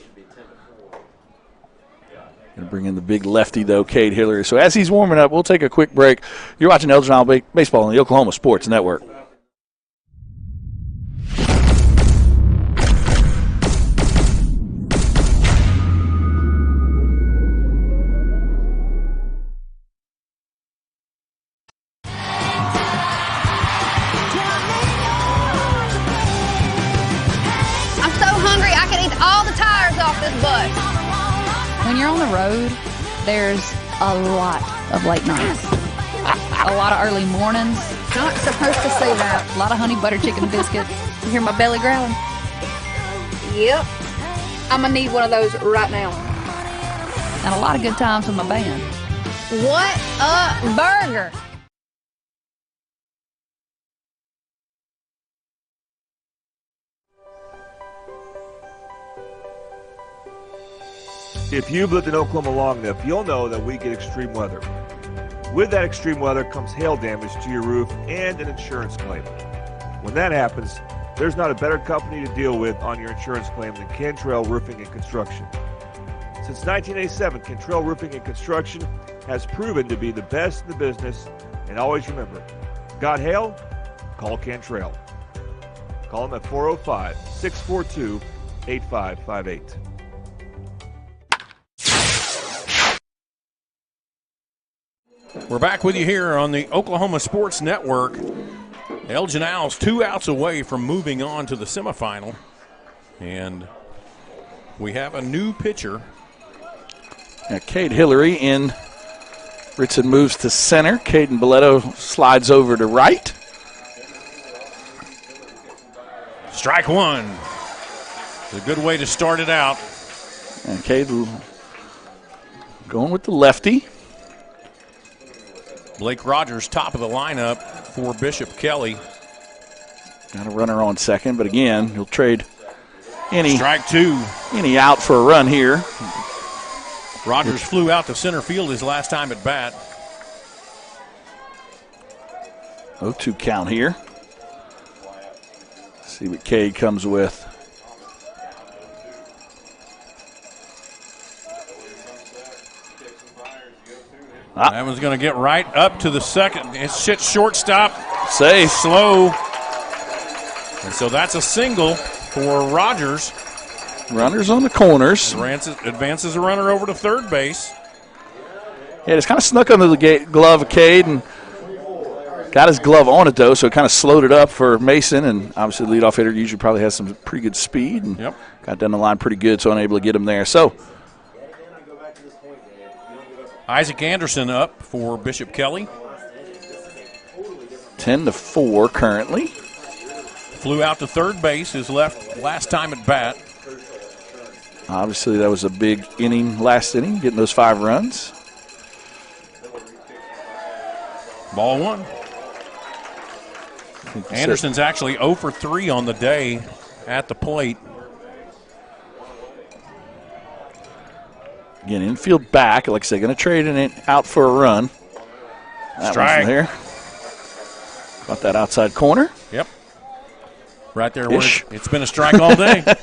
Speaker 4: going to bring in the big lefty, though, Cade Hillary. So as he's warming up, we'll take a quick break. You're watching Elgin Baseball on the Oklahoma Sports Network.
Speaker 12: When you're on the road, there's a lot of late nights. A lot of early mornings. Not supposed to say that. A lot of honey butter chicken biscuits. You hear my belly growling? Yep. I'm going to need one of those right now. And a lot of good times with my band. What a burger!
Speaker 13: If you've lived in Oklahoma long enough, you'll know that we get extreme weather. With that extreme weather comes hail damage to your roof and an insurance claim. When that happens, there's not a better company to deal with on your insurance claim than Cantrell Roofing and Construction. Since 1987, Cantrell Roofing and Construction has proven to be the best in the business, and always remember, got hail? Call Cantrell. Call them at 405-642-8558.
Speaker 3: We're back with you here on the Oklahoma Sports Network. Elgin Owls 2 outs away from moving on to the semifinal. And we have a new pitcher.
Speaker 4: Yeah, Cade Hillary in. Ritson moves to center. Caden Boletto slides over to right.
Speaker 3: Strike one. It's a good way to start it out.
Speaker 4: And Cade going with the lefty.
Speaker 3: Blake Rogers, top of the lineup for Bishop Kelley.
Speaker 4: Got a runner on second, but again, he'll trade any
Speaker 3: strike two,
Speaker 4: any out for a run here.
Speaker 3: Rogers flew out to center field his last time at bat.
Speaker 4: 0-2 count here. See what Cade comes with.
Speaker 3: That one's going to get right up to the second. It's shortstop.
Speaker 4: Safe.
Speaker 3: Slow. And so that's a single for Rogers.
Speaker 4: Runners on the corners.
Speaker 3: Advances a runner over to third base.
Speaker 4: Yeah, it's kind of snuck under the glove of Cade and got his glove on it, though, so it kind of slowed it up for Mason. And obviously the leadoff hitter usually probably has some pretty good speed and got down the line pretty good, so unable to get him there. So
Speaker 3: Isaac Anderson up for Bishop Kelley.
Speaker 4: 10-4 currently.
Speaker 3: Flew out to third base his last time at bat.
Speaker 4: Obviously that was a big inning last inning, getting those 5 runs.
Speaker 3: Ball one. Anderson's actually 0 for 3 on the day at the plate.
Speaker 4: Again, infield back. Like I said, going to trade it out for a run. That
Speaker 3: strike.
Speaker 4: There. Got that outside corner.
Speaker 3: Yep. Right there where it's been a strike all day. A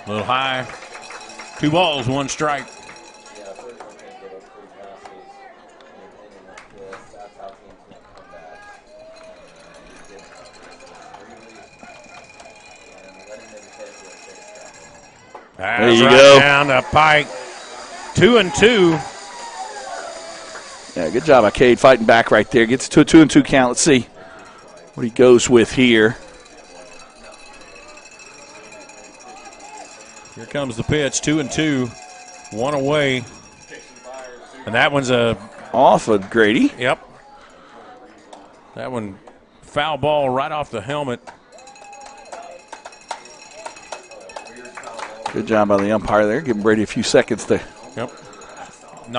Speaker 3: little high. 2 balls, 1 strike.
Speaker 4: There you
Speaker 3: right
Speaker 4: go.
Speaker 3: Down the pike. 2-2.
Speaker 4: Yeah, good job by Cade fighting back right there. Gets to a 2-2 count. Let's see what he goes with here.
Speaker 3: Here comes the pitch. 2-2. 1 away. And that one's
Speaker 4: off of Grady.
Speaker 3: Yep. That one foul ball right off the helmet.
Speaker 4: Good job by the umpire there, giving Brady a few seconds to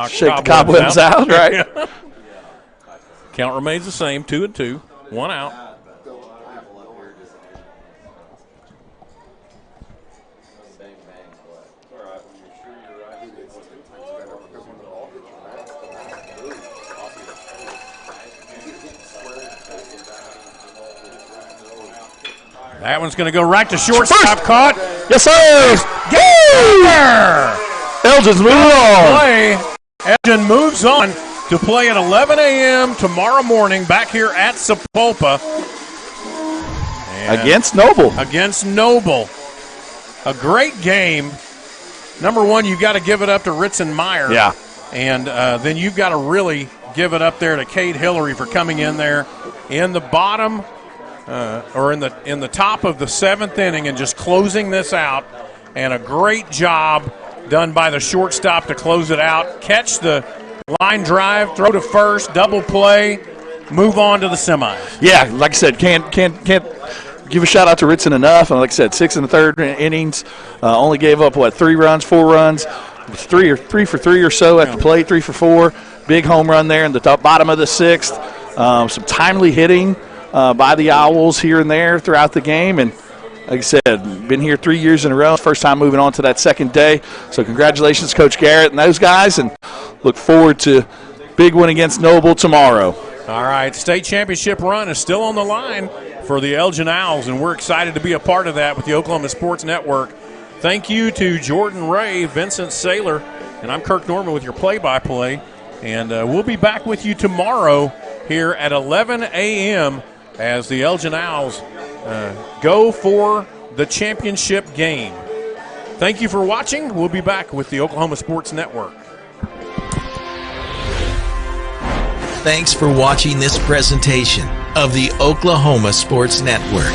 Speaker 3: shake
Speaker 4: the cobwebs out, right?
Speaker 3: Count remains the same, 2-2, 1 out. That one's going to go right to shortstop. Caught.
Speaker 4: Yes, sir. Elgin's moving on.
Speaker 3: Elgin moves on to play at 11 a.m. tomorrow morning back here at Sapulpa.
Speaker 4: Against Noble.
Speaker 3: Against Noble. A great game. Number one, you've got to give it up to Ritson Meyer.
Speaker 4: Yeah.
Speaker 3: And then you've got to really give it up there to Cade Hillary for coming in there in the bottom or in the top of the 7th inning and just closing this out. And a great job done by the shortstop to close it out. Catch the line drive, throw to first, double play, move on to the semis.
Speaker 4: Yeah, like I said, can't give a shout out to Ritson enough. And like I said, 6 and a third innings, only gave up 4 runs, 3 for 3 or so at the plate, 3 for 4. Big home run there in the bottom of the 6th. Some timely hitting by the Owls here and there throughout the game, and like I said, been here 3 years in a row. First time moving on to that second day. So congratulations, Coach Garrett and those guys, and look forward to big one against Noble tomorrow.
Speaker 3: All right, state championship run is still on the line for the Elgin Owls, and we're excited to be a part of that with the Oklahoma Sports Network. Thank you to Jordan Ray, Vincent Saylor, and I'm Kirk Norman with your play-by-play. And we'll be back with you tomorrow here at 11 a.m. as the Elgin Owls go for the championship game. Thank you for watching. We'll be back with the Oklahoma Sports Network.
Speaker 16: Thanks for watching this presentation of the Oklahoma Sports Network.